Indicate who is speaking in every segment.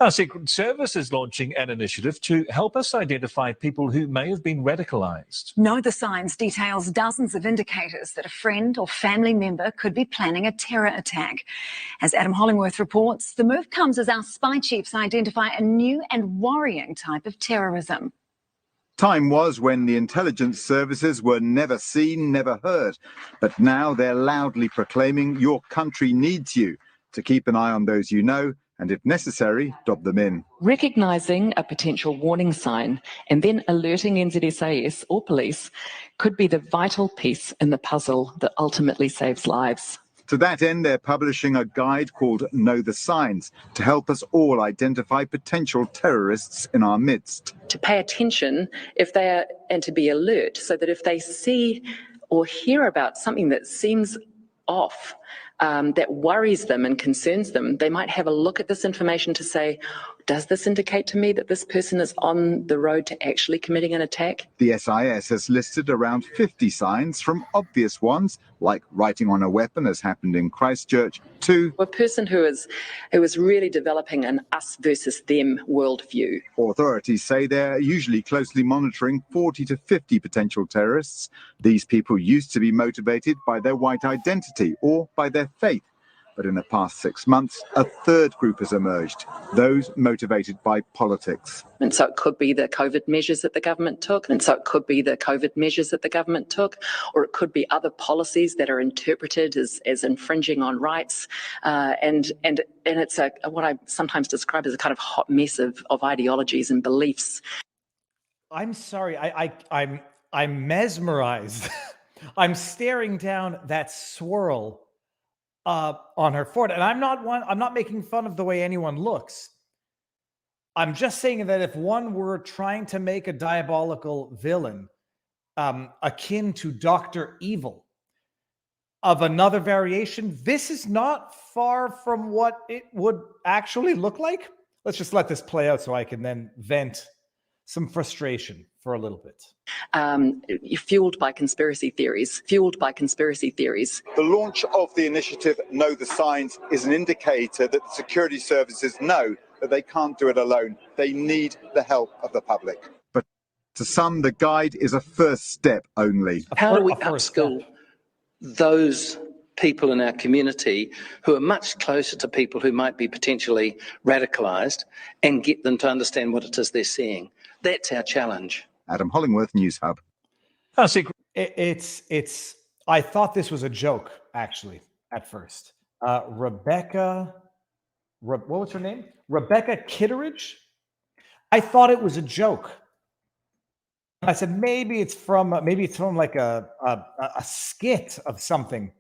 Speaker 1: Our Secret Service is launching an initiative to help us identify people who may have been radicalised.
Speaker 2: Know the Signs details dozens of indicators that a friend or family member could be planning a terror attack. As Adam Hollingworth reports, the move comes as our spy chiefs identify a new and worrying type of terrorism.
Speaker 3: Time was when the intelligence services were never seen, never heard. But now they're loudly proclaiming your country needs you to keep an eye on those you know, and if necessary, dob them in.
Speaker 4: Recognising a potential warning sign and then alerting NZSIS or police could be the vital piece in the puzzle that ultimately saves lives.
Speaker 3: To that end, they're publishing a guide called Know the Signs to help us all identify potential terrorists in our midst.
Speaker 4: To pay attention and to be alert so that if they see or hear about something that seems off, that worries them and concerns them, they might have a look at this information to say, does this indicate to me that this person is on the road to actually committing an attack?
Speaker 3: The SIS has listed around 50 signs, from obvious ones, like writing on a weapon, as happened in Christchurch, to
Speaker 4: a person who is really developing an us versus them worldview.
Speaker 3: Authorities say they're usually closely monitoring 40 to 50 potential terrorists. These people used to be motivated by their white identity or by their faith. But in the past 6 months, a third group has emerged, those motivated by politics.
Speaker 4: And so it could be the COVID measures that the government took, or it could be other policies that are interpreted as infringing on rights. And it's what I sometimes describe as a kind of hot mess of ideologies and beliefs.
Speaker 5: I'm sorry, I'm mesmerized. I'm staring down that swirl on her forehead, and I'm not making fun of the way anyone looks. I'm just saying that if one were trying to make a diabolical villain akin to Dr. Evil of another variation, this is not far from what it would actually look like. Let's just let this play out so I can then vent some frustration for a little bit.
Speaker 4: Fueled by conspiracy theories.
Speaker 3: The launch of the initiative Know the Signs is an indicator that the security services know that they can't do it alone. They need the help of the public. But to some, the guide is a first step only.
Speaker 6: How do we upskill those people in our community who are much closer to people who might be potentially radicalised and get them to understand what it is they're seeing? That's our challenge.
Speaker 3: Adam Hollingworth, News Hub.
Speaker 5: It's. I thought this was a joke, actually, at first. Rebecca, what was her name? Rebecca Kitteridge. I thought it was a joke. I said maybe it's from like a skit of something.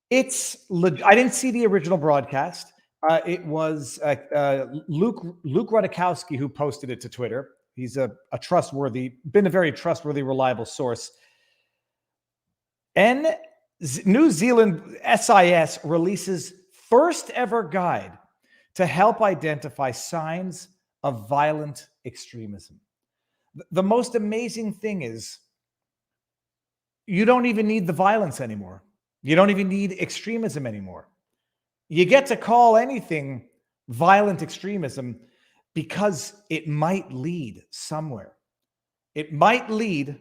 Speaker 5: I didn't see the original broadcast. It was Luke Rudakowski who posted it to Twitter. He's been a very trustworthy, reliable source. New Zealand SIS releases first ever guide to help identify signs of violent extremism. The most amazing thing is you don't even need the violence anymore. You don't even need extremism anymore. You get to call anything violent extremism because it might lead somewhere. It might lead,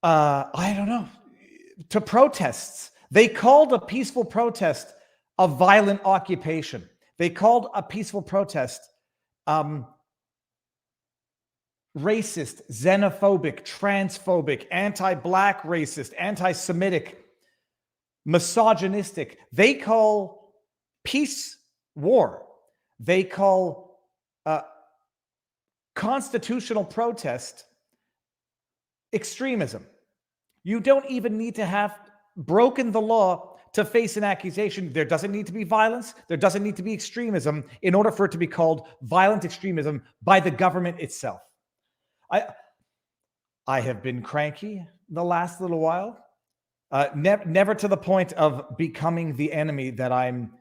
Speaker 5: I don't know, to protests. They called a peaceful protest a violent occupation. They called a peaceful protest racist, xenophobic, transphobic, anti-Black racist, anti-Semitic, misogynistic. They call peace war. They call constitutional protest extremism. You don't even need to have broken the law to face an accusation. There doesn't need to be violence. There doesn't need to be extremism in order for it to be called violent extremism by the government itself. I have been cranky the last little while, never to the point of becoming the enemy that I'm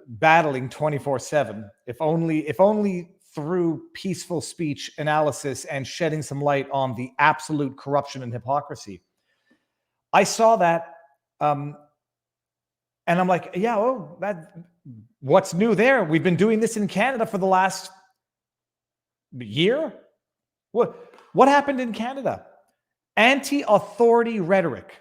Speaker 5: battling 24/7. If only through peaceful speech analysis and shedding some light on the absolute corruption and hypocrisy. I saw that And I'm like, yeah, oh, what's new there? We've been doing this in Canada for the last year. What happened in Canada? Anti-authority rhetoric.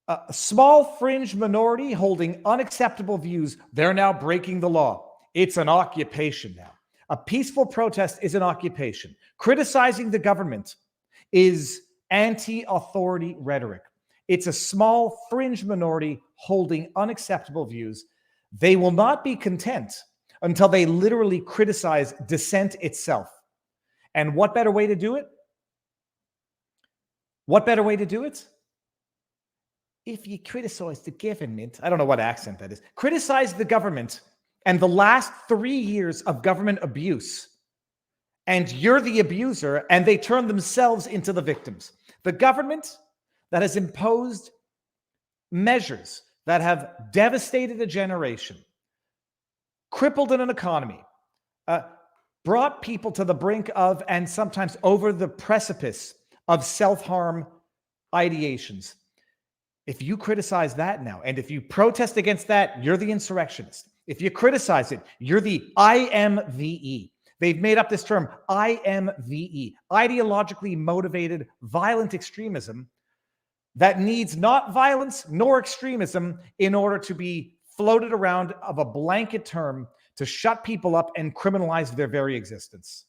Speaker 5: A small fringe minority holding unacceptable views, they're now breaking the law. It's an occupation now. A peaceful protest is an occupation. Criticizing the government is anti-authority rhetoric. It's a small fringe minority holding unacceptable views. They will not be content until they literally criticize dissent itself. And what better way to do it? What better way to do it? If you criticize the government, I don't know what accent that is, criticize the government and the last 3 years of government abuse, and you're the abuser, and they turn themselves into the victims. The government that has imposed measures that have devastated a generation, crippled an economy, brought people to the brink of and sometimes over the precipice of self-harm ideations. If you criticize that now, and if you protest against that, you're the insurrectionist. If you criticize it, you're the IMVE. They've made up this term, IMVE, ideologically motivated violent extremism that needs not violence nor extremism in order to be floated around of a blanket term to shut people up and criminalize their very existence.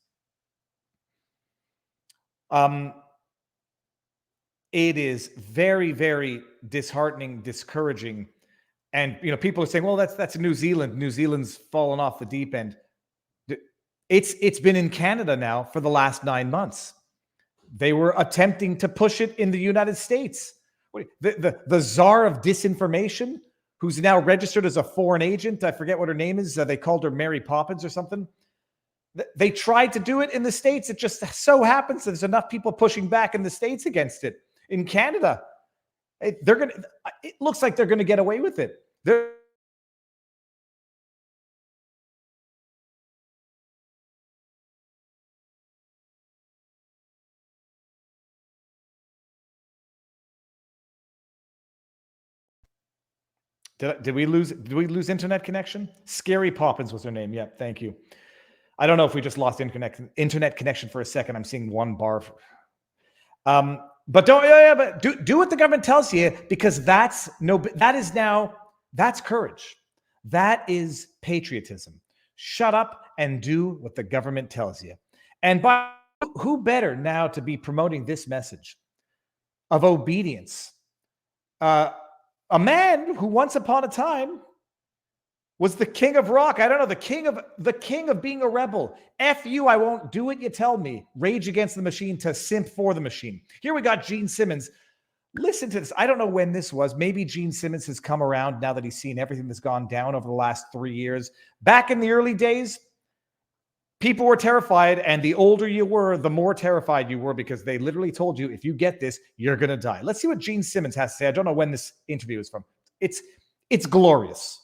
Speaker 5: It is very, very disheartening, discouraging. And, people are saying, well, that's New Zealand. New Zealand's fallen off the deep end. It's been in Canada now for the last 9 months. They were attempting to push it in the United States. The czar of disinformation, who's now registered as a foreign agent, I forget what her name is. They called her Mary Poppins or something. They tried to do it in the States. It just so happens that there's enough people pushing back in the States against it. In Canada, it looks like they're going to get away with it. Did we lose internet connection? Scary Poppins was her name. Yep, thank you. I don't know if we just lost internet connection for a second. I'm seeing one bar. But do what the government tells you, because that's courage. That is patriotism. Shut up and do what the government tells you. And who better now to be promoting this message of obedience? A man who once upon a time was the king of rock. I don't know, the king of being a rebel. F you, I won't do what you tell me. Rage Against the Machine to simp for the machine. Here we got Gene Simmons. Listen to this. I don't know when this was. Maybe Gene Simmons has come around now that he's seen everything that's gone down over the last 3 years. Back in the early days, people were terrified, and the older you were, the more terrified you were, because they literally told you, if you get this, you're going to die. Let's see what Gene Simmons has to say. I don't know when this interview is from. It's glorious.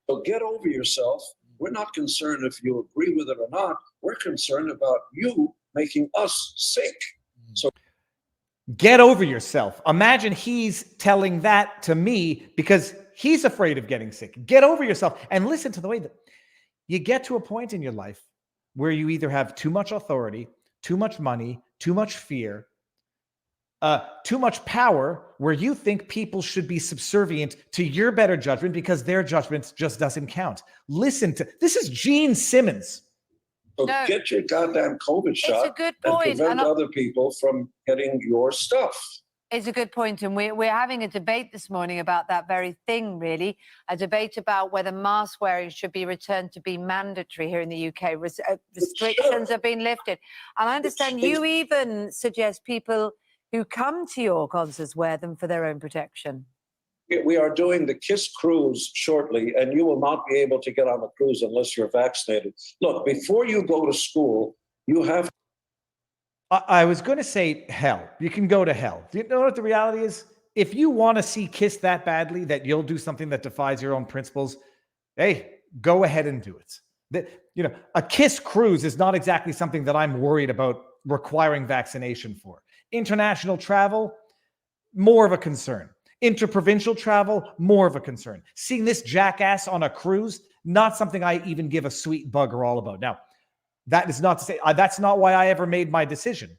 Speaker 7: So get over yourself. We're not concerned if you agree with it or not. We're concerned about you making us sick. So
Speaker 5: get over yourself. Imagine he's telling that to me because he's afraid of getting sick. Get over yourself. And listen to the way that you get to a point in your life where you either have too much authority, too much money, too much fear, too much power, where you think people should be subservient to your better judgment because their judgment just doesn't count. Listen to this is Gene Simmons.
Speaker 7: So get your goddamn COVID shot.
Speaker 8: It's a good point.
Speaker 7: And prevent other people from getting your stuff.
Speaker 8: It's a good point, and we're having a debate this morning about that very thing, really. A debate about whether mask wearing should be returned to be mandatory here in the UK. Restrictions have been lifted. And I understand you even suggest people who come to your concerts wear them for their own protection.
Speaker 7: We are doing the KISS cruise shortly, and you will not be able to get on the cruise unless you're vaccinated. Look, before you go to school, you have...
Speaker 5: I was going to say hell. You can go to hell. Do you know what the reality is? If you want to see KISS that badly that you'll do something that defies your own principles, hey, go ahead and do it. A KISS cruise is not exactly something that I'm worried about requiring vaccination for. International travel, more of a concern. Interprovincial travel, more of a concern. Seeing this jackass on a cruise, not something I even give a sweet bugger all about. Now, that is not to say, that's not why I ever made my decision.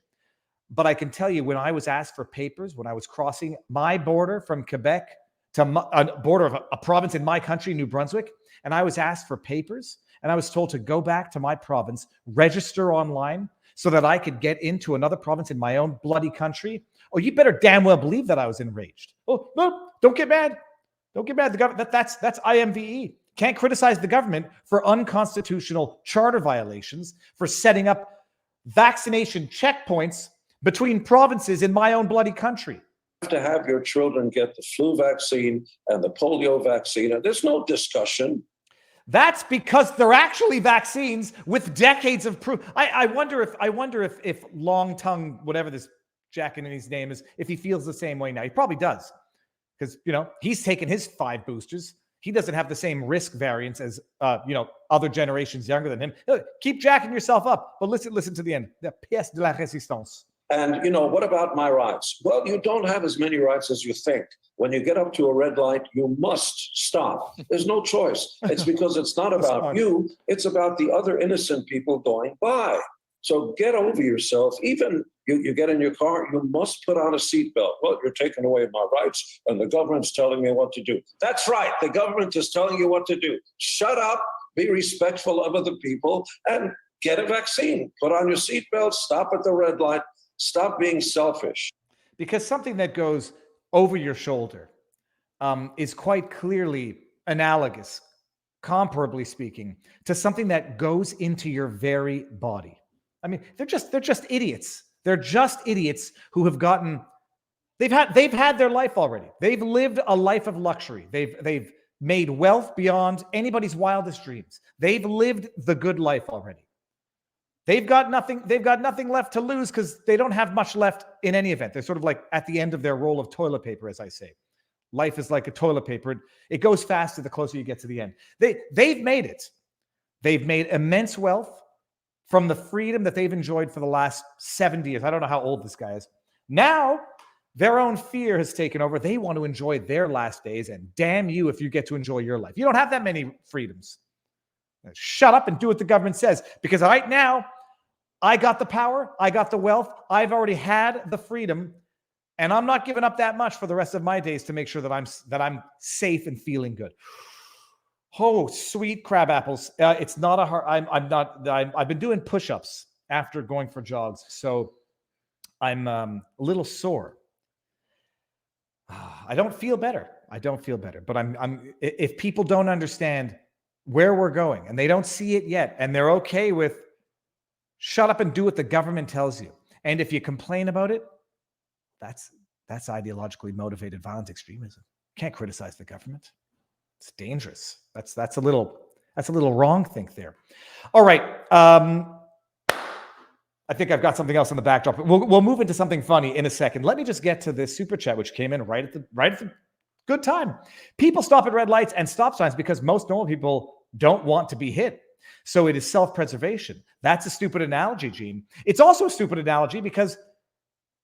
Speaker 5: But I can tell you, when I was asked for papers, when I was crossing my border from Quebec to a border of a province in my country, New Brunswick, and I was asked for papers, and I was told to go back to my province, register online so that I could get into another province in my own bloody country. Oh, you better damn well believe that I was enraged. Oh, no, don't get mad. Don't get mad. The government, that's IMVE. Can't criticize the government for unconstitutional charter violations, for setting up vaccination checkpoints between provinces in my own bloody country.
Speaker 7: You have to have your children get the flu vaccine and the polio vaccine, and there's no discussion.
Speaker 5: That's because they're actually vaccines with decades of proof. I wonder if long tongue, whatever this Jack in his name is, if he feels the same way now. He probably does, because he's taken his 5 boosters. He doesn't have the same risk variance as other generations younger than him. Keep jacking yourself up, but listen to the end. La pièce de la résistance.
Speaker 7: And, what about my rights? Well, you don't have as many rights as you think. When you get up to a red light, you must stop. There's no choice. It's because it's not about you. It's about the other innocent people going by. So get over yourself. Even you get in your car, you must put on a seatbelt. Well, you're taking away my rights, and the government's telling me what to do. That's right. The government is telling you what to do. Shut up, be respectful of other people, and get a vaccine. Put on your seatbelt, stop at the red light, stop being selfish.
Speaker 5: Because something that goes over your shoulder is quite clearly analogous, comparably speaking, to something that goes into your very body. I mean, they're just idiots. They're just idiots who have they've had their life already. They've lived a life of luxury. They've made wealth beyond anybody's wildest dreams. They've lived the good life already. They've got nothing left to lose because they don't have much left in any event. They're sort of like at the end of their roll of toilet paper, as I say. Life is like a toilet paper. It goes faster the closer you get to the end. They've made it. They've made immense wealth from the freedom that they've enjoyed for the last 70 years. I don't know how old this guy is. Now, their own fear has taken over. They want to enjoy their last days, and damn you if you get to enjoy your life. You don't have that many freedoms. Shut up and do what the government says. Because right now, I got the power, I got the wealth, I've already had the freedom, and I'm not giving up that much for the rest of my days to make sure that I'm safe and feeling good. Oh, sweet crab apples. It's not a hard, I've been doing push-ups after going for jogs, so I'm a little sore. I don't feel better. But if people don't understand where we're going and they don't see it yet, and they're okay with shut up and do what the government tells you. And if you complain about it, that's ideologically motivated violent extremism. Can't criticize the government. It's dangerous. That's a little wrong think there. All right. I think I've got something else on the backdrop. We'll move into something funny in a second. Let me just get to this super chat, which came in right at the good time. People stop at red lights and stop signs because most normal people don't want to be hit. So it is self-preservation. That's a stupid analogy, Gene. It's also a stupid analogy because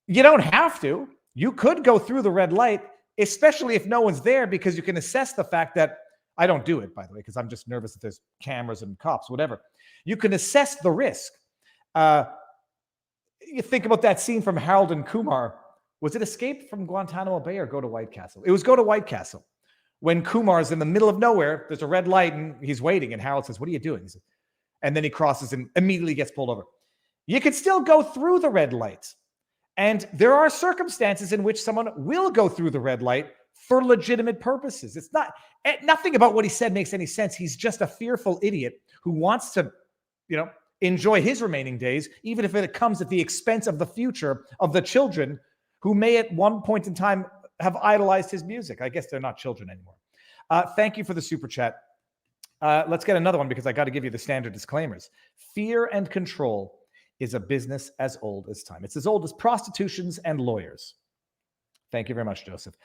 Speaker 5: you don't have to. You could go through the red light, especially if no one's there, because you can assess the fact that, I don't do it, by the way, because I'm just nervous that there's cameras and cops, whatever. You can assess the risk. You think about that scene from Harold and Kumar. Was it Escape from Guantanamo Bay or Go to White Castle? It was Go to White Castle. When Kumar's in the middle of nowhere, there's a red light and he's waiting, and Harold says, "What are you doing?" And then he crosses and immediately gets pulled over. You can still go through the red light. And there are circumstances in which someone will go through the red light for legitimate purposes. It's nothing about what he said makes any sense. He's just a fearful idiot who wants to, enjoy his remaining days, even if it comes at the expense of the future of the children who may at one point in time have idolized his music. I guess they're not children anymore. Thank you for the super chat. Let's get another one because I got to give you the standard disclaimers. Fear and control is a business as old as time. It's as old as prostitutions and lawyers. Thank you very much, Joseph.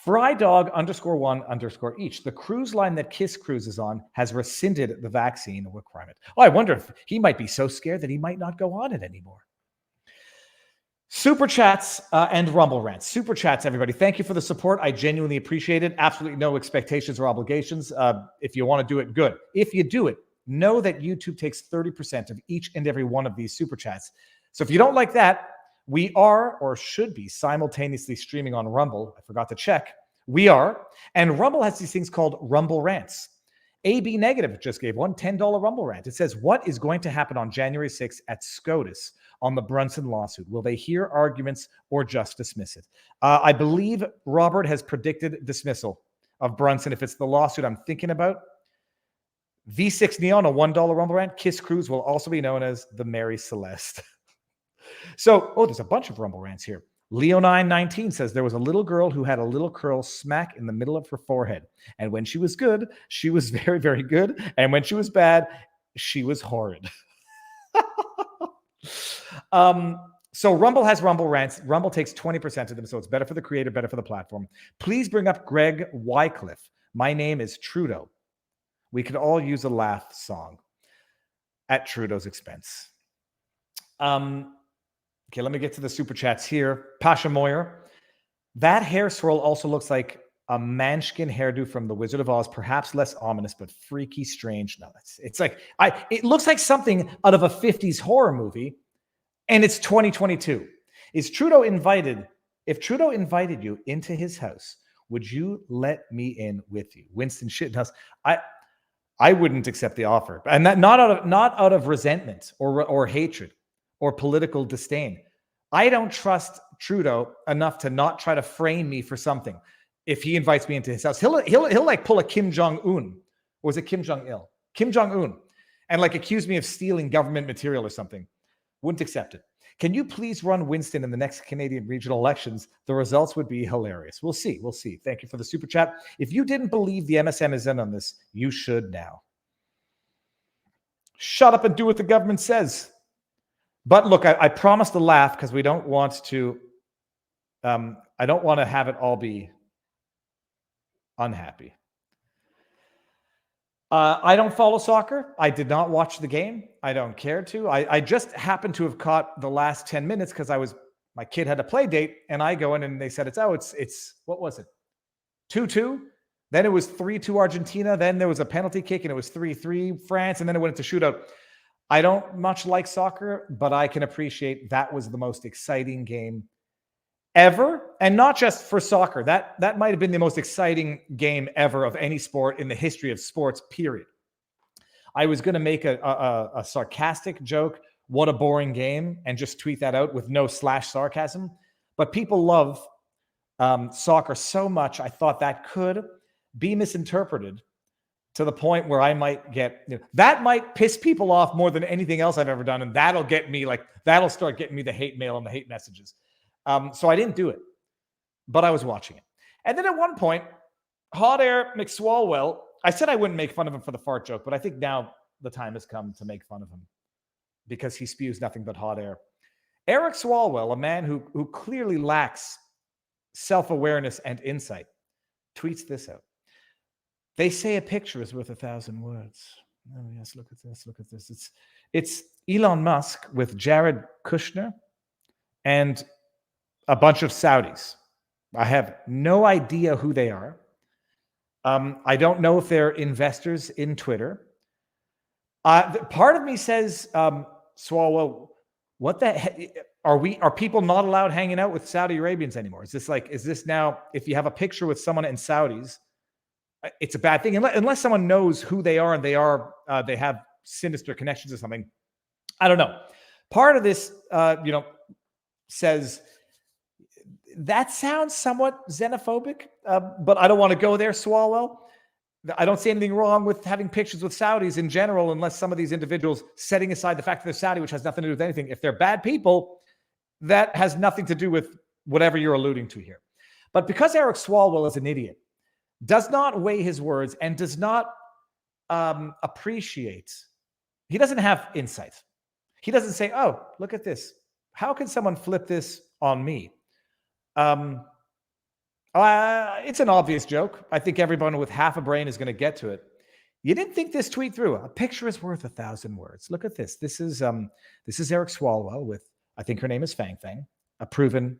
Speaker 5: FryDog_1_each. The cruise line that Kiss cruises on has rescinded the vaccine requirement. Oh, I wonder if he might be so scared that he might not go on it anymore. Super chats and Rumble rants. Super chats, everybody. Thank you for the support. I genuinely appreciate it. Absolutely no expectations or obligations. If you want to do it, good. If you do it, know that YouTube takes 30% of each and every one of these super chats. So if you don't like that, we are or should be simultaneously streaming on Rumble. I forgot to check. We are. And Rumble has these things called Rumble rants. AB Negative just gave one $10 Rumble rant. It says, what is going to happen on January 6th at SCOTUS on the Brunson lawsuit? Will they hear arguments or just dismiss it? I believe Robert has predicted dismissal of Brunson if it's the lawsuit I'm thinking about. V6 Neon, a $1 Rumble rant. Kiss Cruise will also be known as the Mary Celeste. So, there's a bunch of Rumble rants here. Leo919 says there was a little girl who had a little curl smack in the middle of her forehead. And when she was good, she was very, very good. And when she was bad, she was horrid. So Rumble has Rumble rants. Rumble takes 20% of them. So it's better for the creator, better for the platform. Please bring up Greg Wycliffe. My name is Trudeau. We could all use a laugh song at Trudeau's expense. Okay, let me get to the super chats here. Pasha Moyer. That hair swirl also looks like a Manskin hairdo from The Wizard of Oz, perhaps less ominous, but freaky strange. No, it looks like something out of a 50s horror movie, and it's 2022. Is Trudeau invited? If Trudeau invited you into his house, would you let me in with you? Winston Shithouse. I wouldn't accept the offer. And that not out of resentment or hatred or political disdain. I don't trust Trudeau enough to not try to frame me for something. If he invites me into his house, he'll like pull a Kim Jong-un, or was it Kim Jong-il? Kim Jong-un, and like accuse me of stealing government material or something. Wouldn't accept it. Can you please run Winston in the next Canadian regional elections? The results would be hilarious. We'll see. We'll see. Thank you for the super chat. If you didn't believe the MSM is in on this, you should now. Shut up and do what the government says. But look, I promised a laugh because we don't want to. I don't want to have it all be unhappy. I don't follow soccer. I did not watch the game. I don't care to. I just happened to have caught the last 10 minutes because my kid had a play date, and I go in and they said it's what was it? 2-2. Then it was 3-2 Argentina. Then there was a penalty kick and it was 3-3 France, and then it went into shootout. I don't much like soccer, but I can appreciate that was the most exciting game ever. And not just for soccer. That might have been the most exciting game ever of any sport in the history of sports, period. I was going to make a sarcastic joke, what a boring game, and just tweet that out with no /sarcasm. But people love soccer so much, I thought that could be misinterpreted to the point where I might get, that might piss people off more than anything else I've ever done. And that'll start getting me the hate mail and the hate messages. So I didn't do it, but I was watching it. And then at one point, Hot Air McSwalwell, I said I wouldn't make fun of him for the fart joke, but I think now the time has come to make fun of him because he spews nothing but hot air. Eric Swalwell, a man who clearly lacks self-awareness and insight, tweets this out. They say a picture is worth 1,000 words. Oh, yes, look at this. Look at this. It's Elon Musk with Jared Kushner and a bunch of Saudis. I have no idea who they are. I don't know if they're investors in Twitter. Part of me says, Swalwell, what the heck? Are people not allowed hanging out with Saudi Arabians anymore? Is this now, if you have a picture with someone in Saudis, it's a bad thing unless someone knows who they are and they have sinister connections or something. I don't know. Part of this, says that sounds somewhat xenophobic, but I don't want to go there, Swalwell. I don't see anything wrong with having pictures with Saudis in general, unless some of these individuals, setting aside the fact that they're Saudi, which has nothing to do with anything. If they're bad people, that has nothing to do with whatever you're alluding to here. But because Eric Swalwell is an idiot, does not weigh his words, and does not appreciate, he doesn't have insight. He doesn't say, oh, look at this. How can someone flip this on me? It's an obvious joke. I think everyone with half a brain is going to get to it. You didn't think this tweet through. A picture is worth 1,000 words. Look at this. This is Eric Swalwell with, I think her name is Fang Fang. a proven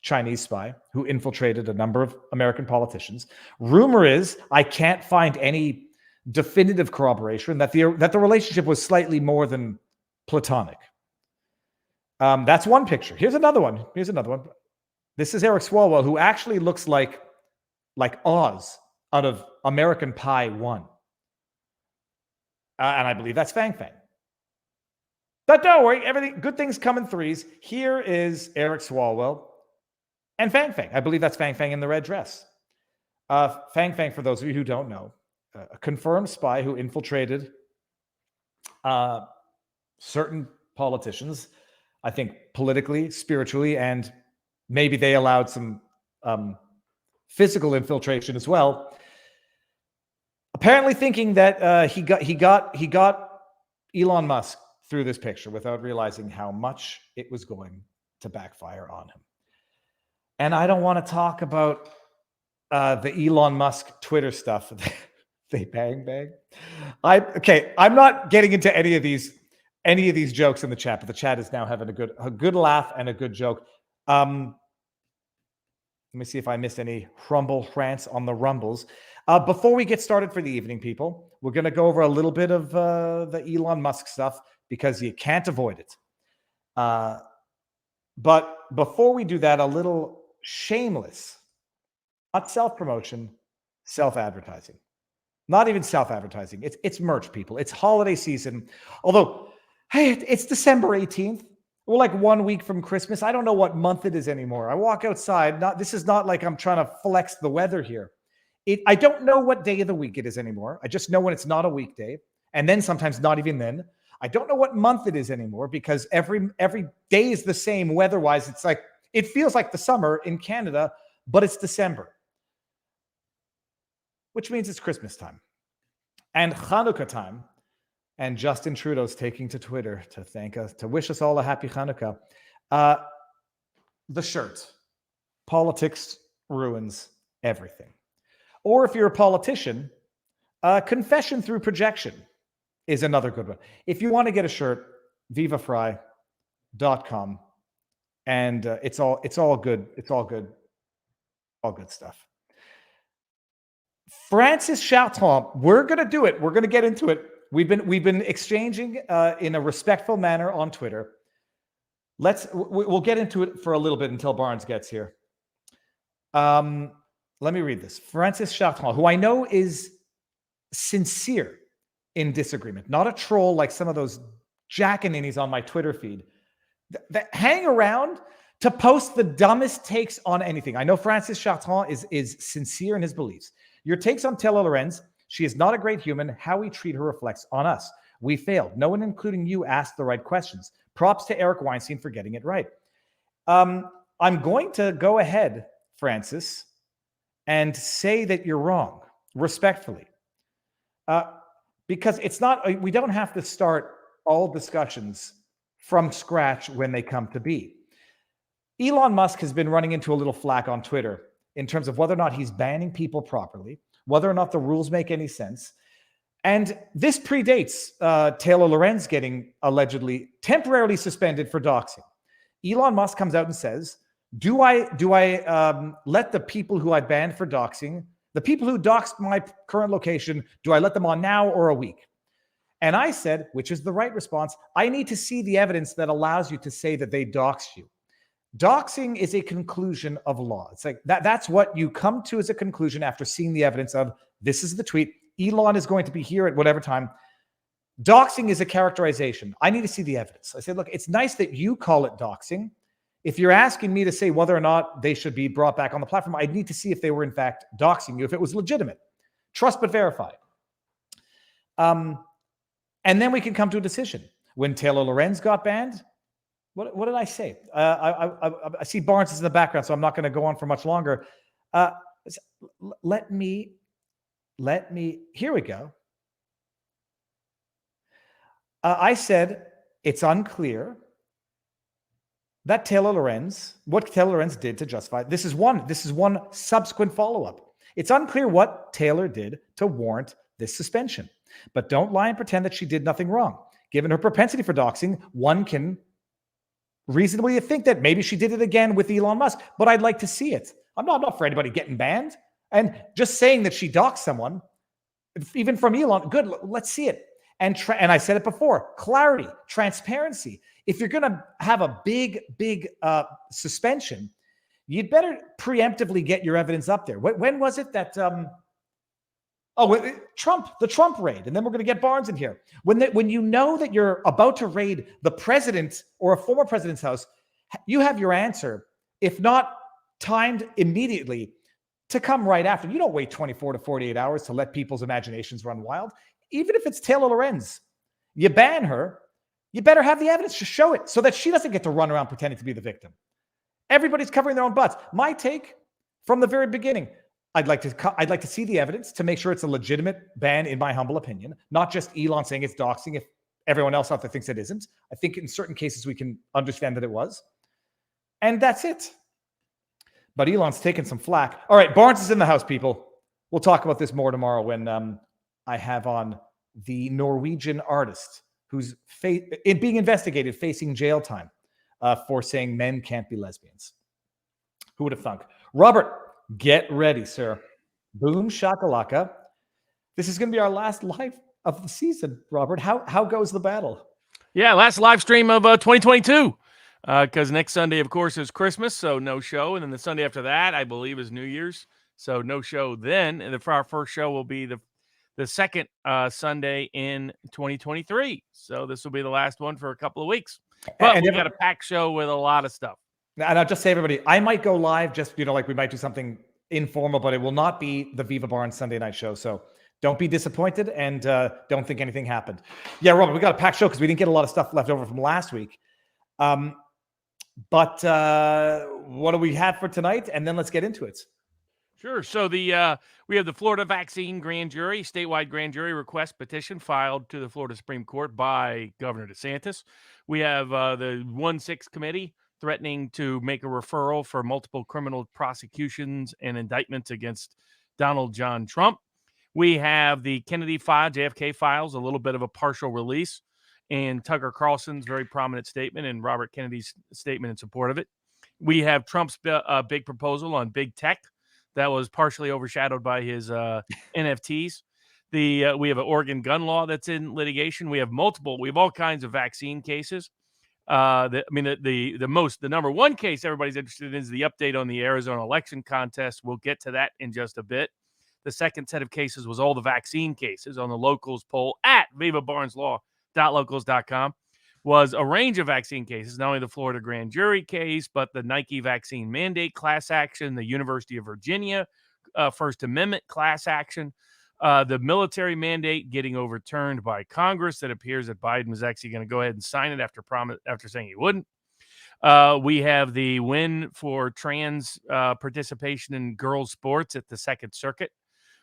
Speaker 5: Chinese spy who infiltrated a number of American politicians. Rumor is, I can't find any definitive corroboration that the relationship was slightly more than platonic. That's one picture. Here's another one. This is Eric Swalwell, who actually looks like Oz out of American Pie 1. And I believe that's Fang Fang. But don't worry, good things come in threes. Here is Eric Swalwell and Fang Fang. I believe that's Fang Fang in the red dress. Fang Fang, for those of you who don't know, a confirmed spy who infiltrated certain politicians, I think politically, spiritually, and maybe they allowed some physical infiltration as well. Apparently thinking that he got Elon Musk through this picture without realizing how much it was going to backfire on him. And I don't want to talk about the Elon Musk Twitter stuff. They bang. I'm not getting into any of these jokes in the chat, but the chat is now having a good laugh and a good joke. Let me see if I missed any rumble rants on the rumbles. Before we get started for the evening, people, we're going to go over a little bit of the Elon Musk stuff because you can't avoid it. But before we do that, a little shameless, not self-promotion, self-advertising. Not even self-advertising. It's merch, people. It's holiday season. Although, hey, it's December 18th. We're like 1 week from Christmas. I don't know what month it is anymore. I walk outside. This is not like I'm trying to flex the weather here. I don't know what day of the week it is anymore. I just know when it's not a weekday. And then sometimes not even then. I don't know what month it is anymore because every day is the same weather-wise. It's like, it feels like the summer in Canada, but it's December, which means it's Christmas time and Hanukkah time. And Justin Trudeau's taking to Twitter to thank us, to wish us all a happy Hanukkah. The shirt, politics ruins everything. Or if you're a politician, confession through projection is another good one. If you want to get a shirt, vivafry.com, and it's all good. It's all good stuff. Francis Chartrand, we're going to do it. We're going to get into it. We've been exchanging in a respectful manner on Twitter. We'll get into it for a little bit until Barnes gets here. Let me read this. Francis Chartrand, who I know is sincere in disagreement, not a troll like some of those jackaninnies on my Twitter feed that hang around to post the dumbest takes on anything. I know Francis Chartrand is sincere in his beliefs. Your takes on Taylor Lorenz, she is not a great human. How we treat her reflects on us. We failed. No one, including you, asked the right questions. Props to Eric Weinstein for getting it right. I'm going to go ahead, Francis, and say that you're wrong, respectfully. Because it's not, we don't have to start all discussions from scratch when they come to be. Elon Musk has been running into a little flack on Twitter in terms of whether or not he's banning people properly, whether or not the rules make any sense. And this predates Taylor Lorenz getting allegedly temporarily suspended for doxing. Elon Musk comes out and says, do I let the people who I banned for doxing, the people who doxed my current location, do I let them on now or a week? And I said, which is the right response, I need to see the evidence that allows you to say that they doxed you. Doxing is a conclusion of law. It's like that's what you come to as a conclusion after seeing the evidence of this is the tweet. Elon is going to be here at whatever time. Doxing is a characterization. I need to see the evidence. I said, look, it's nice that you call it doxing. If you're asking me to say whether or not they should be brought back on the platform, I'd need to see if they were in fact doxing you, if it was legitimate. Trust but verify. And then we can come to a decision. When Taylor Lorenz got banned, what did I say? I see Barnes is in the background, so I'm not going to go on for much longer. Let me, here we go. I said it's unclear that what Taylor Lorenz did to justify, this is one subsequent follow-up. It's unclear what Taylor did to warrant this suspension, but don't lie and pretend that she did nothing wrong. Given her propensity for doxing, one can reasonably to think that maybe she did it again with Elon Musk, but I'd like to see it. I'm not for anybody getting banned. And just saying that she doxed someone, even from Elon, good, let's see it. And I said it before, clarity, transparency. If you're going to have a big suspension, you'd better preemptively get your evidence up there. When was it that, the Trump raid, and then we're going to get Barnes in here. When you know that you're about to raid the president or a former president's house, you have your answer, if not timed immediately, to come right after. You don't wait 24 to 48 hours to let people's imaginations run wild. Even if it's Taylor Lorenz, you ban her, you better have the evidence to show it so that she doesn't get to run around pretending to be the victim. Everybody's covering their own butts. My take from the very beginning, I'd like to see the evidence to make sure it's a legitimate ban, in my humble opinion, not just Elon saying it's doxing if everyone else out there thinks it isn't. I think in certain cases we can understand that it was. And that's it. But Elon's taking some flack. All right, Barnes is in the house, people. We'll talk about this more tomorrow when I have on the Norwegian artist who's being investigated, facing jail time for saying men can't be lesbians. Who would have thunk? Robert, get ready, sir. Boom shakalaka. This is going to be our last live of the season, Robert. How goes the battle?
Speaker 9: Yeah, last live stream of 2022. Because next Sunday, of course, is Christmas, so no show. And then the Sunday after that, I believe, is New Year's. So no show then. And our first show will be the second Sunday in 2023. So this will be the last one for a couple of weeks. But we've got a packed show with a lot of stuff.
Speaker 5: And I'll just say, everybody, I might go live just, like we might do something informal, but it will not be the Viva Barnes Sunday night show. So don't be disappointed and don't think anything happened. Yeah, Robert, we got a packed show because we didn't get a lot of stuff left over from last week. But what do we have for tonight? And then let's get into it.
Speaker 9: Sure. So we have the Florida vaccine grand jury, statewide grand jury request petition filed to the Florida Supreme Court by Governor DeSantis. We have the 1-6 committee threatening to make a referral for multiple criminal prosecutions and indictments against Donald John Trump. We have the Kennedy file, JFK files, a little bit of a partial release, and Tucker Carlson's very prominent statement and Robert Kennedy's statement in support of it. We have Trump's big proposal on big tech that was partially overshadowed by his NFTs. We have an Oregon gun law that's in litigation. We have all kinds of vaccine cases. The number one case everybody's interested in is the update on the Arizona election contest. We'll get to that in just a bit. The second set of cases was all the vaccine cases on the locals poll at vivabarneslaw.locals.com. Was a range of vaccine cases, not only the Florida grand jury case, but the Nike vaccine mandate class action, the University of Virginia First Amendment class action, the military mandate getting overturned by Congress. That appears that Biden was actually going to go ahead and sign it after saying he wouldn't. We have the win for trans participation in girls' sports at the Second Circuit.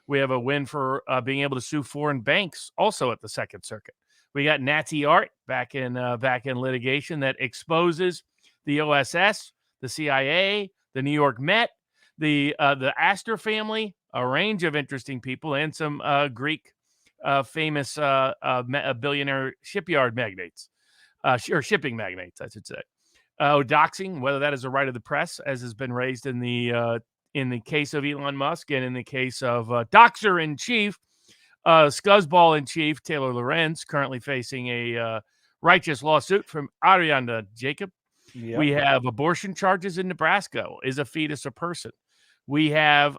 Speaker 9: We have a win for being able to sue foreign banks also at the Second Circuit. We got Nazi art back in litigation that exposes the OSS, the CIA, the New York Met, the Astor family, a range of interesting people, and some Greek famous billionaire shipyard magnates, or shipping magnates, I should say. Doxing, whether that is a right of the press, as has been raised in the case of Elon Musk and in the case of Doxer in Chief. Scuzzball in chief, Taylor Lorenz, currently facing a righteous lawsuit from Ariana Jacob. Yep. We have abortion charges in Nebraska. Is a fetus a person? We have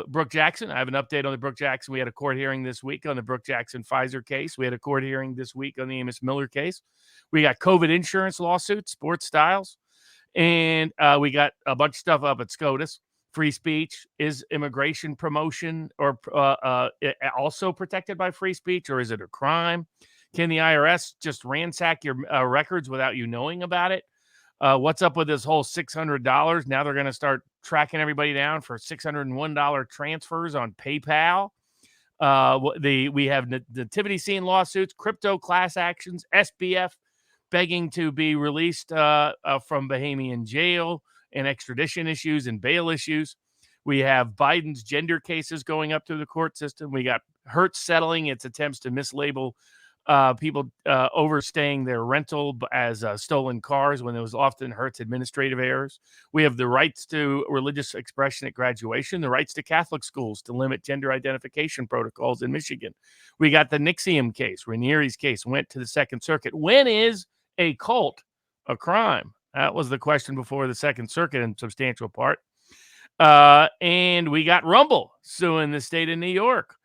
Speaker 9: Brooke Jackson. I have an update on the Brooke Jackson. We had a court hearing this week on the Brooke Jackson Pfizer case. We had a court hearing this week on the Amos Miller case. We got COVID insurance lawsuits, sports styles. And we got a bunch of stuff up at SCOTUS. Free speech, is immigration promotion or also protected by free speech, or is it a crime? Can the IRS just ransack your records without you knowing about it? What's up with this whole $600? Now they're going to start tracking everybody down for $601 transfers on PayPal. We have nativity scene lawsuits, crypto class actions, SBF begging to be released from Bahamian jail, and extradition issues and bail issues. We have Biden's gender cases going up through the court system. We got Hertz settling its attempts to mislabel people overstaying their rental as stolen cars when it was often hurts administrative errors. We have the rights to religious expression at graduation, the rights to Catholic schools to limit gender identification protocols in Michigan. We got the Nixium case, Ranieri's case, went to the Second Circuit. When is a cult a crime? That was the question before the Second Circuit in substantial part. And we got Rumble suing the state of New York.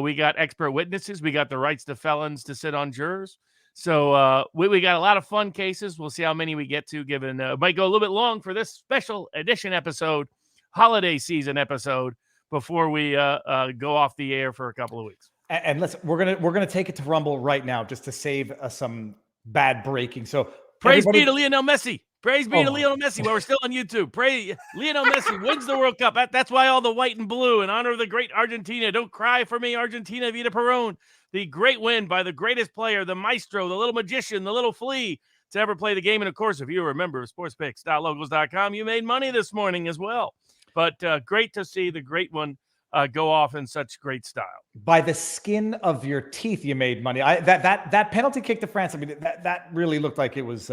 Speaker 9: We got expert witnesses. We got the rights to felons to sit on jurors. So we got a lot of fun cases. We'll see how many we get to, given it might go a little bit long for this special edition episode, holiday season episode, before we go off the air for a couple of weeks.
Speaker 5: And we're gonna take it to Rumble right now just to save some bad breaking. So
Speaker 9: praise be to Lionel Messi. Praise be to Lionel Messi. Well, we're still on YouTube. Pray Lionel Messi wins the World Cup. That's why all the white and blue in honor of the great Argentina. Don't cry for me, Argentina, Vida Perón. The great win by the greatest player, the maestro, the little magician, the little flea to ever play the game. And of course, if you remember sportspicks.locals.com, you made money this morning as well. But great to see the great one go off in such great style.
Speaker 5: By the skin of your teeth, you made money. That penalty kick to France, I mean, that really looked like it was...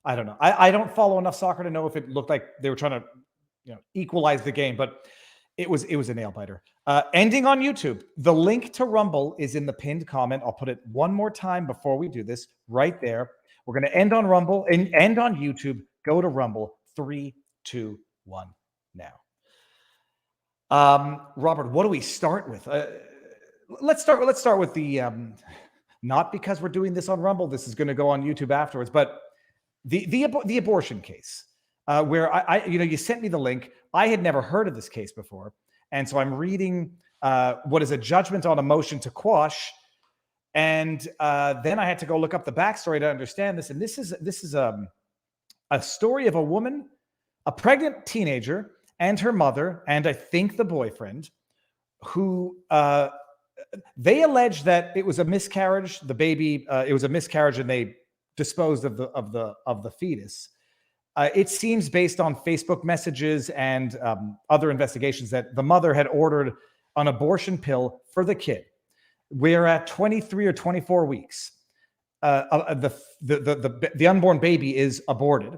Speaker 5: I don't know. I don't follow enough soccer to know if it looked like they were trying to, equalize the game, but it was a nail biter. Ending on YouTube. The link to Rumble is in the pinned comment. I'll put it one more time before we do this, right there. We're going to end on Rumble and end on YouTube. Go to Rumble. 3, 2, 1 now. Robert, what do we start with? Let's start with the not because we're doing this on Rumble. This is going to go on YouTube afterwards, but the abortion case, where I you sent me the link. I had never heard of this case before, and so I'm reading what is a judgment on a motion to quash, and then I had to go look up the backstory to understand this. And this is a story of a woman, a pregnant teenager, and her mother, and I think the boyfriend, who they allege that it was a miscarriage. The baby, it was a miscarriage, and they disposed of the fetus. It seems, based on Facebook messages and other investigations, that the mother had ordered an abortion pill for the kid. We're at 23 or 24 weeks. The unborn baby is aborted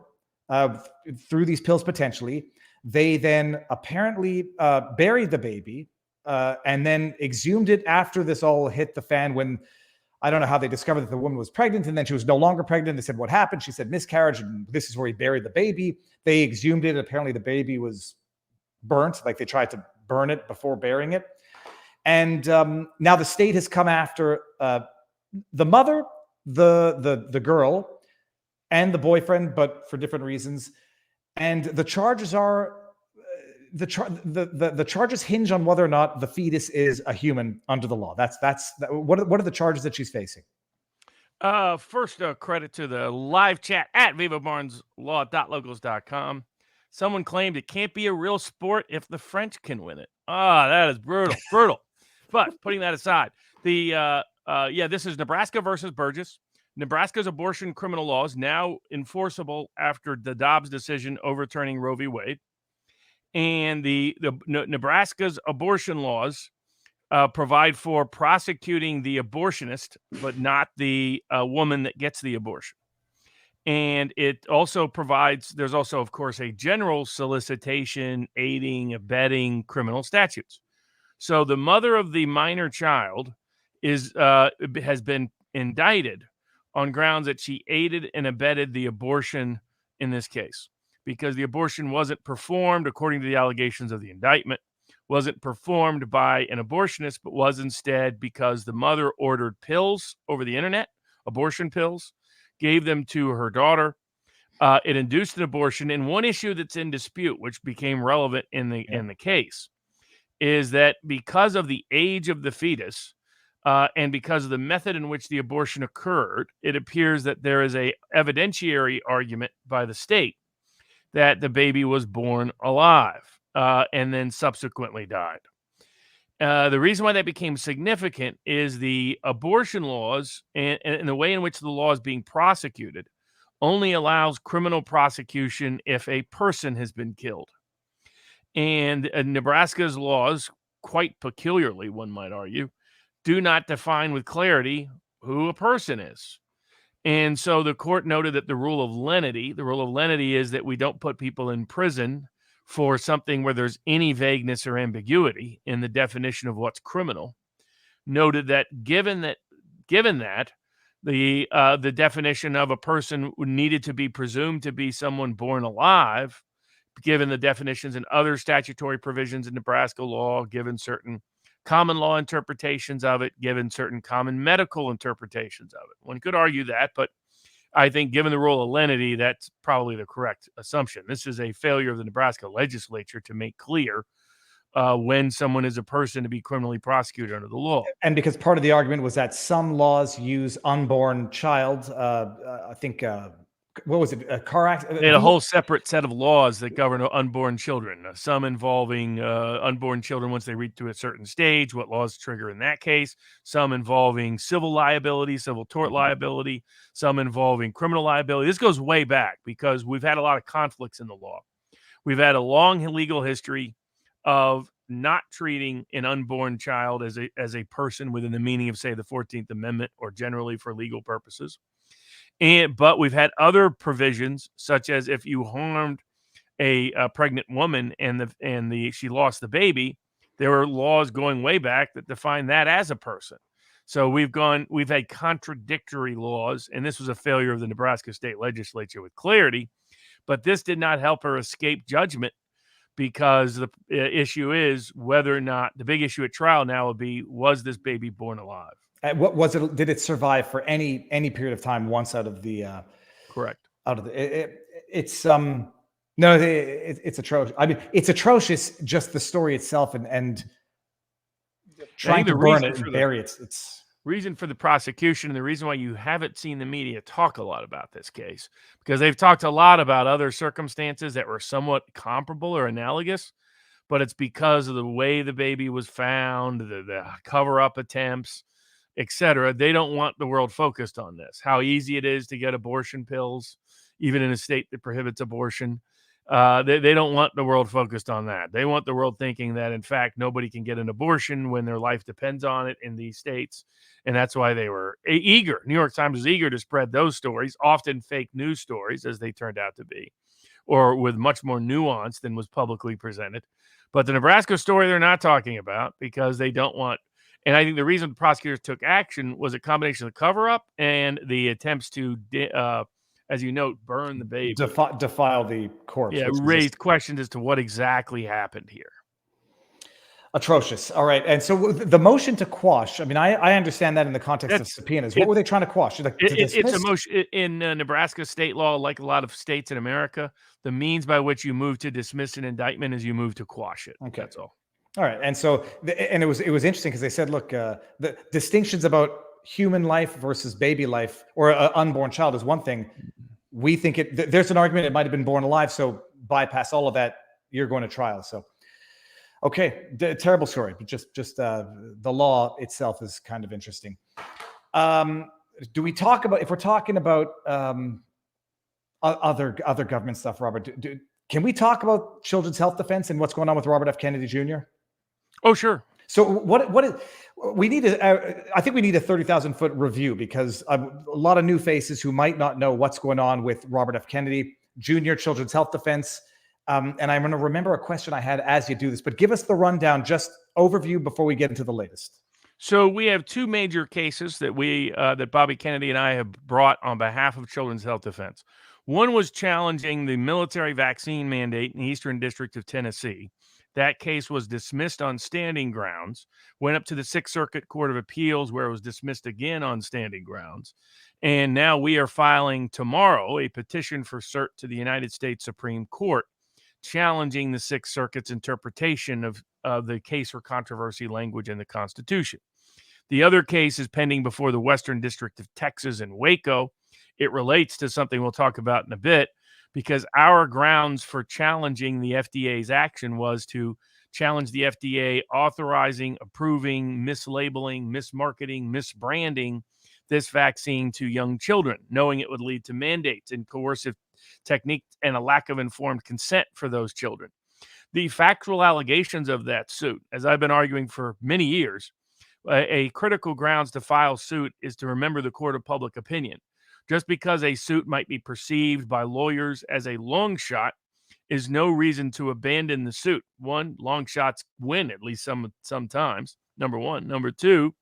Speaker 5: through these pills potentially. They then apparently buried the baby and then exhumed it after this all hit the fan, when I don't know how they discovered that the woman was pregnant, and then she was no longer pregnant. They said, what happened? She said miscarriage, and this is where he buried the baby. They exhumed it. Apparently the baby was burnt, like they tried to burn it before burying it. And now the state has come after the mother, the girl, and the boyfriend, but for different reasons. And the charges are the charges hinge on whether or not the fetus is a human under the law. What are the charges that she's facing?
Speaker 9: First, credit to the live chat at vivabarneslaw.locals.com. Someone claimed it can't be a real sport if the French can win it. That is brutal. But putting that aside, this is Nebraska versus Burgess. Nebraska's abortion criminal law is now enforceable after the Dobbs decision overturning Roe v. Wade. And the Nebraska's abortion laws provide for prosecuting the abortionist, but not the woman that gets the abortion. And it also provides, there's also, of course, a general solicitation, aiding, abetting criminal statutes. So the mother of the minor child has been indicted on grounds that she aided and abetted the abortion in this case, because the abortion wasn't performed according to the allegations of the indictment, wasn't performed by an abortionist, but was instead because the mother ordered pills over the internet, abortion pills, gave them to her daughter. It induced an abortion. And one issue that's in dispute, which became relevant in the case, is that because of the age of the fetus and because of the method in which the abortion occurred, it appears that there is a evidentiary argument by the state that the baby was born alive and then subsequently died. The reason why that became significant is the abortion laws and the way in which the law is being prosecuted only allows criminal prosecution if a person has been killed. And Nebraska's laws, quite peculiarly, one might argue, do not define with clarity who a person is. And so the court noted that the rule of lenity is that we don't put people in prison for something where there's any vagueness or ambiguity in the definition of what's criminal. Noted that given that the definition of a person needed to be presumed to be someone born alive, given the definitions and other statutory provisions in Nebraska law, given certain common law interpretations of it, given certain common medical interpretations of it. One could argue that, but I think given the rule of lenity, that's probably the correct assumption. This is a failure of the Nebraska legislature to make clear when someone is a person to be criminally prosecuted under the law.
Speaker 5: And because part of the argument was that some laws use unborn child, I think, what was it, a car accident?
Speaker 9: They had a whole separate set of laws that govern unborn children, some involving unborn children once they reach to a certain stage, what laws trigger in that case, some involving civil liability, civil tort liability, some involving criminal liability. This goes way back because we've had a lot of conflicts in the law. We've had a long legal history of not treating an unborn child as a person within the meaning of, say, the 14th Amendment or generally for legal purposes. But we've had other provisions, such as if you harmed a pregnant woman and she lost the baby, there were laws going way back that define that as a person. So we've had contradictory laws, and this was a failure of the Nebraska state legislature with clarity. But this did not help her escape judgment, because the issue is whether or not the big issue at trial now would be, was this baby born alive?
Speaker 5: What was it? Did it survive for any period of time once out of the
Speaker 9: correct?
Speaker 5: Out of the it's atrocious. I mean, it's atrocious just the story itself and trying to burn it and bury it. It's
Speaker 9: reason for the prosecution and the reason why you haven't seen the media talk a lot about this case, because they've talked a lot about other circumstances that were somewhat comparable or analogous, but it's because of the way the baby was found, the cover-up attempts, etc. They don't want the world focused on this, how easy it is to get abortion pills, even in a state that prohibits abortion. They don't want the world focused on that. They want the world thinking that, in fact, nobody can get an abortion when their life depends on it in these states. And that's why they were eager. New York Times was eager to spread those stories, often fake news stories, as they turned out to be, or with much more nuance than was publicly presented. But the Nebraska story they're not talking about because they don't want. And I think the reason prosecutors took action was a combination of the cover-up and the attempts to, as you note, burn the baby.
Speaker 5: Defile the corpse.
Speaker 9: Yeah, raised questions as to what exactly happened here.
Speaker 5: Atrocious. All right. And so the motion to quash, I mean, I understand that in the context of subpoenas. What were they trying to quash?
Speaker 9: It's a motion in Nebraska state law, like a lot of states in America. The means by which you move to dismiss an indictment is you move to quash it.
Speaker 5: Okay.
Speaker 9: That's all.
Speaker 5: All right. And so, and it was interesting because they said, look, the distinctions about human life versus baby life or an unborn child is one thing. We think there's an argument it might have been born alive. So bypass all of that. You're going to trial. So, okay. Terrible story, but just the law itself is kind of interesting. Do we talk about, if we're talking about other government stuff, Robert, can we talk about Children's Health Defense and what's going on with Robert F. Kennedy Jr.?
Speaker 9: Oh, sure.
Speaker 5: So what is, we need I think we need a 30,000-foot review because a lot of new faces who might not know what's going on with Robert F. Kennedy Jr., Children's Health Defense. And I'm going to remember a question I had as you do this, but give us the rundown, just overview before we get into the latest.
Speaker 9: So we have two major cases that that Bobby Kennedy and I have brought on behalf of Children's Health Defense. One was challenging the military vaccine mandate in the Eastern District of Tennessee. That case was dismissed on standing grounds, went up to the Sixth Circuit Court of Appeals, where it was dismissed again on standing grounds. And now we are filing tomorrow a petition for cert to the United States Supreme Court, challenging the Sixth Circuit's interpretation of the case for controversy language in the Constitution. The other case is pending before the Western District of Texas in Waco. It relates to something we'll talk about in a bit, because our grounds for challenging the FDA's action was to challenge the FDA authorizing, approving, mislabeling, mismarketing, misbranding this vaccine to young children, knowing it would lead to mandates and coercive technique and a lack of informed consent for those children. The factual allegations of that suit, as I've been arguing for many years, A critical grounds to file suit is to remember the court of public opinion. Just because a suit might be perceived by lawyers as a long shot is no reason to abandon the suit. One, long shots win at least sometimes. Number one. Number two,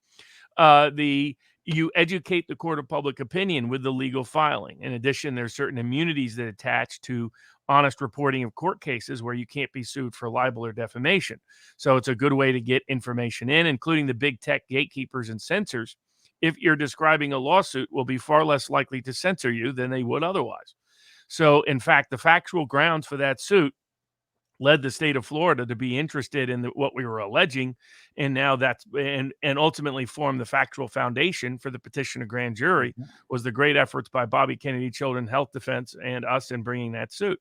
Speaker 9: you educate the court of public opinion with the legal filing. In addition, there's certain immunities that attach to honest reporting of court cases where you can't be sued for libel or defamation. So it's a good way to get information in, including the big tech gatekeepers and censors. If you're describing a lawsuit, will be far less likely to censor you than they would otherwise. So, in fact, the factual grounds for that suit led the state of Florida to be interested in what we were alleging, and now and ultimately formed the factual foundation for the petition of grand jury. Was the great efforts by Bobby Kennedy Children's Health Defense and us in bringing that suit.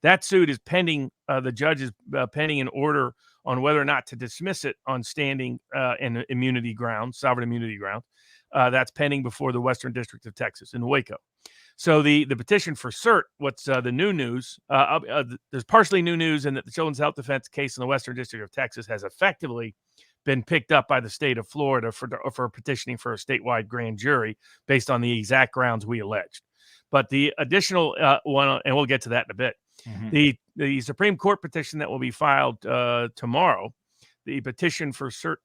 Speaker 9: That suit is pending. The judge is pending an order on whether or not to dismiss it on standing and immunity grounds, sovereign immunity grounds. That's pending before the Western District of Texas in Waco. So the petition for cert, what's the new news? There's partially new news in that the Children's Health Defense case in the Western District of Texas has effectively been picked up by the state of Florida for petitioning for a statewide grand jury based on the exact grounds we alleged. But the additional one, and we'll get to that in a bit, the Supreme Court petition that will be filed tomorrow, the petition for cert,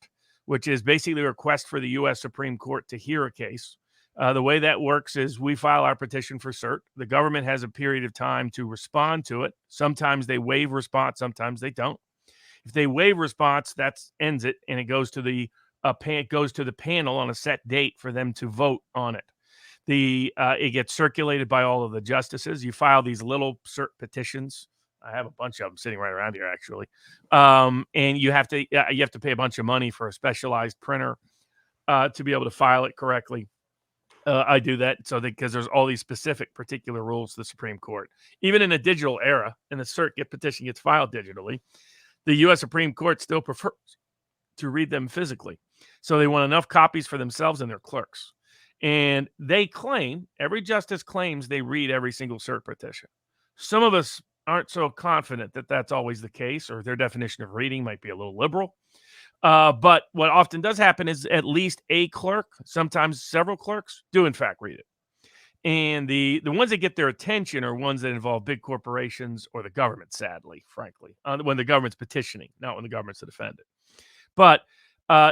Speaker 9: which is basically a request for the U.S. Supreme Court to hear a case. The way that works is we file our petition for cert. The government has a period of time to respond to it. Sometimes they waive response, sometimes they don't. If they waive response, that ends it, and it goes to the panel on a set date for them to vote on it. It gets circulated by all of the justices. You file these little cert petitions. I have a bunch of them sitting right around here, actually. And you have to pay a bunch of money for a specialized printer to be able to file it correctly. I do that because there's all these specific particular rules to the Supreme Court. Even in a digital era, and the petition gets filed digitally, the U.S. Supreme Court still prefers to read them physically. So they want enough copies for themselves and their clerks. And every justice claims they read every single cert petition. Some of us aren't so confident that that's always the case, or their definition of reading might be a little liberal. But what often does happen is at least a clerk, sometimes several clerks, do in fact read it. And the ones that get their attention are ones that involve big corporations or the government, sadly, frankly, when the government's petitioning, not when the government's the defendant. But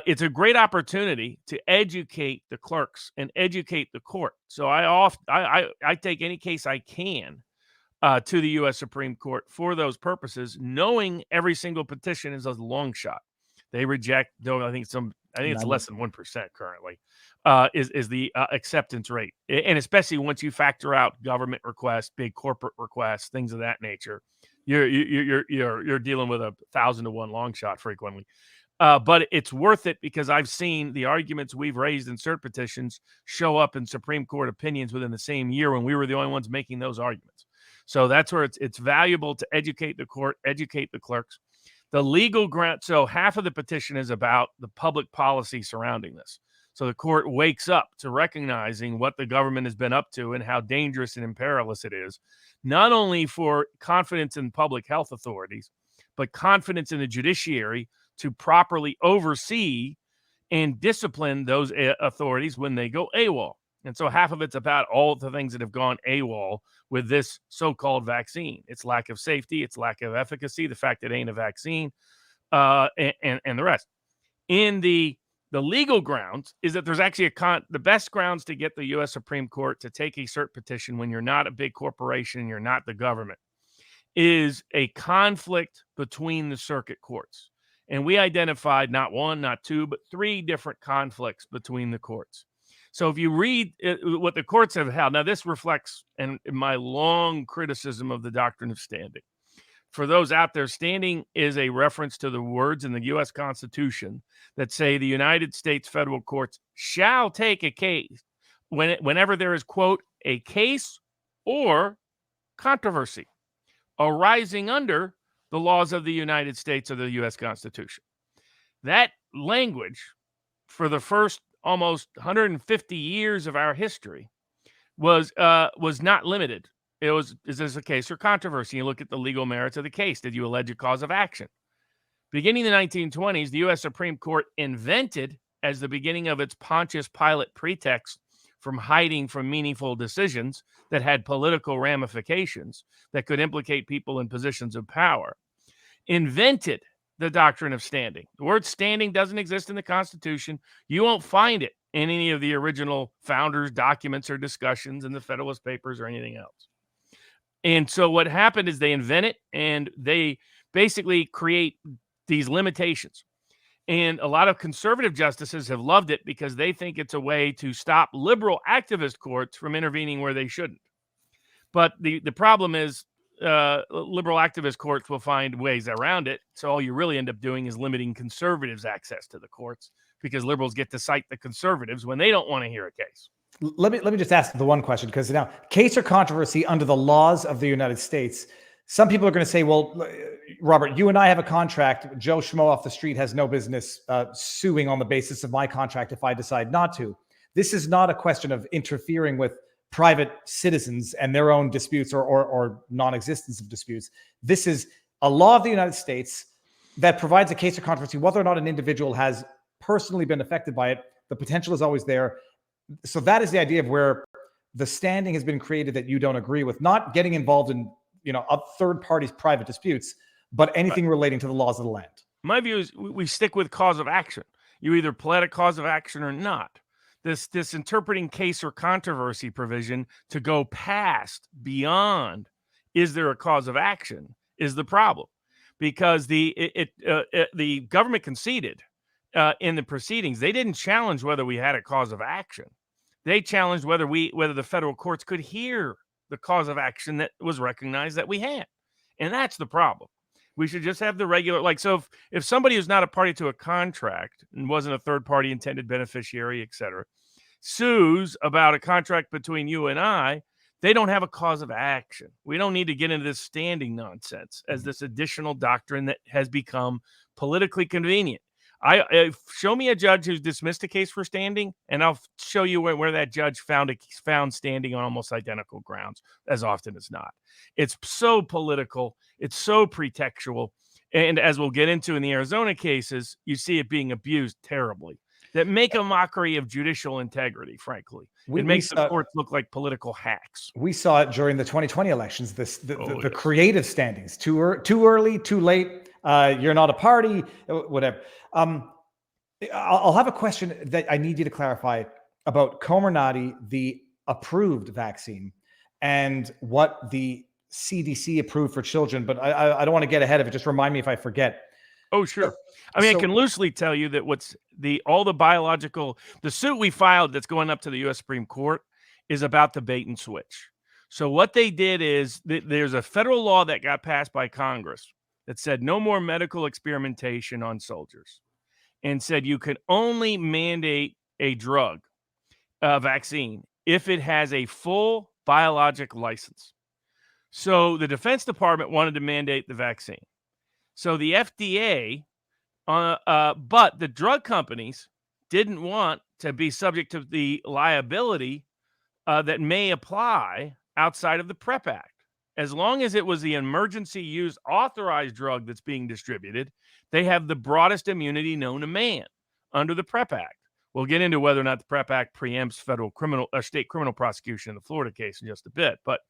Speaker 9: it's a great opportunity to educate the clerks and educate the court. So I take any case I can to the U.S. Supreme Court for those purposes, knowing every single petition is a long shot. They reject, though I think it's less than 1% currently, is the acceptance rate. And especially once you factor out government requests, big corporate requests, things of that nature, you're dealing with 1,000 to 1 long shot frequently. But it's worth it because I've seen the arguments we've raised in cert petitions show up in Supreme Court opinions within the same year when we were the only ones making those arguments. So that's where it's valuable to educate the court, educate the clerks. The legal grant, so half of the petition is about the public policy surrounding this. So the court wakes up to recognizing what the government has been up to and how dangerous and perilous it is, not only for confidence in public health authorities, but confidence in the judiciary to properly oversee and discipline those authorities when they go AWOL. And so half of it's about all the things that have gone AWOL with this so-called vaccine. Its lack of safety, its lack of efficacy, the fact it ain't a vaccine, and the rest. In the legal grounds is that there's actually the best grounds to get the U.S. Supreme Court to take a cert petition when you're not a big corporation, you're not the government, is a conflict between the circuit courts. And we identified not one, not two, but 3 different conflicts between the courts. So if you read what the courts have held, now this reflects in my long criticism of the doctrine of standing. For those out there, standing is a reference to the words in the U.S. Constitution that say the United States federal courts shall take a case whenever there is, quote, a case or controversy arising under the laws of the United States or the U.S. Constitution. That language, for the first almost 150 years of our history, was not limited. Is this a case or controversy? You look at the legal merits of the case. Did you allege a cause of action? Beginning in the 1920s, the U.S. Supreme Court invented as the beginning of its Pontius Pilate pretext from hiding from meaningful decisions that had political ramifications that could implicate people in positions of power, invented the doctrine of standing. The word standing doesn't exist in the Constitution. You won't find it in any of the original founders' documents or discussions in the Federalist Papers or anything else. And so what happened is they invent it, and they basically create these limitations. And a lot of conservative justices have loved it because they think it's a way to stop liberal activist courts from intervening where they shouldn't. But the problem is liberal activist courts will find ways around it. So all you really end up doing is limiting conservatives' access to the courts, because liberals get to cite the conservatives when they don't want to hear a case.
Speaker 5: Let me just ask the one question, because now case or controversy under the laws of the United States. Some people are going to say, well, Robert, you and I have a contract. Joe Schmo off the street has no business suing on the basis of my contract if I decide not to. This is not a question of interfering with private citizens and their own disputes or non-existence of disputes. This is a law of the United States that provides a case or controversy, whether or not an individual has personally been affected by it. The potential is always there. So that is the idea of where the standing has been created that you don't agree with, not getting involved in a third party's private disputes, but anything relating to the laws of the land.
Speaker 9: My view is we stick with cause of action. You either plead a cause of action or not. This interpreting case or controversy provision to go beyond is there a cause of action is the problem, because the government conceded in the proceedings. They didn't challenge whether we had a cause of action. They challenged whether the federal courts could hear the cause of action that was recognized that we had. And that's the problem. We should just have the regular, so if somebody who's not a party to a contract and wasn't a third party intended beneficiary, et cetera, sues about a contract between you and I, they don't have a cause of action. We don't need to get into this standing nonsense as this additional doctrine that has become politically convenient. Show me a judge who's dismissed a case for standing, and I'll show you where that judge found standing on almost identical grounds as often as not. It's so political. It's so pretextual. And as we'll get into in the Arizona cases, you see it being abused terribly, that make a mockery of judicial integrity, frankly. It makes the courts look like political hacks.
Speaker 5: We saw it during the 2020 elections, the creative standings, too early, too late. You're not a party, whatever. I'll have a question that I need you to clarify about Comirnaty, the approved vaccine, and what the CDC approved for children. But I don't want to get ahead of it. Just remind me if I forget.
Speaker 9: Oh, sure. I mean, I can loosely tell you that the suit we filed that's going up to the U.S. Supreme Court is about the bait and switch. So what they did is there's a federal law that got passed by Congress that said no more medical experimentation on soldiers, and said you can only mandate a drug, vaccine, if it has a full biologic license. So the Defense Department wanted to mandate the vaccine. So the FDA, but the drug companies didn't want to be subject to the liability that may apply outside of the PrEP Act. As long as it was the emergency use authorized drug that's being distributed, they have the broadest immunity known to man under the PrEP Act. We'll get into whether or not the PrEP Act preempts state criminal prosecution in the Florida case in just a bit, but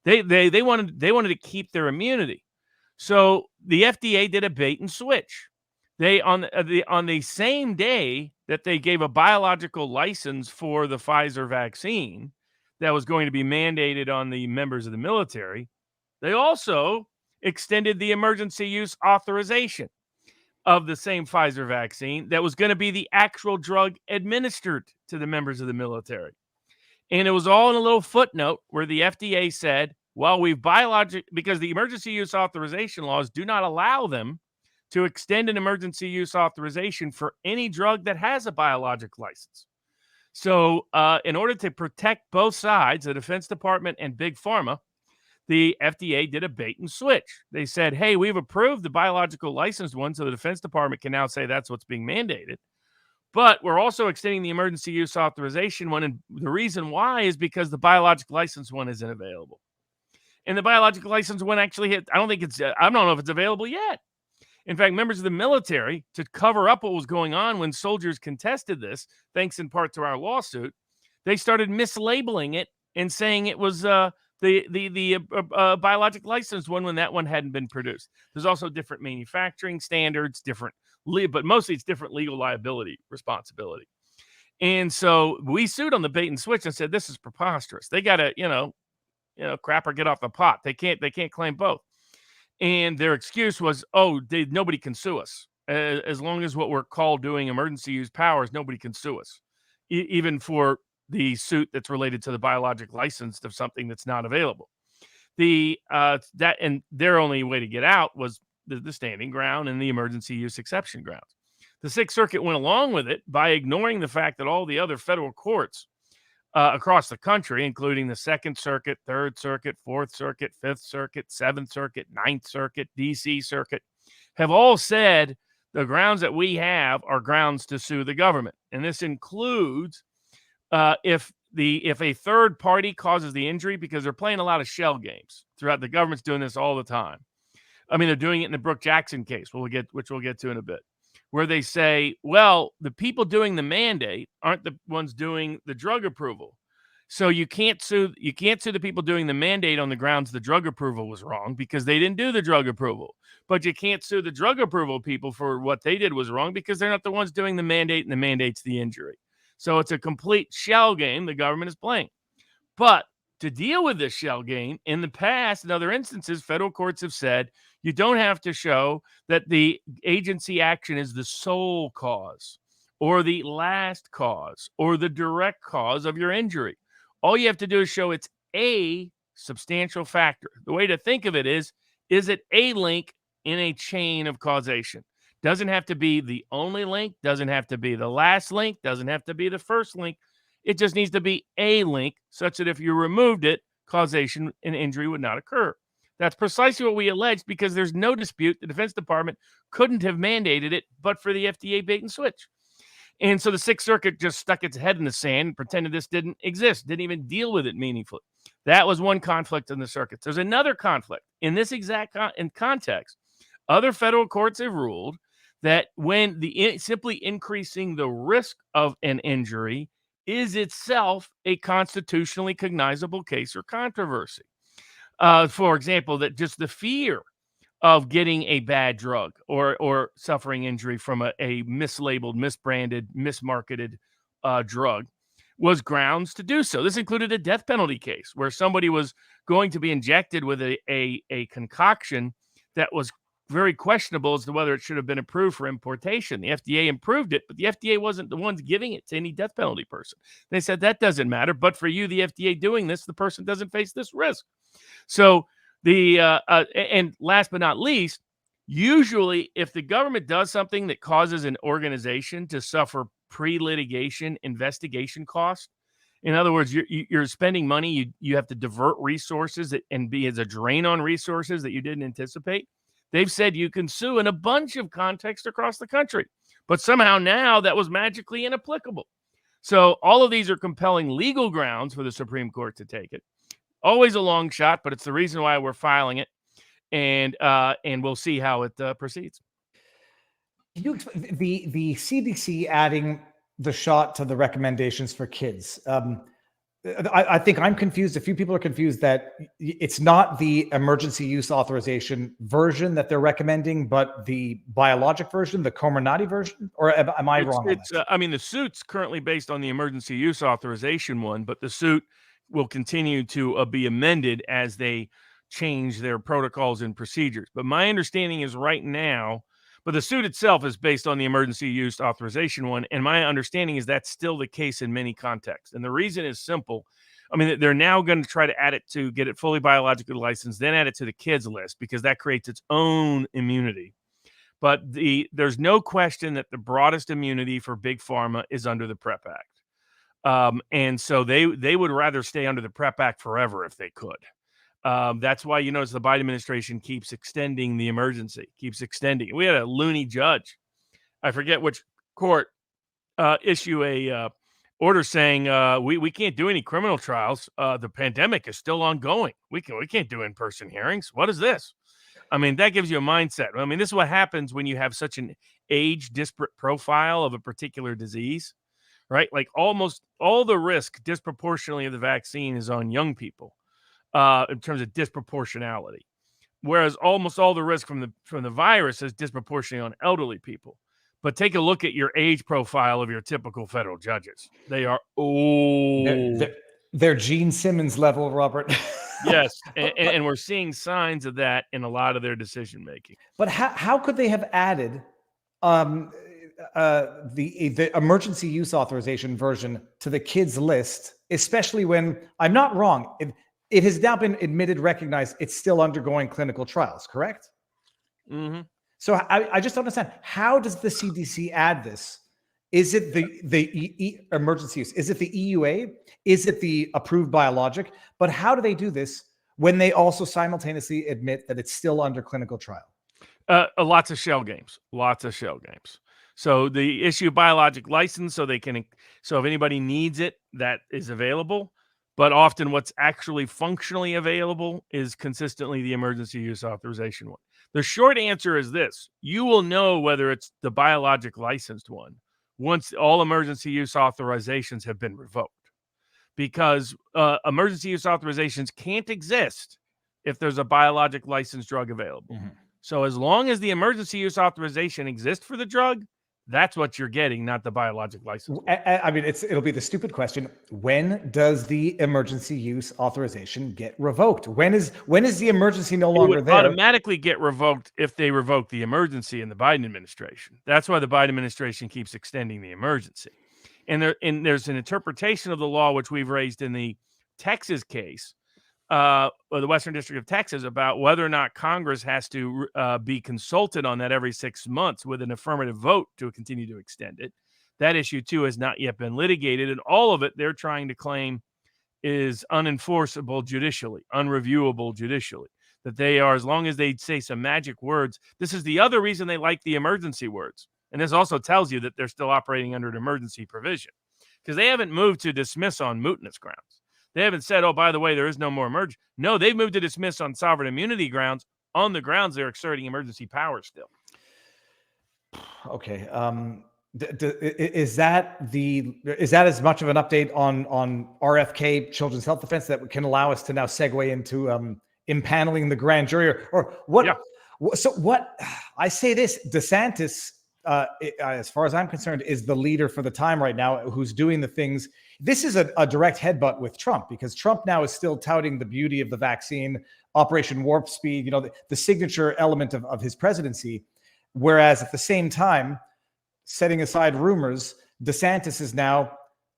Speaker 9: they wanted to keep their immunity. So the FDA did a bait and switch. They on the same day that they gave a biological license for the Pfizer vaccine that was going to be mandated on the members of the military, they also extended the emergency use authorization of the same Pfizer vaccine that was going to be the actual drug administered to the members of the military. And it was all in a little footnote where the FDA said, well, because the emergency use authorization laws do not allow them to extend an emergency use authorization for any drug that has a biologic license. So in order to protect both sides, the Defense Department and Big Pharma, the FDA did a bait and switch. They said, hey, we've approved the biological licensed one, so the Defense Department can now say that's what's being mandated. But we're also extending the emergency use authorization one, and the reason why is because the biologic license one isn't available. And the biological license one actually I don't know if it's available yet. In fact, members of the military, to cover up what was going on when soldiers contested this, thanks in part to our lawsuit, they started mislabeling it and saying it was the biologic license one when that one hadn't been produced. There's also different manufacturing standards, but mostly it's different legal liability responsibility. And so we sued on the bait and switch and said, this is preposterous. They got to, crap or get off the pot. They can't claim both. And their excuse was, nobody can sue us. As long as what we're called doing emergency use powers, nobody can sue us, even for the suit that's related to the biologic license of something that's not available. And their only way to get out was the standing ground and the emergency use exception grounds. The Sixth Circuit went along with it by ignoring the fact that all the other federal courts across the country, including the Second Circuit, Third Circuit, Fourth Circuit, Fifth Circuit, Seventh Circuit, Ninth Circuit, D.C. Circuit, have all said the grounds that we have are grounds to sue the government. And this includes if a third party causes the injury, because they're playing a lot of shell games throughout. The government's doing this all the time. I mean, they're doing it in the Brooke Jackson case, which we'll get to in a bit, where they say, well, the people doing the mandate aren't the ones doing the drug approval. So you can't sue the people doing the mandate on the grounds the drug approval was wrong because they didn't do the drug approval. But you can't sue the drug approval people for what they did was wrong because they're not the ones doing the mandate, and the mandate's the injury. So it's a complete shell game the government is playing. But to deal with this shell game, in the past, in other instances, federal courts have said you don't have to show that the agency action is the sole cause or the last cause or the direct cause of your injury. All you have to do is show it's a substantial factor. The way to think of it is it a link in a chain of causation? Doesn't have to be the only link, doesn't have to be the last link, doesn't have to be the first link. It just needs to be a link such that if you removed it, causation and injury would not occur. That's precisely what we alleged because there's no dispute the Defense Department couldn't have mandated it but for the FDA bait and switch. And so the Sixth Circuit just stuck its head in the sand and pretended this didn't exist, didn't even deal with it meaningfully. That was one conflict in the circuits. There's another conflict. In this exact context, other federal courts have ruled that when simply increasing the risk of an injury is itself a constitutionally cognizable case or controversy. For example, that just the fear of getting a bad drug or suffering injury from a mislabeled, misbranded, mismarketed drug was grounds to do so. This included a death penalty case where somebody was going to be injected with a concoction that was very questionable as to whether it should have been approved for importation. The FDA approved it, but the FDA wasn't the ones giving it to any death penalty person. They said that doesn't matter, but for you, the FDA doing this, the person doesn't face this risk. So and last but not least, usually if the government does something that causes an organization to suffer pre-litigation investigation costs, in other words, you're spending money, you have to divert resources and be as a drain on resources that you didn't anticipate. They've said you can sue in a bunch of contexts across the country, but somehow now that was magically inapplicable. So all of these are compelling legal grounds for the Supreme Court to take it. Always a long shot, but it's the reason why we're filing it, and we'll see how it proceeds.
Speaker 5: Can you explain the CDC adding the shot to the recommendations for kids? I think I'm confused. A few people are confused that it's not the emergency use authorization version that they're recommending, but the biologic version, the Comirnaty version, or am I wrong?
Speaker 9: I mean, the suit's currently based on the emergency use authorization one, but the suit will continue to be amended as they change their protocols and procedures. But my understanding is right now, but the suit itself is based on the emergency use authorization one. And my understanding is that's still the case in many contexts. And the reason is simple. I mean, they're now going to try to add it to get it fully biologically licensed, then add it to the kids list because that creates its own immunity. But there's no question that the broadest immunity for big pharma is under the PrEP Act. And so they would rather stay under the PrEP Act forever if they could. That's why you notice the Biden administration keeps extending the emergency, keeps extending. We had a loony judge, I forget which court, issue a order saying we can't do any criminal trials. The pandemic is still ongoing. We can't do in-person hearings. What is this? I mean, that gives you a mindset. I mean, this is what happens when you have such an age disparate profile of a particular disease, right? Like almost all the risk disproportionately of the vaccine is on young people in terms of disproportionality, whereas almost all the risk from the virus is disproportionately on elderly people. But take a look at your age profile of your typical federal judges. They are old.
Speaker 5: They're Gene Simmons level, Robert.
Speaker 9: Yes, and we're seeing signs of that in a lot of their decision making.
Speaker 5: But how could they have added the emergency use authorization version to the kids list, especially when, I'm not wrong, it has now been admitted, recognized, it's still undergoing clinical trials, correct?
Speaker 9: Mm-hmm.
Speaker 5: So I just don't understand, how does the CDC add this? Is it the emergency use? Is it the EUA? Is it the approved biologic? But how do they do this when they also simultaneously admit that it's still under clinical trial?
Speaker 9: Lots of shell games. So the issue biologic license, so if anybody needs it, that is available. But often what's actually functionally available is consistently the emergency use authorization one. The short answer is this: you will know whether it's the biologic licensed one once all emergency use authorizations have been revoked, because emergency use authorizations can't exist if there's a biologic licensed drug available. Mm-hmm. So as long as the emergency use authorization exists for the drug, that's what you're getting, not the biologic license.
Speaker 5: I mean, it'll be the stupid question: when does the emergency use authorization get revoked? When is the emergency no longer there?
Speaker 9: Automatically get revoked if they revoke the emergency in the Biden administration. That's why the Biden administration keeps extending the emergency. And there's an interpretation of the law which we've raised in the Texas case, or the Western District of Texas, about whether or not Congress has to be consulted on that every 6 months with an affirmative vote to continue to extend it. That issue, too, has not yet been litigated, and all of it they're trying to claim is unenforceable judicially, unreviewable judicially, that they are, as long as they say some magic words. This is the other reason they like the emergency words, and this also tells you that they're still operating under an emergency provision, because they haven't moved to dismiss on mootness grounds. They haven't said, oh, by the way, there is no more emergency. No, they've moved to dismiss on sovereign immunity grounds, on the grounds they're exerting emergency powers still.
Speaker 5: Okay. Is that as much of an update on RFK Children's Health Defense that can allow us to now segue into impaneling the grand jury, or what? Yeah. So what I say this, DeSantis, as far as I'm concerned, is the leader for the time right now, who's doing the things. This is a direct headbutt with Trump, because Trump now is still touting the beauty of the vaccine, Operation Warp Speed, the signature element of his presidency. Whereas at the same time, setting aside rumors, DeSantis is now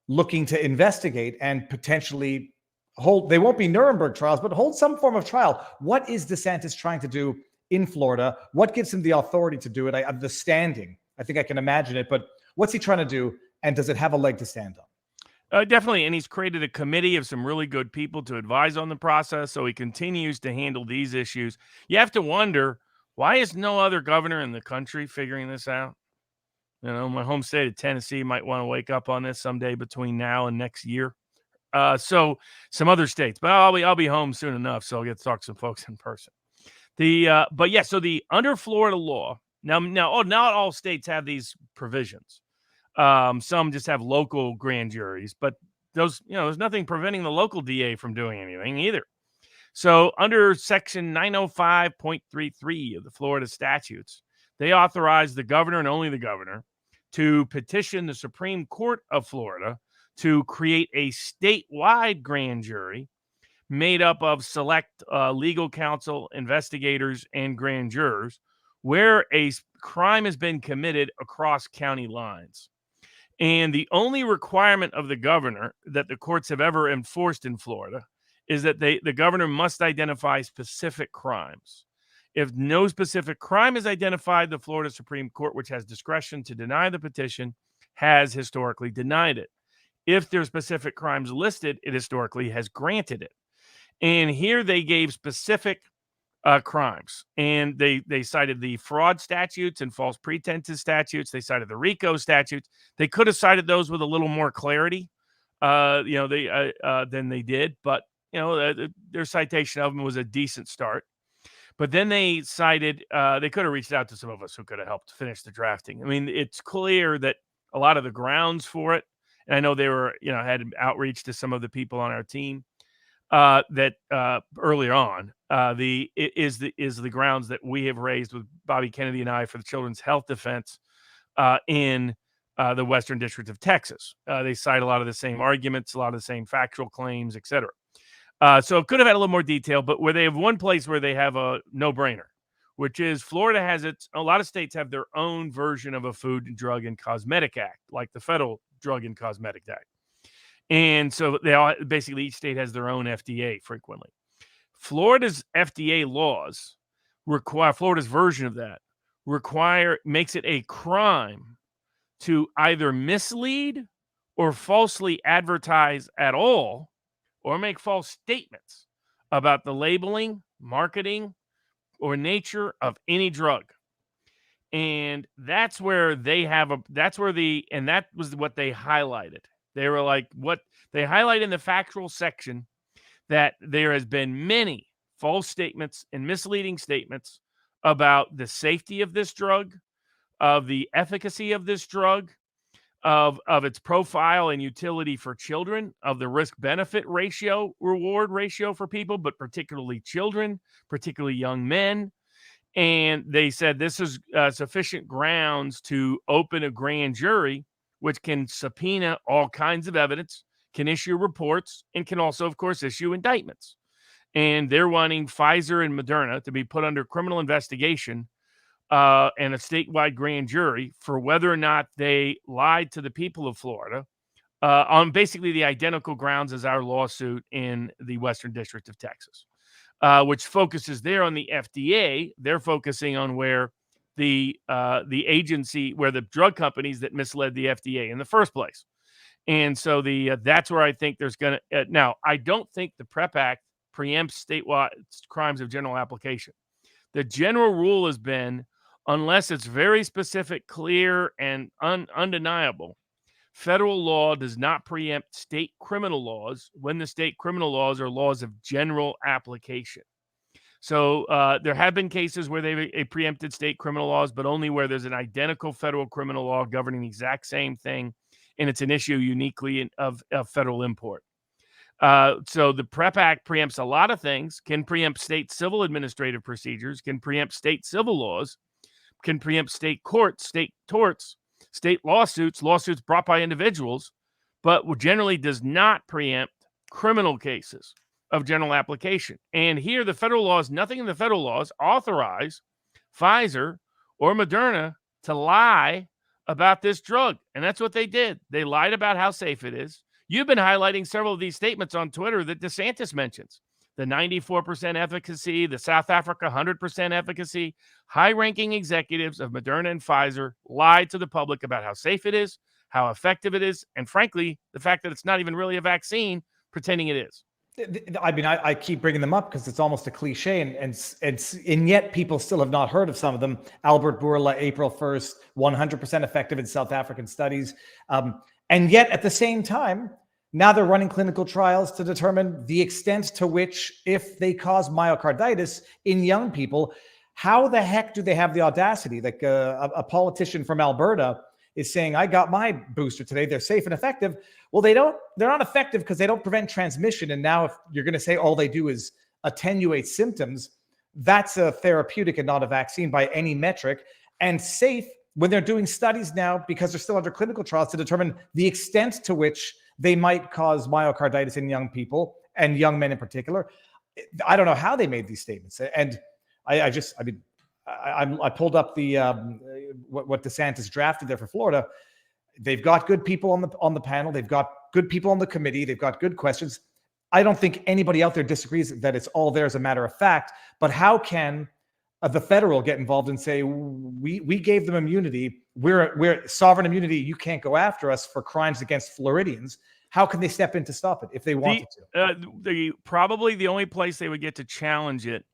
Speaker 5: looking to investigate and potentially hold, they won't be Nuremberg trials, but hold some form of trial. What is DeSantis trying to do in Florida? What gives him the authority to do it? The standing, I think I can imagine it, but what's he trying to do? And does it have a leg to stand on?
Speaker 9: Definitely. And he's created a committee of some really good people to advise on the process. So he continues to handle these issues. You have to wonder, why is no other governor in the country figuring this out? My home state of Tennessee might want to wake up on this someday between now and next year. So some other states, but I'll be home soon enough, so I'll get to talk to some folks in person. So the under Florida law, not all states have these provisions. Some just have local grand juries, but those, there's nothing preventing the local DA from doing anything either. So under section 905.33 of the Florida statutes, they authorize the governor and only the governor to petition the Supreme Court of Florida to create a statewide grand jury made up of select legal counsel, investigators, and grand jurors where a crime has been committed across county lines. And the only requirement of the governor that the courts have ever enforced in Florida is that the governor must identify specific crimes. If no specific crime is identified, the Florida Supreme Court, which has discretion to deny the petition, has historically denied it. If there's specific crimes listed, it historically has granted it. And here they gave specific crimes. And they cited the fraud statutes and false pretenses statutes. They cited the RICO statutes. They could have cited those with a little more clarity, than they did. But, their citation of them was a decent start. But then they cited, they could have reached out to some of us who could have helped finish the drafting. I mean, it's clear that a lot of the grounds for it, and I know they were, had outreach to some of the people on our team that earlier on, is the grounds that we have raised with Bobby Kennedy and I for the Children's Health Defense in the Western District of Texas. They cite a lot of the same arguments, a lot of the same factual claims, et cetera. So it could have had a little more detail, but where they have one place where they have a no-brainer, which is Florida has a lot of states have their own version of a Food, Drug, and Cosmetic Act, like the federal Drug and Cosmetic Act. And so basically each state has their own FDA frequently. Florida's FDA laws require, Florida's version of that makes it a crime to either mislead or falsely advertise at all, or make false statements about the labeling, marketing, or nature of any drug. And that's where they have and that was what they highlighted. They were like, what they highlight in the factual section, that there has been many false statements and misleading statements about the safety of this drug, of the efficacy of this drug, of its profile and utility for children, of the risk-benefit ratio, reward ratio for people, but particularly children, particularly young men. And they said this is sufficient grounds to open a grand jury, which can subpoena all kinds of evidence, can issue reports, and can also, of course, issue indictments. And they're wanting Pfizer and Moderna to be put under criminal investigation and a statewide grand jury for whether or not they lied to the people of Florida on basically the identical grounds as our lawsuit in the Western District of Texas, which focuses there on the FDA. They're focusing on where the agency, where the drug companies that misled the FDA in the first place. And so that's where I think there's going to now, I don't think the PrEP Act preempts statewide crimes of general application. The general rule has been, unless it's very specific, clear, and undeniable, federal law does not preempt state criminal laws when the state criminal laws are laws of general application. So there have been cases where they've preempted state criminal laws, but only where there's an identical federal criminal law governing the exact same thing, and it's an issue uniquely of federal import. So the PrEP Act preempts a lot of things, can preempt state civil administrative procedures, can preempt state civil laws, can preempt state courts, state torts, state lawsuits brought by individuals, but generally does not preempt criminal cases of general application. And here, the federal laws, nothing in the federal laws authorize Pfizer or Moderna to lie about this drug. And that's what they did. They lied about how safe it is. You've been highlighting several of these statements on Twitter that DeSantis mentions. The 94% efficacy, the South Africa 100% efficacy. High-ranking executives of Moderna and Pfizer lied to the public about how safe it is, how effective it is, and frankly, the fact that it's not even really a vaccine, pretending it is.
Speaker 5: I mean, I keep bringing them up because it's almost a cliche, and yet people still have not heard of some of them. Albert Bourla, April 1st, 100% effective in South African studies. And yet at the same time, now they're running clinical trials to determine the extent to which, if they cause myocarditis in young people, how the heck do they have the audacity? Like a politician from Alberta is saying, I got my booster today, they're safe and effective. Well, they're not effective because they don't prevent transmission. And now if you're going to say all they do is attenuate symptoms, that's a therapeutic and not a vaccine by any metric. And safe when they're doing studies now, because they're still under clinical trials, to determine the extent to which they might cause myocarditis in young people and young men in particular. I don't know how they made these statements. And I pulled up the what DeSantis drafted there for Florida. They've got good people on the panel. They've got good people on the committee. They've got good questions. I don't think anybody out there disagrees that it's all there as a matter of fact. But how can the federal get involved and say, we gave them immunity. We're sovereign immunity. You can't go after us for crimes against Floridians. How can they step in to stop it if they wanted to?
Speaker 9: Probably the only place they would get to challenge it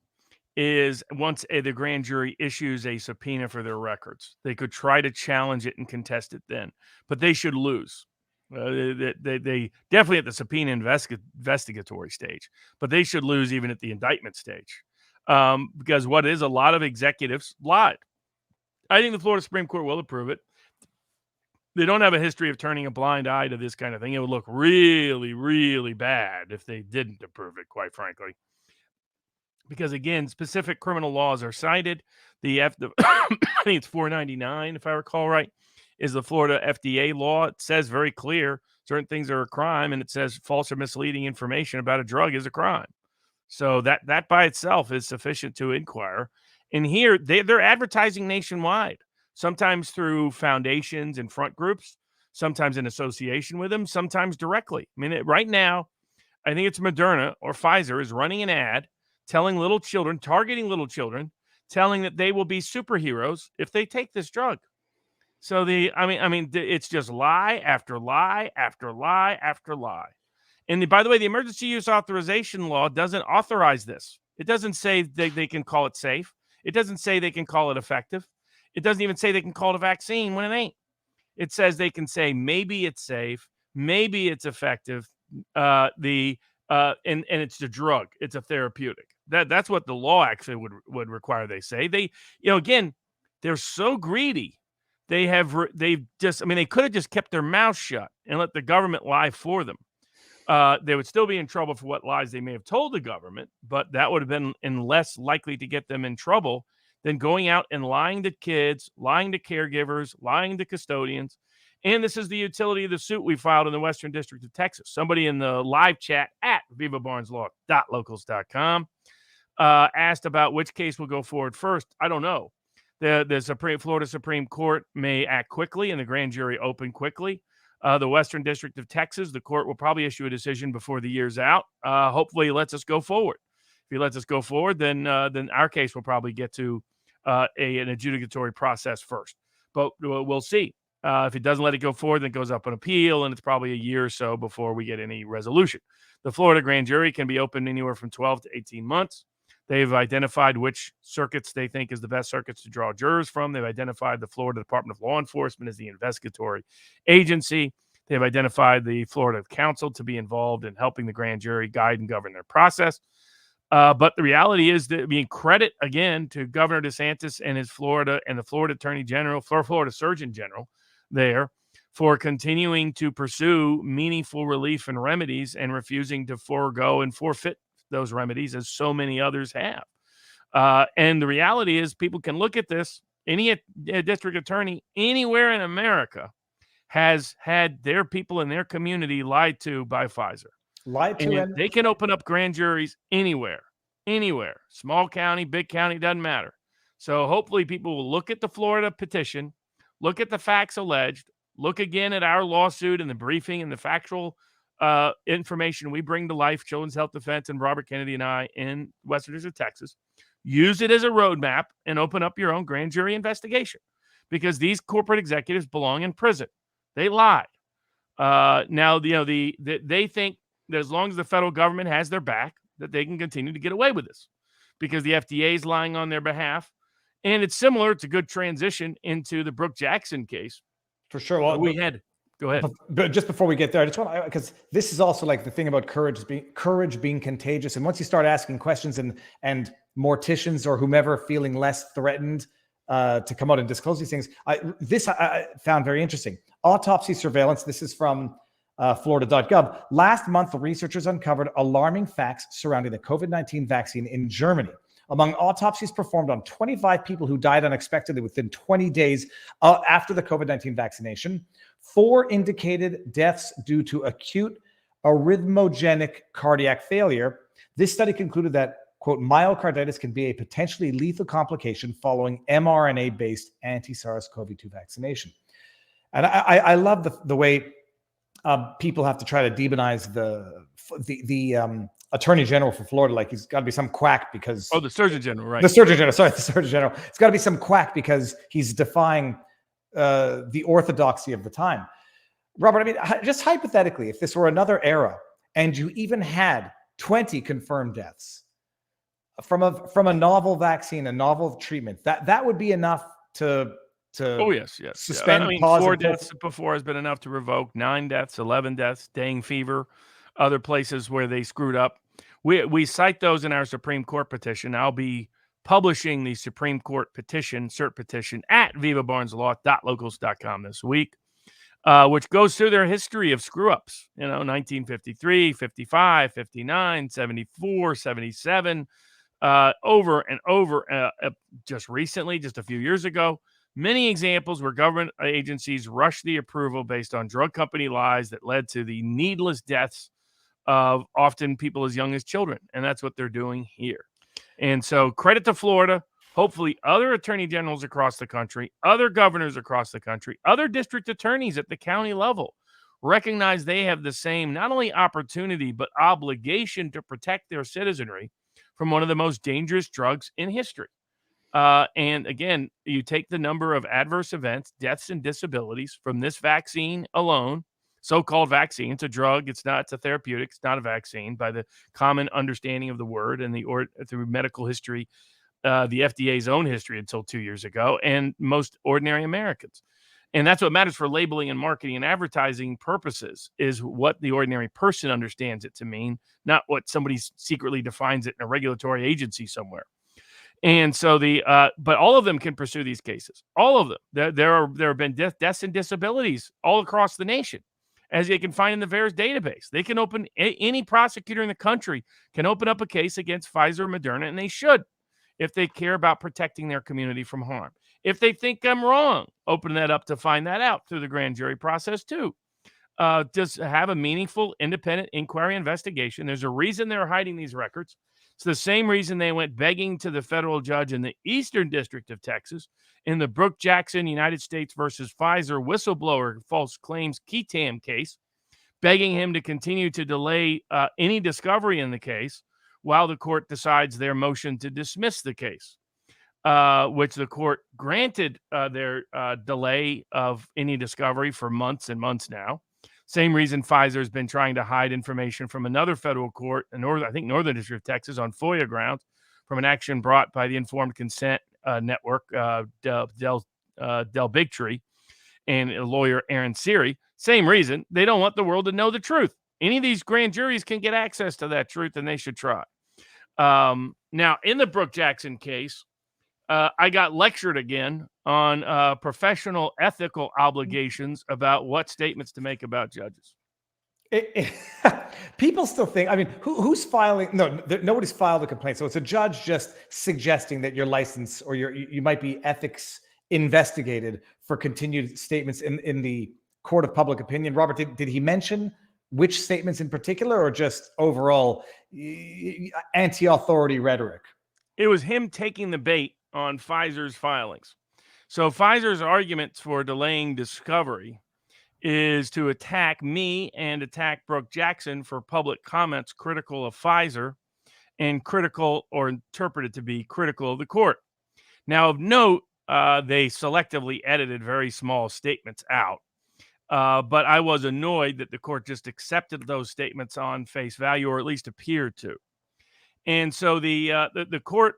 Speaker 9: is once the grand jury issues a subpoena for their records. They could try to challenge it and contest it then, but they should lose. They definitely at the subpoena investigatory stage, but they should lose even at the indictment stage. because what is a lot of executives lied. I think the Florida Supreme Court will approve it. They don't have a history of turning a blind eye to this kind of thing. It would look really, really bad if they didn't approve it, quite frankly. Because, again, specific criminal laws are cited. I think it's 499, if I recall right, is the Florida FDA law. It says very clear certain things are a crime, and it says false or misleading information about a drug is a crime. So that by itself is sufficient to inquire. And here, they're advertising nationwide, sometimes through foundations and front groups, sometimes in association with them, sometimes directly. I mean, right now, I think it's Moderna or Pfizer is running an ad telling little children, targeting little children, telling that they will be superheroes if they take this drug. So it's just lie after lie after lie after lie. And by the way, the emergency use authorization law doesn't authorize this. It doesn't say they can call it safe. It doesn't say they can call it effective. It doesn't even say they can call it a vaccine when it ain't. It says they can say maybe it's safe, maybe it's effective, and it's a drug. It's a therapeutic. That's what the law actually would require. They say again, they're so greedy. They could have just kept their mouth shut and let the government lie for them. They would still be in trouble for what lies they may have told the government, but that would have been less likely to get them in trouble than going out and lying to kids, lying to caregivers, lying to custodians. And this is the utility of the suit we filed in the Western District of Texas. Somebody in the live chat at vivabarneslaw.locals.com asked about which case will go forward first. I don't know. The Florida Supreme Court may act quickly and the grand jury open quickly. The Western District of Texas, the court will probably issue a decision before the year's out. Hopefully he lets us go forward. If he lets us go forward, then our case will probably get to an adjudicatory process first. But we'll see. If it doesn't let it go forward, then it goes up on appeal, and it's probably a year or so before we get any resolution. The Florida grand jury can be open anywhere from 12 to 18 months. They've identified which circuits they think is the best circuits to draw jurors from. They've identified the Florida Department of Law Enforcement as the investigatory agency. They've identified the Florida Council to be involved in helping the grand jury guide and govern their process. But the reality is that being credit again to Governor DeSantis and his Florida and the Florida Attorney General, Florida Surgeon General there for continuing to pursue meaningful relief and remedies and refusing to forego and forfeit those remedies as so many others have. And the reality is people can look at this. Any district attorney anywhere in America has had their people in their community lied to by Pfizer.
Speaker 5: Lied to,
Speaker 9: and they can open up grand juries anywhere. Small county, big county, doesn't matter. So hopefully people will look at the Florida petition, look at the facts alleged, look again at our lawsuit and the briefing and the factual information we bring to life, Children's Health Defense and Robert Kennedy and I in Western District of Texas. Use it as a roadmap and open up your own grand jury investigation because these corporate executives belong in prison. They lied. Now, they think that as long as the federal government has their back, that they can continue to get away with this because the FDA is lying on their behalf. And it's similar. It's a good transition into the Brooke Jackson case.
Speaker 5: For sure. Well,
Speaker 9: Go ahead.
Speaker 5: But just before we get there, I just want because this is also like the thing about courage being contagious. And once you start asking questions and morticians or whomever feeling less threatened to come out and disclose these things, I found very interesting. Autopsy surveillance. This is from Florida.gov. Last month, the researchers uncovered alarming facts surrounding the COVID-19 vaccine in Germany. Among autopsies performed on 25 people who died unexpectedly within 20 days after the COVID-19 vaccination, 4 indicated deaths due to acute arrhythmogenic cardiac failure. This study concluded that, quote, myocarditis can be a potentially lethal complication following mRNA-based anti-SARS-CoV-2 vaccination. And I love the way people have to try to demonize the Attorney General for Florida, like he's got to be some quack because...
Speaker 9: Oh, the Surgeon General, right.
Speaker 5: The Surgeon General. It's got to be some quack because he's defying the orthodoxy of the time. Robert, I mean, just hypothetically, if this were another era and you even had 20 confirmed deaths from a novel vaccine, a novel treatment, that would be enough to suspend.
Speaker 9: I mean, 4 deaths before has been enough to revoke. 9 deaths, 11 deaths, dengue fever, other places where they screwed up We cite those in our Supreme Court petition. I'll be publishing the Supreme Court petition, cert petition, at vivabarneslaw.locals.com this week, which goes through their history of screw-ups, 1953, 55, 59, 74, 77, over and over, just recently, just a few years ago. Many examples where government agencies rushed the approval based on drug company lies that led to the needless deaths of often people as young as children. And that's what they're doing here. And so credit to Florida. Hopefully other attorney generals across the country, other governors across the country, other district attorneys at the county level recognize they have the same not only opportunity but obligation to protect their citizenry from one of the most dangerous drugs in history. And again, you take the number of adverse events, deaths, and disabilities from this vaccine alone, so-called vaccine. It's a drug. It's a therapeutic. It's not a vaccine by the common understanding of the word and through medical history, the FDA's own history until 2 years ago, and most ordinary Americans. And that's what matters for labeling and marketing and advertising purposes, is what the ordinary person understands it to mean, not what somebody secretly defines it in a regulatory agency somewhere. And so but all of them can pursue these cases. All of them. There have been deaths and disabilities all across the nation, as they can find in the VAERS database. They can any prosecutor in the country can open up a case against Pfizer or Moderna, and they should, if they care about protecting their community from harm. If they think I'm wrong, open that up to find that out through the grand jury process too. Just have a meaningful, independent inquiry investigation. There's a reason they're hiding these records. It's the same reason they went begging to the federal judge in the Eastern District of Texas in the Brooke Jackson United States versus Pfizer whistleblower false claims Ketam case, begging him to continue to delay any discovery in the case while the court decides their motion to dismiss the case, which the court granted their delay of any discovery for months and months now. Same reason Pfizer has been trying to hide information from another federal court in Northern District of Texas on FOIA grounds from an action brought by the Informed Consent Network, Del Bigtree, and lawyer Aaron Siri. Same reason. They don't want the world to know the truth. Any of these grand juries can get access to that truth, and they should try. Now, in the Brooke Jackson case, I got lectured again on professional ethical obligations about what statements to make about judges.
Speaker 5: People still think, I mean, who's filing? No, nobody's filed a complaint. So it's a judge just suggesting that your license or you might be ethics investigated for continued statements in the court of public opinion. Robert, did he mention which statements in particular, or just overall anti-authority rhetoric?
Speaker 9: It was him taking the bait on Pfizer's filings. So Pfizer's arguments for delaying discovery is to attack me and attack Brooke Jackson for public comments critical of Pfizer and critical, or interpreted to be critical, of the court. Now, of note, they selectively edited very small statements out. But I was annoyed that the court just accepted those statements on face value, or at least appeared to. And so the court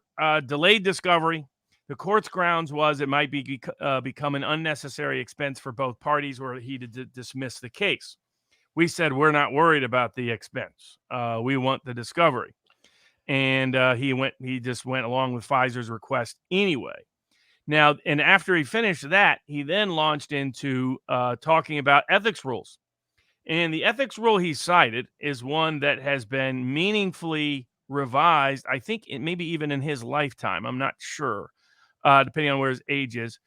Speaker 9: delayed discovery. The court's grounds was it might become an unnecessary expense for both parties, were he to dismiss the case. We said we're not worried about the expense. We want the discovery. And he just went along with Pfizer's request anyway. Now, and after he finished that, he then launched into talking about ethics rules. And the ethics rule he cited is one that has been meaningfully revised, I think maybe even in his lifetime. I'm not sure, depending on where his age is.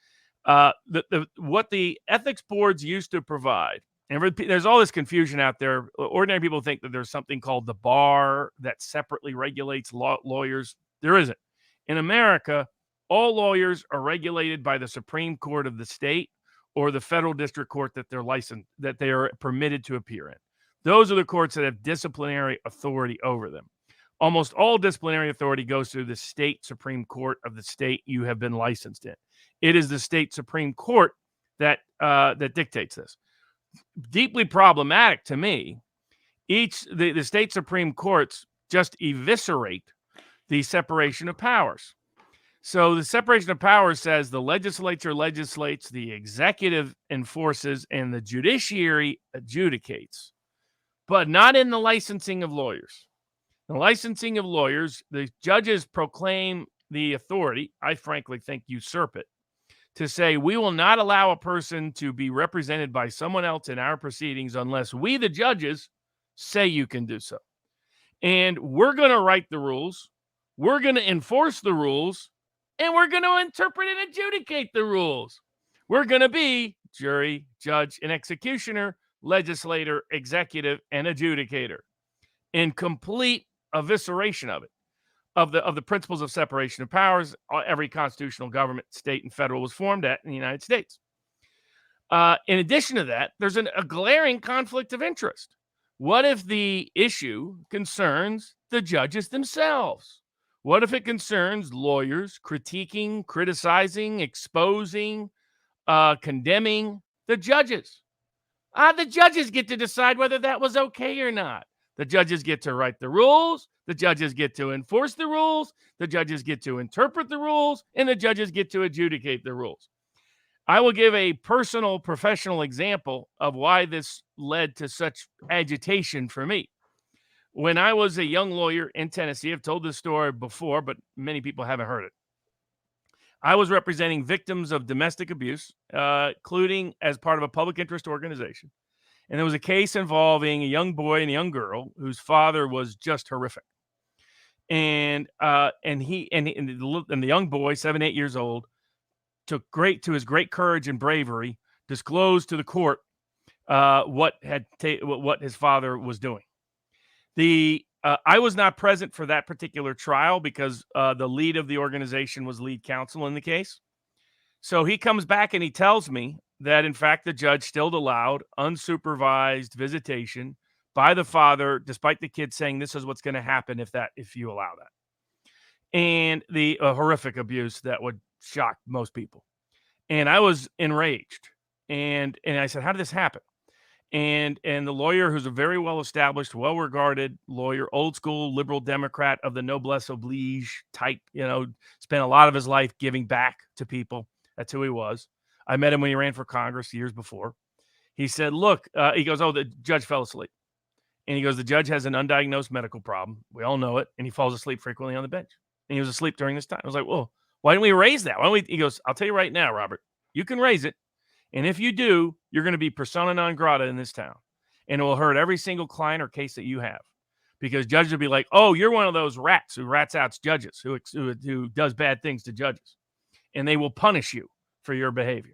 Speaker 9: What the ethics boards used to provide, and there's all this confusion out there. Ordinary people think that there's something called the bar that separately regulates lawyers. There isn't. In America, all lawyers are regulated by the Supreme Court of the state or the federal district court that they're licensed, that they are permitted to appear in. Those are the courts that have disciplinary authority over them. Almost all disciplinary authority goes through the state Supreme Court of the state you have been licensed in. It is the state Supreme Court that dictates this. Deeply problematic to me. The state Supreme Courts just eviscerate the separation of powers. So the separation of powers says the legislature legislates, the executive enforces, and the judiciary adjudicates, but not in the licensing of lawyers. The licensing of lawyers, the judges proclaim the authority, I frankly think usurp it, to say we will not allow a person to be represented by someone else in our proceedings unless we, the judges, say you can do so. And we're going to write the rules, we're going to enforce the rules, and we're going to interpret and adjudicate the rules. We're going to be jury, judge, and executioner, legislator, executive, and adjudicator, in complete evisceration of it, of the principles of separation of powers. Every constitutional government, state and federal, was formed in the United States. In addition to that, there's a glaring conflict of interest. What if the issue concerns the judges themselves? What if it concerns lawyers critiquing, criticizing, exposing, condemning the judges? The judges get to decide whether that was okay or not. The judges get to write the rules. The judges get to enforce the rules. The judges get to interpret the rules. And the judges get to adjudicate the rules. I will give a personal, professional example of why this led to such agitation for me. When I was a young lawyer in Tennessee, I've told this story before, but many people haven't heard it. I was representing victims of domestic abuse, including as part of a public interest organization. And there was a case involving a young boy and a young girl whose father was just horrific. And the young boy, 7, 8 years old, to his great courage and bravery, disclosed to the court what his father was doing. I was not present for that particular trial because the lead of the organization was lead counsel in the case. So he comes back and he tells me that, in fact, the judge still allowed unsupervised visitation by the father, despite the kid saying this is what's going to happen if you allow that. And the horrific abuse that would shock most people. And I was enraged. And I said, how did this happen? And the lawyer, who's a very well-established, well-regarded lawyer, old school liberal Democrat of the noblesse oblige type, spent a lot of his life giving back to people. That's who he was. I met him when he ran for Congress years before. He said, look, he goes, the judge fell asleep. And he goes, the judge has an undiagnosed medical problem. We all know it. And he falls asleep frequently on the bench. And he was asleep during this time. I was like, well, why didn't we raise that? He goes, I'll tell you right now, Robert, you can raise it. And if you do, you're going to be persona non grata in this town. And it will hurt every single client or case that you have. Because judges will be like, oh, you're one of those rats who rats out judges, who does bad things to judges. And they will punish you for your behavior.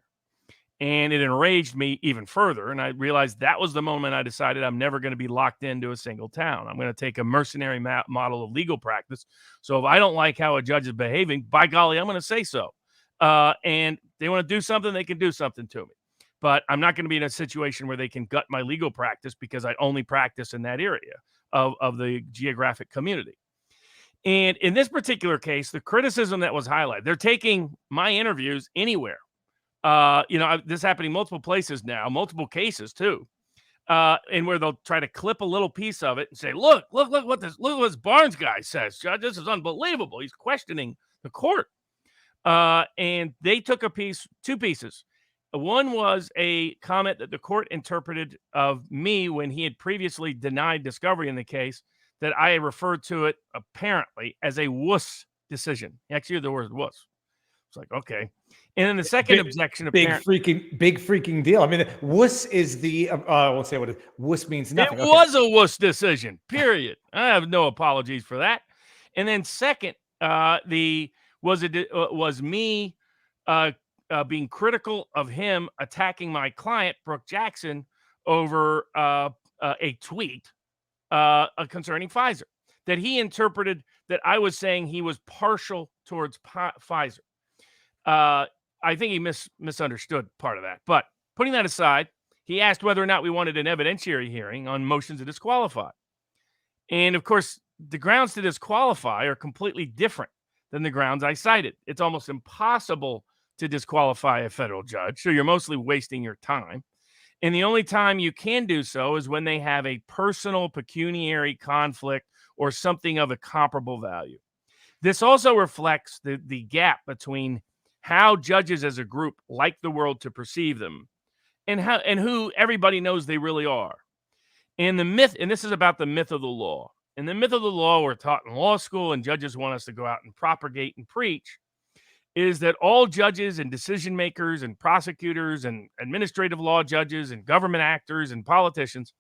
Speaker 9: And it enraged me even further. And I realized that was the moment I decided I'm never going to be locked into a single town. I'm going to take a mercenary model of legal practice. So if I don't like how a judge is behaving, by golly, I'm going to say so. And they want to do something, they can do something to me. But I'm not going to be in a situation where they can gut my legal practice because I only practice in that area of the geographic community. And in this particular case, the criticism that was highlighted, they're taking my interviews anywhere. This happening multiple places now, multiple cases too. And where they'll try to clip a little piece of it and say, look what this Barnes guy says, Judge, this is unbelievable. He's questioning the court. And they took two pieces. One was a comment that the court interpreted of me when he had previously denied discovery in the case, that I referred to it apparently as a wuss decision. Actually, used the word wuss. It's like, okay. And then the second objection,
Speaker 5: big freaking deal. I mean, wuss is the I won't say what it is. Wuss means nothing.
Speaker 9: It was a wuss decision, period. I have no apologies for that. And then second, was me being critical of him attacking my client, Brooke Jackson, over a tweet concerning Pfizer, that he interpreted that I was saying he was partial towards Pfizer. I think he misunderstood part of that. But putting that aside, he asked whether or not we wanted an evidentiary hearing on motions to disqualify. And of course, the grounds to disqualify are completely different than the grounds I cited. It's almost impossible to disqualify a federal judge, so you're mostly wasting your time. And the only time you can do so is when they have a personal pecuniary conflict or something of a comparable value. This also reflects the gap between how judges as a group like the world to perceive them and who everybody knows they really are. And the myth, and this is about the myth of the law. and the myth of the law we're taught in law school and judges want us to go out and propagate and preach, is that all judges and decision makers and prosecutors and administrative law judges and government actors and politicians,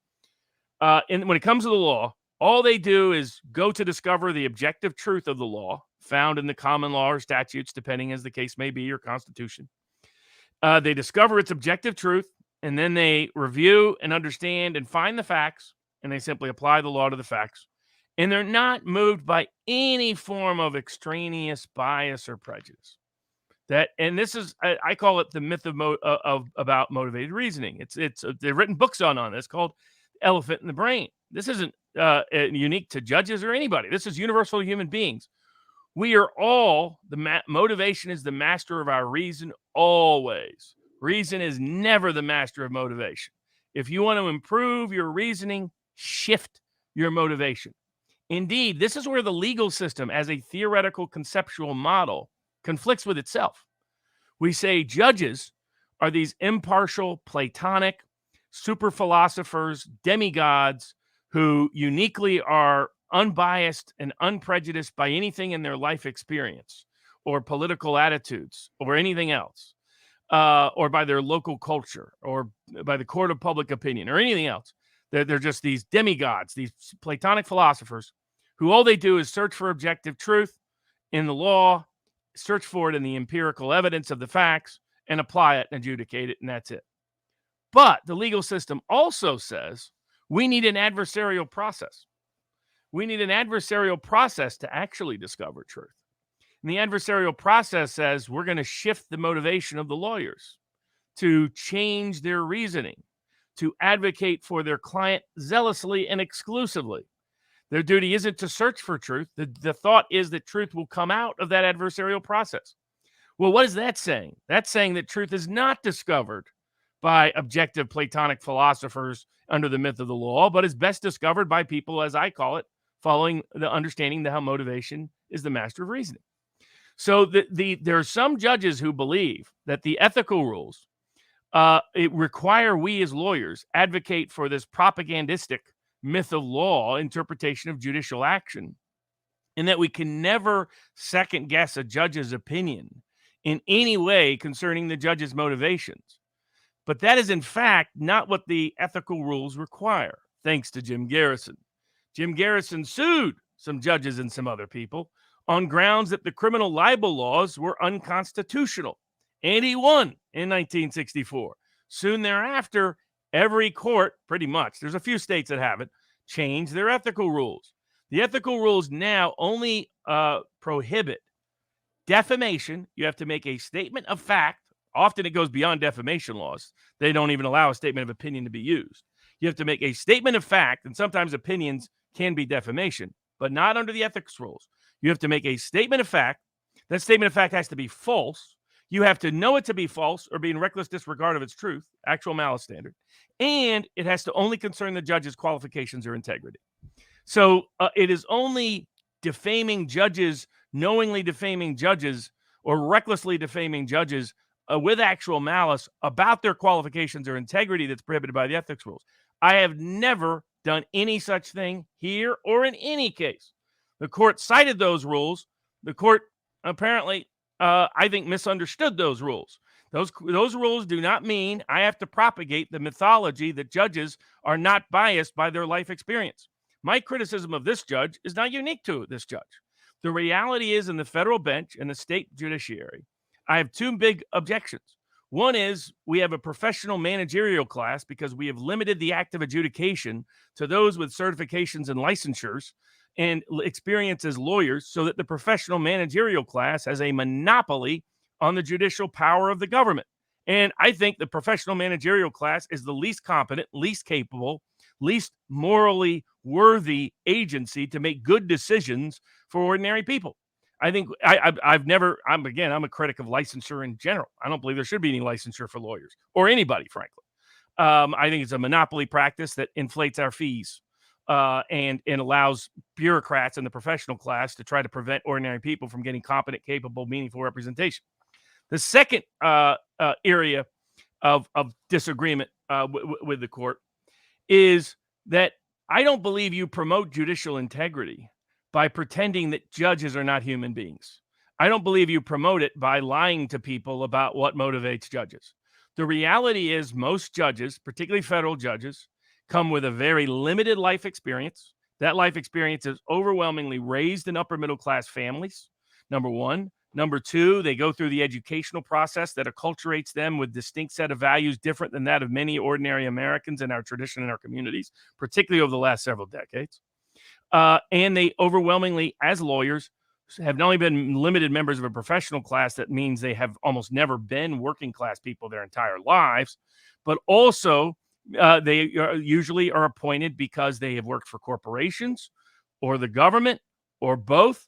Speaker 9: and when it comes to the law, all they do is go to discover the objective truth of the law found in the common law or statutes, depending as the case may be, or Constitution. They discover its objective truth, and then they review and understand and find the facts, and they simply apply the law to the facts. And they're not moved by any form of extraneous bias or prejudice. And this is, I call it the myth about motivated reasoning. They've written books on this called Elephant in the Brain. This isn't unique to judges or anybody. This is universal to human beings. We are all, motivation is the master of our reason always. Reason is never the master of motivation. If you want to improve your reasoning, shift your motivation. Indeed, this is where the legal system as a theoretical conceptual model conflicts with itself. We say judges are these impartial, Platonic, super philosophers, demigods who uniquely are unbiased and unprejudiced by anything in their life experience or political attitudes or anything else, or by their local culture or by the court of public opinion or anything else. They're just these demigods, these Platonic philosophers who all they do is search for objective truth in the law, search for it in the empirical evidence of the facts, and apply it and adjudicate it, and that's it. But the legal system also says we need an adversarial process. We need an adversarial process to actually discover truth. And the adversarial process says we're going to shift the motivation of the lawyers to change their reasoning, to advocate for their client zealously and exclusively. Their duty isn't to search for truth. The thought is that truth will come out of that adversarial process. Well, what is that saying? That's saying that truth is not discovered by objective Platonic philosophers under the myth of the law, but is best discovered by people, as I call it, following the understanding that how motivation is the master of reasoning. So there are some judges who believe that the ethical rules it require we as lawyers advocate for this propagandistic myth of law interpretation of judicial action, and that we can never second guess a judge's opinion in any way concerning the judge's motivations. But that is, in fact, not what the ethical rules require, thanks to Jim Garrison. Jim Garrison sued some judges and some other people on grounds that the criminal libel laws were unconstitutional, and he won in 1964. Soon thereafter, every court, pretty much, there's a few states that haven't, changed their ethical rules. The ethical rules now only prohibit defamation. You have to make a statement of fact. Often it goes beyond defamation laws. They don't even allow a statement of opinion to be used. You have to make a statement of fact, and sometimes opinions can be defamation, but not under the ethics rules. You have to make a statement of fact. That statement of fact has to be false. You have to know it to be false or be in reckless disregard of its truth, actual malice standard, and it has to only concern the judge's qualifications or integrity. So it is only defaming judges, knowingly defaming judges, or recklessly defaming judges with actual malice about their qualifications or integrity that's prohibited by the ethics rules. I have never done any such thing here or in any case. The court cited those rules. The court apparently, I think, misunderstood those rules. Those rules do not mean I have to propagate the mythology that judges are not biased by their life experience. My criticism of this judge is not unique to this judge. The reality is, in the federal bench and the state judiciary, I have two big objections. One is we have a professional managerial class because we have limited the act of adjudication to those with certifications and licensures and experience as lawyers, so that the professional managerial class has a monopoly on the judicial power of the government. And I think the professional managerial class is the least competent, least capable, least morally worthy agency to make good decisions for ordinary people. I think I'm a critic of licensure in general. I don't believe there should be any licensure for lawyers or anybody, frankly. I think it's a monopoly practice that inflates our fees and allows bureaucrats in the professional class to try to prevent ordinary people from getting competent, capable, meaningful representation. The second area of disagreement with the court is that I don't believe you promote judicial integrity by pretending that judges are not human beings. I don't believe you promote it by lying to people about what motivates judges. The reality is most judges, particularly federal judges, come with a very limited life experience. That life experience is overwhelmingly raised in upper middle class families, number one. Number two, they go through the educational process that acculturates them with distinct set of values different than that of many ordinary Americans in our tradition and our communities, particularly over the last several decades. And they overwhelmingly, as lawyers, have not only been limited members of a professional class, that means they have almost never been working class people their entire lives, but also they usually are appointed because they have worked for corporations or the government or both.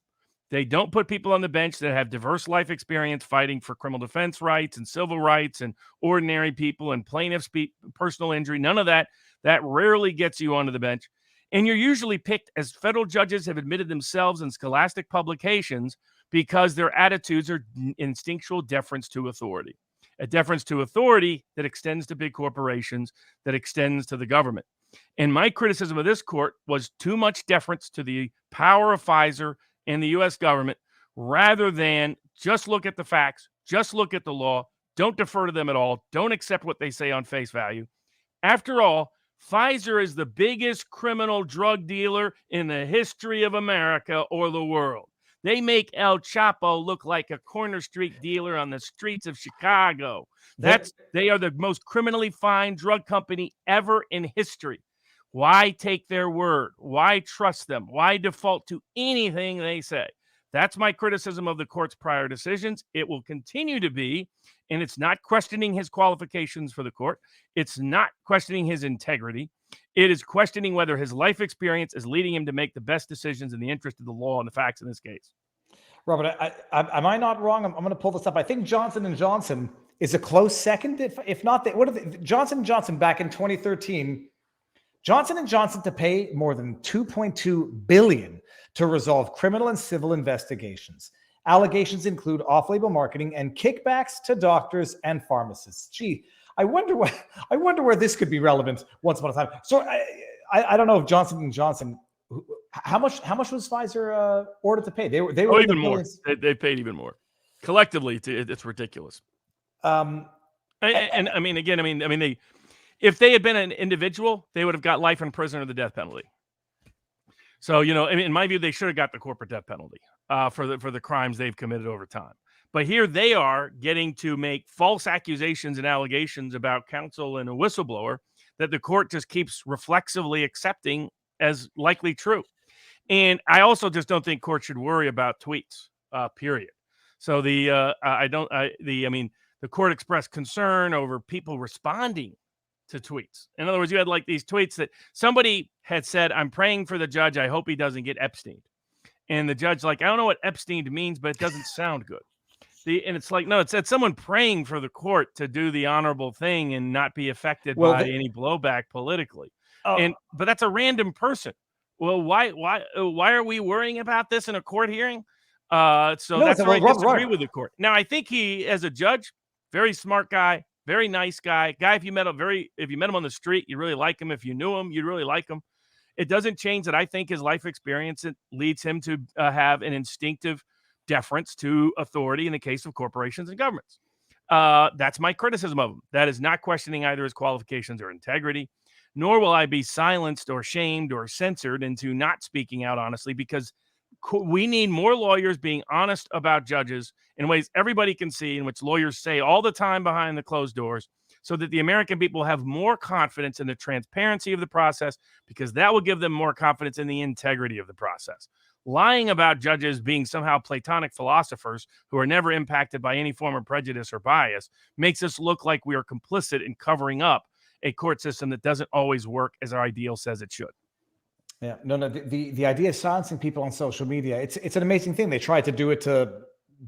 Speaker 9: They don't put people on the bench that have diverse life experience fighting for criminal defense rights and civil rights and ordinary people and plaintiffs' personal injury. None of that. That rarely gets you onto the bench. And you're usually picked, as federal judges have admitted themselves in scholastic publications, because their attitudes are instinctual deference to authority. A deference to authority that extends to big corporations, that extends to the government. And my criticism of this court was too much deference to the power of Pfizer and the U.S. government, rather than just look at the facts, just look at the law, don't defer to them at all, don't accept what they say on face value. After all, Pfizer is the biggest criminal drug dealer in the history of America or the world. They make El Chapo look like a corner street dealer on the streets of Chicago. They are the most criminally fine drug company ever in history. Why take their word? Why trust them? Why default to anything they say? That's my criticism of the court's prior decisions. It will continue to be, and it's not questioning his qualifications for the court. It's not questioning his integrity. It is questioning whether his life experience is leading him to make the best decisions in the interest of the law and the facts in this case.
Speaker 5: Robert, am I not wrong? I'm going to pull this up. I think Johnson & Johnson is a close second. If not, Johnson & Johnson back in 2013, Johnson & Johnson to pay more than $2.2 billion to resolve criminal and civil investigations. Allegations include off-label marketing and kickbacks to doctors and pharmacists. Gee, I wonder where this could be relevant once upon a time. So I don't know if Johnson & Johnson, how much was Pfizer ordered to pay? They were
Speaker 9: even more. They paid even more. Collectively, it's ridiculous. I mean, if they had been an individual, they would have got life in prison or the death penalty. So, in my view, they should have got the corporate death penalty for the crimes they've committed over time. But here they are getting to make false accusations and allegations about counsel and a whistleblower that the court just keeps reflexively accepting as likely true. And I also just don't think courts should worry about tweets, period. So the court expressed concern over people responding to tweets. In other words, you had like these tweets that somebody had said, "I'm praying for the judge. I hope he doesn't get Epstein." And the judge like, "I don't know what Epstein means, but it doesn't sound good." And it's like, no, it said someone praying for the court to do the honorable thing and not be affected by any blowback politically. But that's a random person. Well, why are we worrying about this in a court hearing? That's where I disagree with the court. Now, I think he, as a judge, very smart guy, very nice guy. If you met him on the street, you really like him. If you knew him, you'd really like him. It doesn't change that I think his life experience leads him to have an instinctive deference to authority in the case of corporations and governments. That's my criticism of him. That is not questioning either his qualifications or integrity, nor will I be silenced or shamed or censored into not speaking out honestly, because we need more lawyers being honest about judges in ways everybody can see, in which lawyers say all the time behind the closed doors, so that the American people have more confidence in the transparency of the process, because that will give them more confidence in the integrity of the process. Lying about judges being somehow Platonic philosophers who are never impacted by any form of prejudice or bias makes us look like we are complicit in covering up a court system that doesn't always work as our ideal says it should.
Speaker 5: Yeah, no. The idea of silencing people on social media, it's an amazing thing. They tried to do it to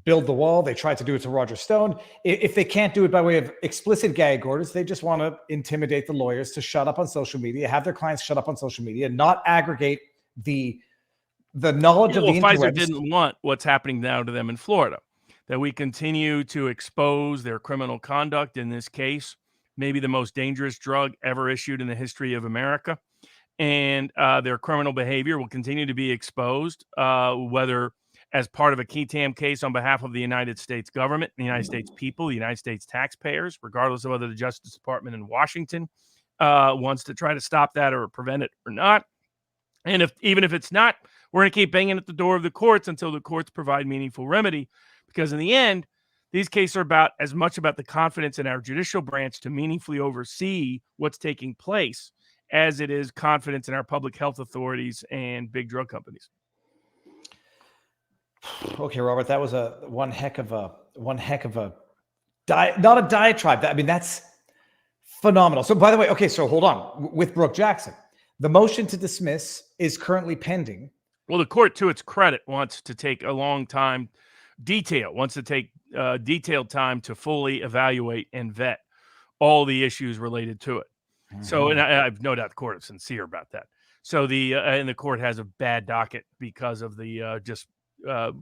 Speaker 5: build the wall. They tried to do it to Roger Stone. If they can't do it by way of explicit gag orders, they just want to intimidate the lawyers to shut up on social media, have their clients shut up on social media, not aggregate the knowledge of the interwebs.
Speaker 9: Pfizer didn't want what's happening now to them in Florida, that we continue to expose their criminal conduct in this case, maybe the most dangerous drug ever issued in the history of America. and their criminal behavior will continue to be exposed, whether as part of a key TAM case on behalf of the United States government, the United States people, the United States taxpayers, regardless of whether the Justice Department in Washington wants to try to stop that or prevent it or not. And even if it's not, we're going to keep banging at the door of the courts until the courts provide meaningful remedy, because in the end, these cases are as much about the confidence in our judicial branch to meaningfully oversee what's taking place as it is confidence in our public health authorities and big drug companies.
Speaker 5: Okay, Robert, that was one heck of a not a diatribe. I mean, that's phenomenal. So, by the way, okay, so hold on. With Brooke Jackson, the motion to dismiss is currently pending.
Speaker 9: Well, the court, to its credit, wants to take a long time, wants to take detailed time to fully evaluate and vet all the issues related to it. Mm-hmm. So, and I have no doubt the court is sincere about that. So and the court has a bad docket because of the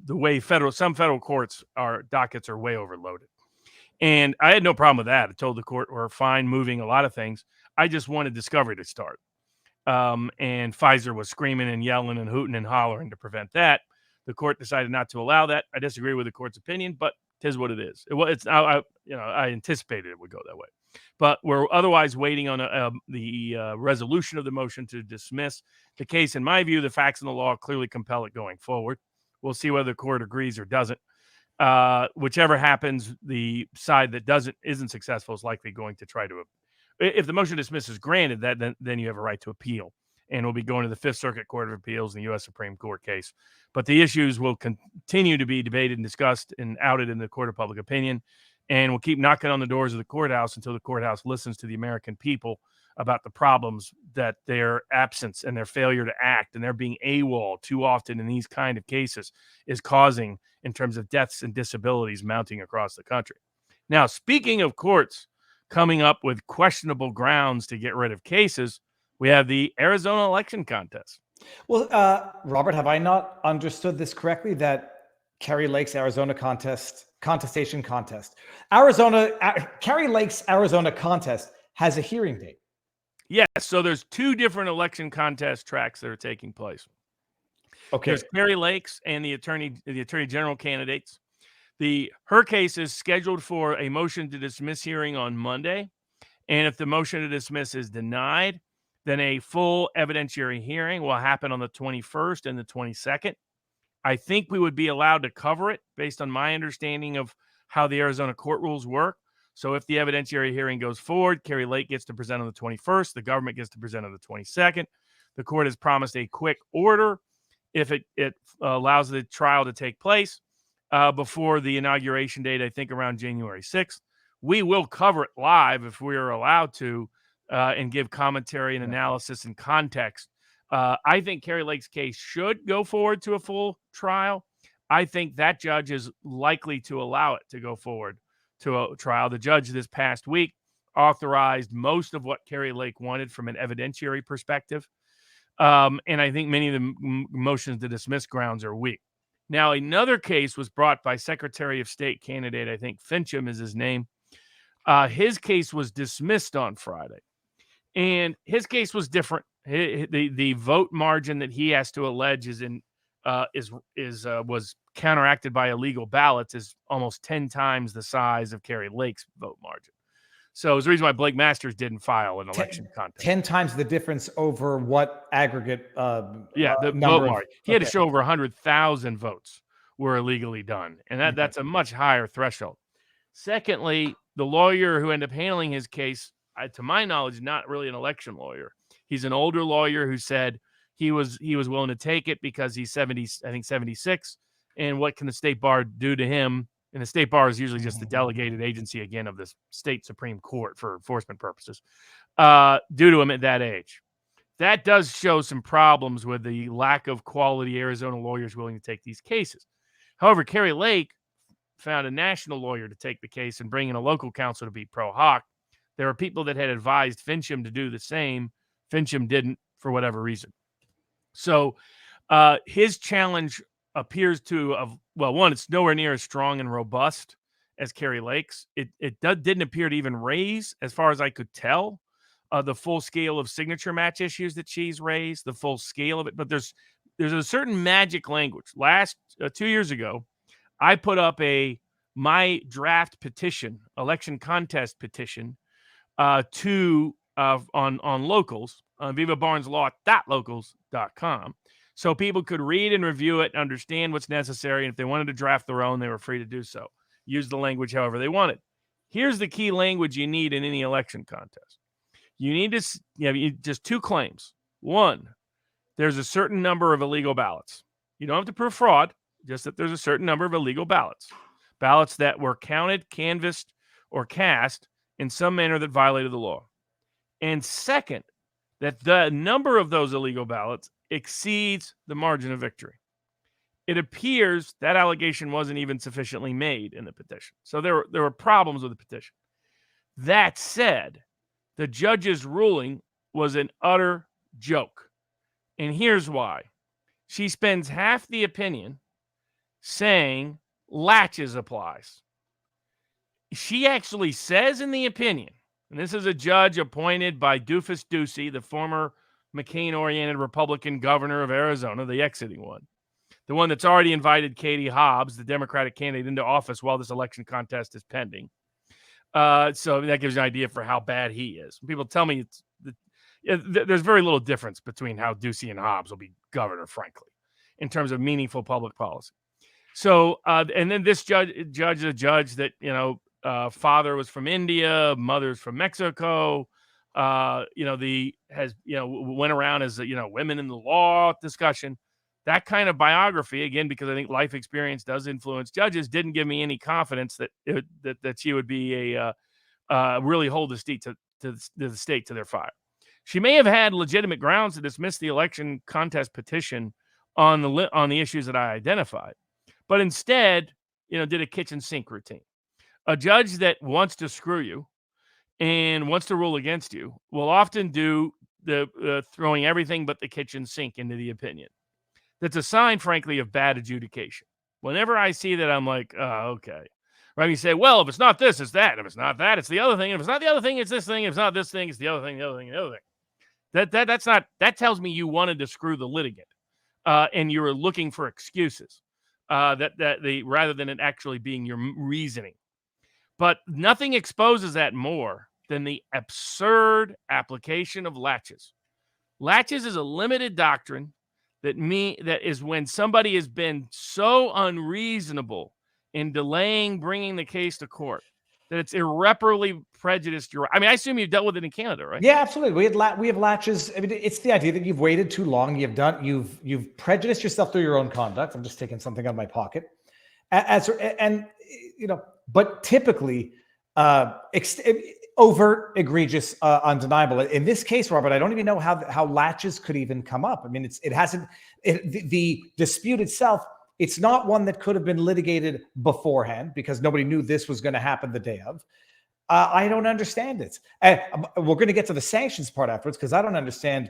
Speaker 9: way some federal courts dockets are way overloaded. And I had no problem with that. I told the court we're fine moving a lot of things. I just wanted discovery to start. And Pfizer was screaming and yelling and hooting and hollering to prevent that. The court decided not to allow that. I disagree with the court's opinion, but it is what it is. I anticipated it would go that way. But we're otherwise waiting on the resolution of the motion to dismiss the case. In my view, the facts and the law clearly compel it going forward. We'll see whether the court agrees or doesn't. Whichever happens, the side that isn't successful is likely going to try to. If the motion to dismiss is granted, then you have a right to appeal, and we'll be going to the Fifth Circuit Court of Appeals and the U.S. Supreme Court case. But the issues will continue to be debated and discussed and outed in the court of public opinion, and we'll keep knocking on the doors of the courthouse until the courthouse listens to the American people about the problems that their absence and their failure to act and their being AWOL too often in these kind of cases is causing in terms of deaths and disabilities mounting across the country. Now, speaking of courts coming up with questionable grounds to get rid of cases, we have the Arizona election contest.
Speaker 5: Well, Robert, have I not understood this correctly, that Kari Lake's Arizona contestation contest, Kari Lake's Arizona contest has a hearing date?
Speaker 9: Yes, so there's two different election contest tracks that are taking place.
Speaker 5: Okay.
Speaker 9: There's Kari Lake's and the attorney general candidates. Her case is scheduled for a motion to dismiss hearing on Monday. And if the motion to dismiss is denied, then a full evidentiary hearing will happen on the 21st and the 22nd. I think we would be allowed to cover it based on my understanding of how the Arizona court rules work. So if the evidentiary hearing goes forward, Kari Lake gets to present on the 21st. The government gets to present on the 22nd. The court has promised a quick order if it allows the trial to take place before the inauguration date, I think around January 6th. We will cover it live if we are allowed to and give commentary and analysis and context. I think Kari Lake's case should go forward to a full trial. I think that judge is likely to allow it to go forward to a trial. The judge this past week authorized most of what Kari Lake wanted from an evidentiary perspective. And I think many of the motions to dismiss grounds are weak. Now, another case was brought by Secretary of State candidate, I think Fincham is his name. His case was dismissed on Friday. And his case was different. The vote margin that he has to allege was counteracted by illegal ballots is almost 10 times the size of Kari Lake's vote margin. So it's the reason why Blake Masters didn't file an election contest.
Speaker 5: 10 times the difference over what aggregate
Speaker 9: the vote margin. He had to show over 100,000 votes were illegally done. And that's a much higher threshold. Secondly, the lawyer who ended up handling his case, to my knowledge, not really an election lawyer. He's an older lawyer who said he was willing to take it because he's 76. And what can the state bar do to him? And the state bar is usually just the delegated agency, again, of the state Supreme Court for enforcement purposes, due to him at that age. That does show some problems with the lack of quality Arizona lawyers willing to take these cases. However, Kari Lake found a national lawyer to take the case and bring in a local counsel to be pro hoc. There are people that had advised Fincham to do the same. Fincham didn't for whatever reason. So his challenge appears to have, one, it's nowhere near as strong and robust as Kari Lake's. It didn't appear to even raise, as far as I could tell, the full scale of signature match issues that she's raised, the full scale of it. But there's a certain magic language. Last 2 years ago, I put up my draft petition, election contest petition, on locals on vivabarneslaw.locals.com, so people could read and review it, understand what's necessary, and if they wanted to draft their own, they were free to do so. Use the language however they wanted. Here's the key language you need in any election contest. You need to just two claims. One, there's a certain number of illegal ballots. You don't have to prove fraud, just that there's a certain number of illegal ballots that were counted, canvassed, or cast in some manner that violated the law. And second, that the number of those illegal ballots exceeds the margin of victory. It appears that allegation wasn't even sufficiently made in the petition. So there were problems with the petition. That said, the judge's ruling was an utter joke. And here's why. She spends half the opinion saying latches applies. She actually says in the opinion, and this is a judge appointed by Doofus Ducey, the former McCain-oriented Republican governor of Arizona, the exiting one, the one that's already invited Katie Hobbs, the Democratic candidate, into office while this election contest is pending. So that gives you an idea for how bad he is. People tell me there's very little difference between how Ducey and Hobbs will be governor, frankly, in terms of meaningful public policy. So, and then this judge is a judge that, father was from India, mother's from Mexico, went around as, women in the law discussion. That kind of biography, again, because I think life experience does influence judges, didn't give me any confidence that she would be really hold the state to the state to their fire. She may have had legitimate grounds to dismiss the election contest petition on the issues that I identified, but instead, did a kitchen sink routine. A judge that wants to screw you and wants to rule against you will often do the throwing everything but the kitchen sink into the opinion. That's a sign, frankly, of bad adjudication. Whenever I see that, I'm like, oh, okay. Right? You say, well, if it's not this, it's that. If it's not that, it's the other thing. If it's not the other thing, it's this thing. If it's not this thing, it's the other thing, the other thing, the other thing. That tells me you wanted to screw the litigant, and you were looking for excuses rather than it actually being your reasoning. But nothing exposes that more than the absurd application of latches. Latches is a limited doctrine that is when somebody has been so unreasonable in delaying bringing the case to court that it's irreparably prejudiced your. I mean, I assume you've dealt with it in Canada, right?
Speaker 5: Yeah, absolutely. We have latches. I mean, it's the idea that you've waited too long. You've prejudiced yourself through your own conduct. I'm just taking something out of my pocket, but typically overt, egregious, undeniable. In this case, Robert, I don't even know how latches could even come up. I mean, the dispute itself. It's not one that could have been litigated beforehand because nobody knew this was going to happen the day of. I don't understand it. And we're going to get to the sanctions part afterwards because I don't understand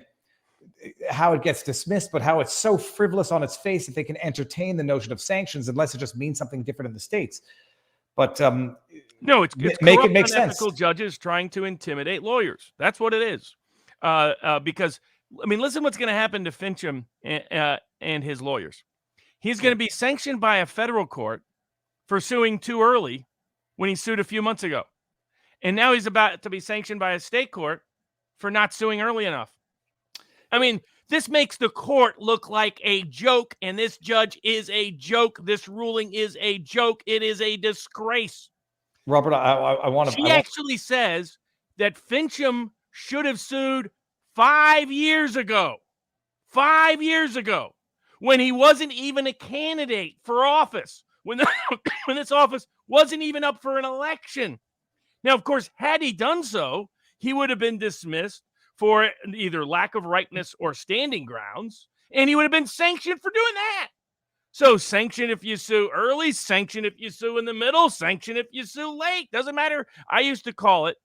Speaker 5: how it gets dismissed, but how it's so frivolous on its face that they can entertain the notion of sanctions unless it just means something different in the States. But
Speaker 9: no, it's
Speaker 5: make it make sense.
Speaker 9: Unethical judges trying to intimidate lawyers. That's what it is. Because, I mean, listen what's going to happen to Fincham and his lawyers. He's going to be sanctioned by a federal court for suing too early when he sued a few months ago. And now he's about to be sanctioned by a state court for not suing early enough. I mean, this makes the court look like a joke, and this judge is a joke. This ruling is a joke. It is a disgrace.
Speaker 5: Robert, I want to...
Speaker 9: She actually says that Fincham should have sued 5 years ago. 5 years ago. When he wasn't even a candidate for office, when this office wasn't even up for an election. Now, of course, had he done so, he would have been dismissed for either lack of rightness or standing grounds, and he would have been sanctioned for doing that. So sanction if you sue early, sanction if you sue in the middle, sanction if you sue late. Doesn't matter. I used to call it,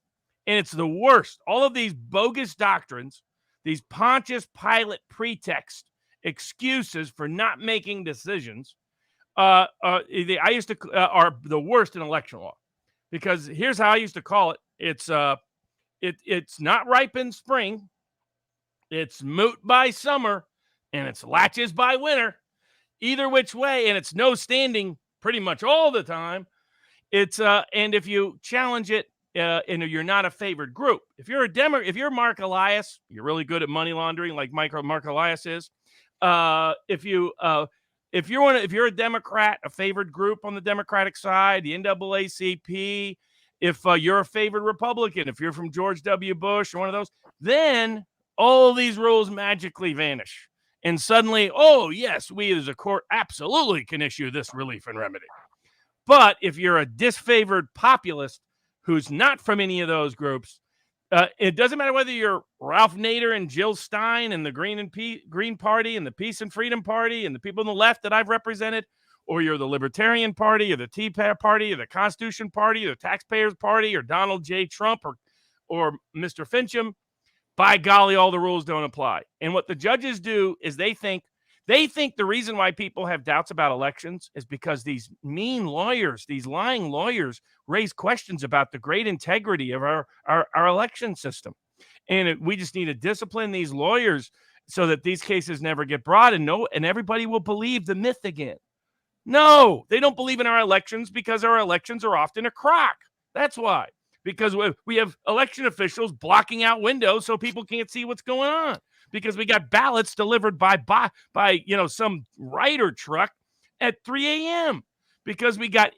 Speaker 9: and it's the worst. All of these bogus doctrines, these Pontius Pilate pretext excuses for not making decisions are the worst in election law, because here's how I used to call it. It's It's not ripe in spring. It's moot by summer, and it's latches by winter. Either which way, and it's no standing pretty much all the time. It's and if you challenge it, and you're not a favored group. If you're if you're Mark Elias, you're really good at money laundering, like Mark Elias is. If you're a Democrat, a favored group on the Democratic side, the NAACP, if you're a favored Republican, if you're from George W. Bush or one of those, then all these rules magically vanish. And suddenly, oh, yes, we as a court absolutely can issue this relief and remedy. But if you're a disfavored populist who's not from any of those groups, it doesn't matter whether you're Ralph Nader and Jill Stein and the Green Party and the Peace and Freedom Party and the people on the left that I've represented, or you're the Libertarian Party or the Tea Party or the Constitution Party or the Taxpayers Party or Donald J. Trump or Mr. Fincham, by golly, all the rules don't apply. And what the judges do is they think the reason why people have doubts about elections is because these mean lawyers, these lying lawyers, raise questions about the great integrity of our election system. And we just need to discipline these lawyers so that these cases never get brought and everybody will believe the myth again. No, they don't believe in our elections because our elections are often a crock. That's why. Because we have election officials blocking out windows so people can't see what's going on. Because we got ballots delivered by some writer truck at 3 a.m. Because we got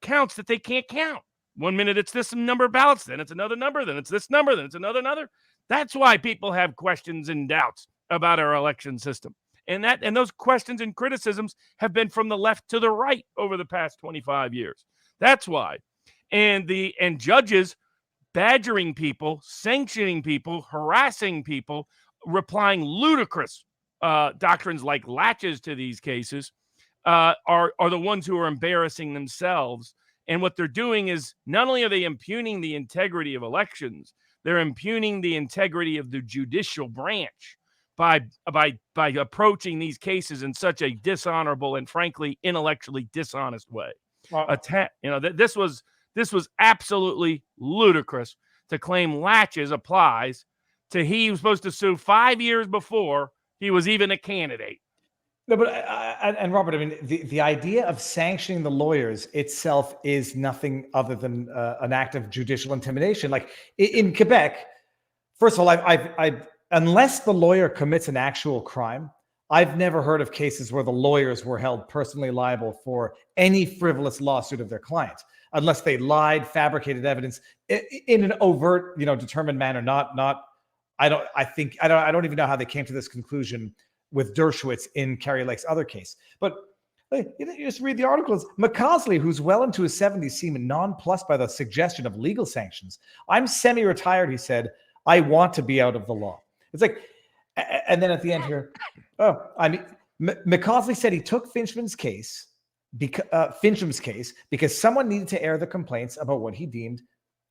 Speaker 9: counts that they can't count. 1 minute it's this number of ballots, then it's another number, then it's this number, then it's another. That's why people have questions and doubts about our election system. And those questions and criticisms have been from the left to the right over the past 25 years. That's why. And judges badgering people, sanctioning people, harassing people, applying ludicrous doctrines like latches to these cases are the ones who are embarrassing themselves. And what they're doing is not only are they impugning the integrity of elections, they're impugning the integrity of the judicial branch by approaching these cases in such a dishonorable and frankly intellectually dishonest way. Wow. This was absolutely ludicrous to claim latches applies to he was supposed to sue 5 years before he was even a candidate.
Speaker 5: No, but and Robert, I mean, the idea of sanctioning the lawyers itself is nothing other than an act of judicial intimidation. Like in Quebec, first of all, I've unless the lawyer commits an actual crime, I've never heard of cases where the lawyers were held personally liable for any frivolous lawsuit of their client, unless they lied, fabricated evidence in an overt, determined manner. I don't even know how they came to this conclusion with Dershowitz in Carrie Lake's other case. But you just read the articles. McCausland, who's well into his 70s, seemed nonplussed by the suggestion of legal sanctions. I'm semi-retired, he said. I want to be out of the law. It's like, and then at the end here, McCausland said he took Fincham's case because someone needed to air the complaints about what he deemed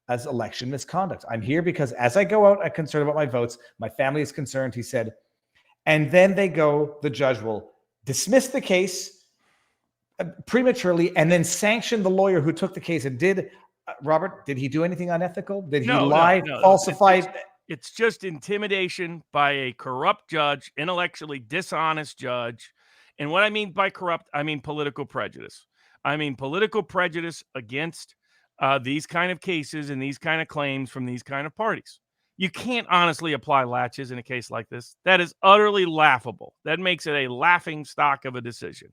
Speaker 5: as election misconduct. I'm here because as I go out, I'm concerned about my votes. My family is concerned, he said. And then the judge will dismiss the case prematurely and then sanction the lawyer who took the case. And Robert, did he do anything unethical? Did he lie, falsify?
Speaker 9: It's just intimidation by a corrupt judge, intellectually dishonest judge. And what I mean by corrupt, I mean political prejudice. I mean political prejudice against these kind of cases and these kind of claims from these kind of parties. You can't honestly apply latches in a case like this. That is utterly laughable. That makes it a laughing stock of a decision.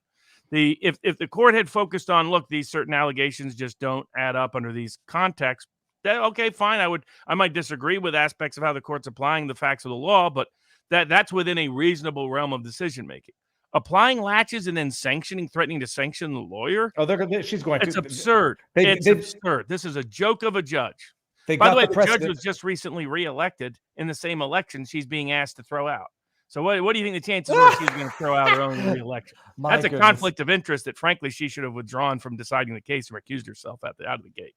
Speaker 9: If the court had focused on, look, these certain allegations just don't add up under these contexts, okay, fine. I might disagree with aspects of how the court's applying the facts of the law, but that's within a reasonable realm of decision making. Applying latches and then threatening to sanction the lawyer.
Speaker 5: Oh, she's going to.
Speaker 9: It's absurd. It's absurd. This is a joke of a judge. By the way, the judge was just recently reelected in the same election she's being asked to throw out. So what do you think the chances are she's going to throw out her own reelection? That's a conflict of interest that, frankly, she should have withdrawn from deciding the case and recused herself out of the gate.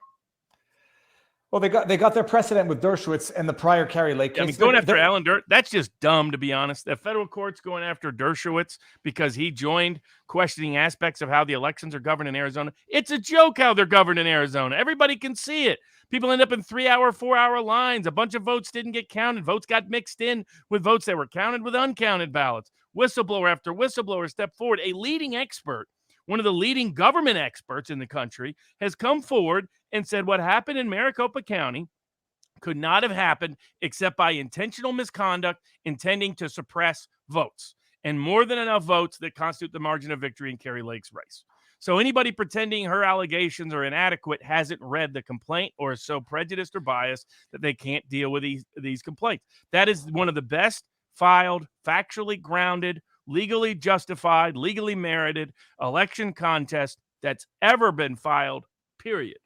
Speaker 5: Well, they got their precedent with Dershowitz and the prior Carrie Lake case.
Speaker 9: I mean, going after Alan Dershowitz, that's just dumb, to be honest. The federal court's going after Dershowitz because he joined questioning aspects of how the elections are governed in Arizona. It's a joke how they're governed in Arizona. Everybody can see it. People end up in 3-hour, 4-hour lines. A bunch of votes didn't get counted. Votes got mixed in with votes that were counted with uncounted ballots. Whistleblower after whistleblower stepped forward. A leading expert, one of the leading government experts in the country, has come forward and said what happened in Maricopa County could not have happened except by intentional misconduct intending to suppress votes, and more than enough votes that constitute the margin of victory in Carrie Lake's race. So anybody pretending her allegations are inadequate hasn't read the complaint or is so prejudiced or biased that they can't deal with these complaints. That is one of the best filed, factually grounded, legally justified, legally merited election contest that's ever been filed, period.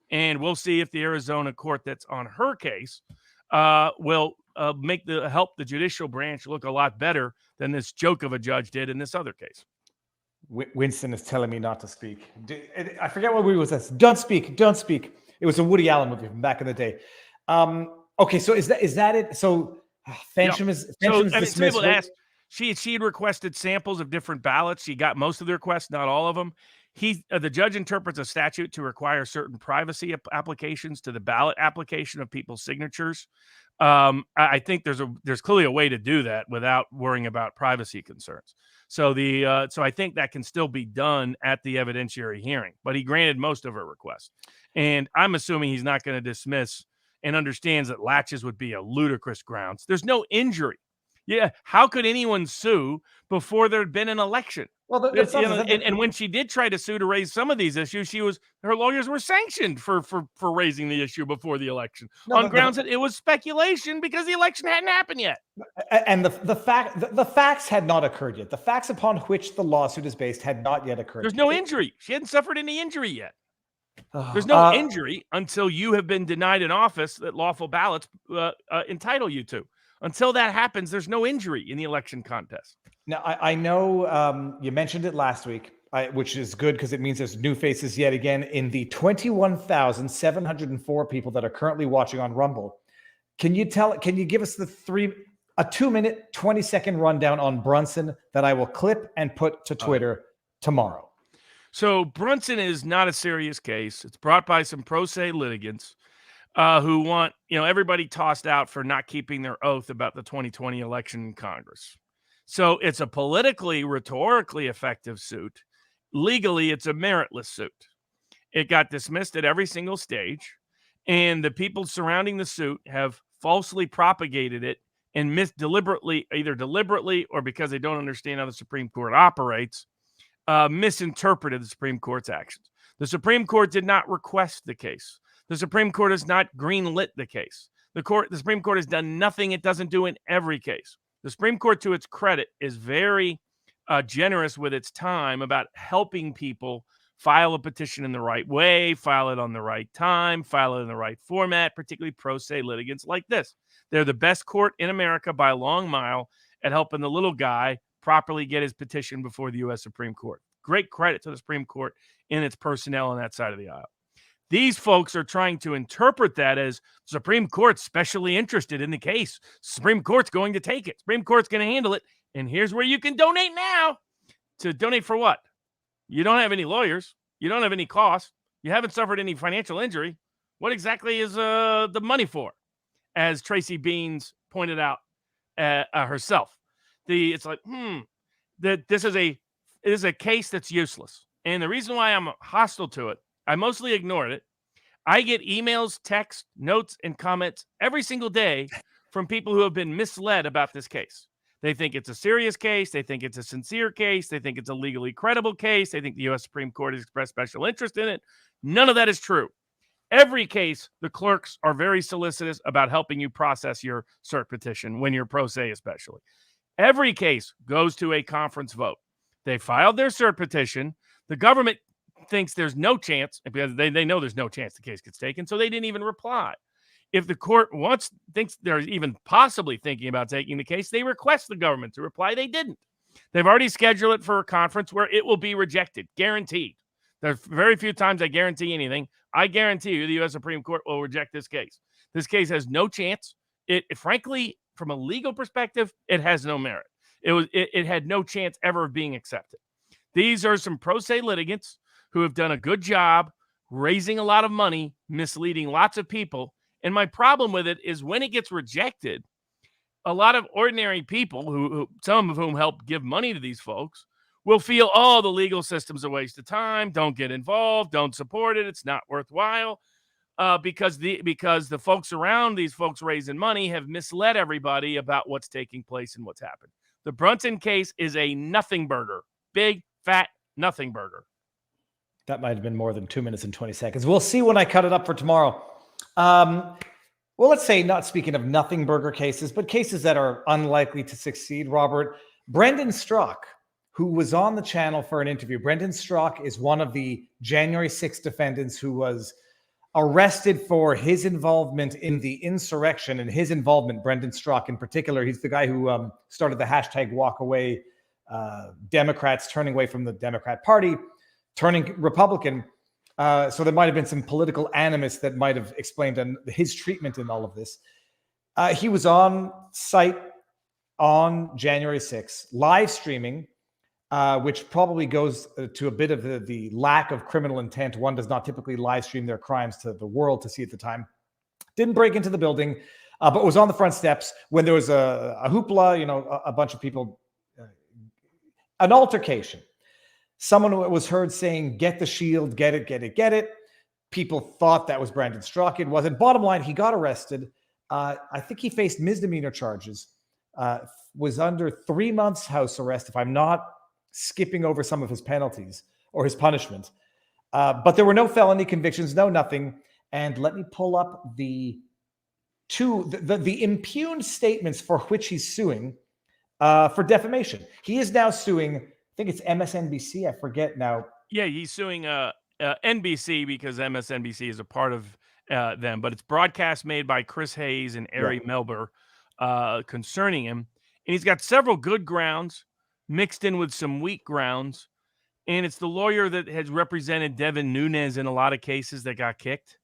Speaker 9: And we'll see if the Arizona court that's on her case will help the judicial branch look a lot better than this joke of a judge did in this other case.
Speaker 5: Winston is telling me not to speak. I forget what movie was this. Don't speak. Don't speak. It was a Woody Allen movie from back in the day. Okay, so is that it? So Fancham is dismissed.
Speaker 9: She had requested samples of different ballots. She got most of the requests, not all of them. The judge interprets a statute to require certain privacy applications to the ballot application of people's signatures. I think there's clearly a way to do that without worrying about privacy concerns. So so I think that can still be done at the evidentiary hearing. But he granted most of her requests, and I'm assuming he's not going to dismiss and understands that laches would be a ludicrous grounds. There's no injury. Yeah, how could anyone sue before there had been an election?
Speaker 5: Well,
Speaker 9: and when she did try to sue to raise some of these issues, her lawyers were sanctioned for raising the issue before the election on grounds that it was speculation because the election hadn't happened yet.
Speaker 5: And the facts had not occurred yet. The facts upon which the lawsuit is based had not yet occurred.
Speaker 9: There's no injury. She hadn't suffered any injury yet. There's no injury until you have been denied an office that lawful ballots entitle you to. Until that happens, there's no injury in the election contest.
Speaker 5: Now, I know you mentioned it last week, which is good because it means there's new faces yet again in the 21,704 people that are currently watching on Rumble. Can you give us a 2-minute, 20-second rundown on Brunson that I will clip and put to Twitter tomorrow?
Speaker 9: So Brunson is not a serious case. It's brought by some pro se litigants who want everybody tossed out for not keeping their oath about the 2020 election in Congress. So it's a politically, rhetorically effective suit. Legally, it's a meritless suit. It got dismissed at every single stage, and the people surrounding the suit have falsely propagated it and either deliberately or because they don't understand how the Supreme Court operates, misinterpreted the Supreme Court's actions. The Supreme Court did not request the case. The Supreme Court has not greenlit the case. The Supreme Court has done nothing it doesn't do in every case. The Supreme Court, to its credit, is very generous with its time about helping people file a petition in the right way, file it on the right time, file it in the right format, particularly pro se litigants like this. They're the best court in America by a long mile at helping the little guy properly get his petition before the U.S. Supreme Court. Great credit to the Supreme Court and its personnel on that side of the aisle. These folks are trying to interpret that as Supreme Court's specially interested in the case. Supreme Court's going to take it. Supreme Court's going to handle it. And here's where you can donate now. To donate for what? You don't have any lawyers. You don't have any costs. You haven't suffered any financial injury. What exactly is the money for? As Tracy Beans pointed out herself. It's like, that this is a case that's useless. And the reason why I'm hostile to it, I mostly ignored it. I get emails, texts, notes, and comments every single day from people who have been misled about this case. They think it's a serious case. They think it's a sincere case. They think it's a legally credible case. They think the U.S. Supreme Court has expressed special interest in it. None of that is true. Every case, the clerks are very solicitous about helping you process your cert petition when you're pro se especially. Every case goes to a conference vote. They filed their cert petition. The government thinks there's no chance because they know there's no chance the case gets taken, so they didn't even reply. If the court thinks they're even possibly thinking about taking the case, they request the government to reply. They didn't. They've already scheduled it for a conference where it will be rejected, guaranteed. There's very few times I guarantee anything. I guarantee you the U.S. Supreme Court will reject this case. This case has no chance. It frankly, from a legal perspective, it has no merit. It had no chance ever of being accepted. These are some pro se litigants who have done a good job raising a lot of money, misleading lots of people. And my problem with it is when it gets rejected, a lot of ordinary people, who some of whom help give money to these folks, will feel, oh, the legal system's a waste of time. Don't get involved. Don't support it. It's not worthwhile. Because the folks around these folks raising money have misled everybody about what's taking place and what's happened. The Brunson case is a nothing burger. Big, fat nothing burger.
Speaker 5: That might have been more than 2 minutes and 20 seconds. We'll see when I cut it up for tomorrow. Well, let's say, not speaking of nothing burger cases, but cases that are unlikely to succeed, Robert. Brendan Strzok, who was on the channel for an interview. Brendan Strzok is one of the January 6th defendants who was arrested for his involvement in the insurrection, and his involvement, Brendan Strzok in particular. He's the guy who started the hashtag walk away, Democrats turning away from the Democrat Party, turning Republican. So there might have been some political animus that might have explained his treatment in all of this. He was on site on January 6th, live streaming, which probably goes to a bit of the lack of criminal intent. One does not typically live stream their crimes to the world to see at the time. Didn't break into the building, but was on the front steps when there was a hoopla, a bunch of people, an altercation. Someone was heard saying, get the shield, get it, get it, get it. People thought that was Brendan Strzok. It wasn't. Bottom line, he got arrested. I think he faced misdemeanor charges, was under 3 months house arrest, if I'm not skipping over some of his penalties or his punishment. But there were no felony convictions, no nothing. And let me pull up the impugned statements for which he's suing for defamation. He is now suing, I think it's MSNBC. I forget now. Yeah,
Speaker 9: he's suing NBC because MSNBC is a part of them. But it's broadcast made by Chris Hayes and Ari Melber concerning him. And he's got several good grounds mixed in with some weak grounds. And it's the lawyer that has represented Devin Nunes in a lot of cases that got kicked.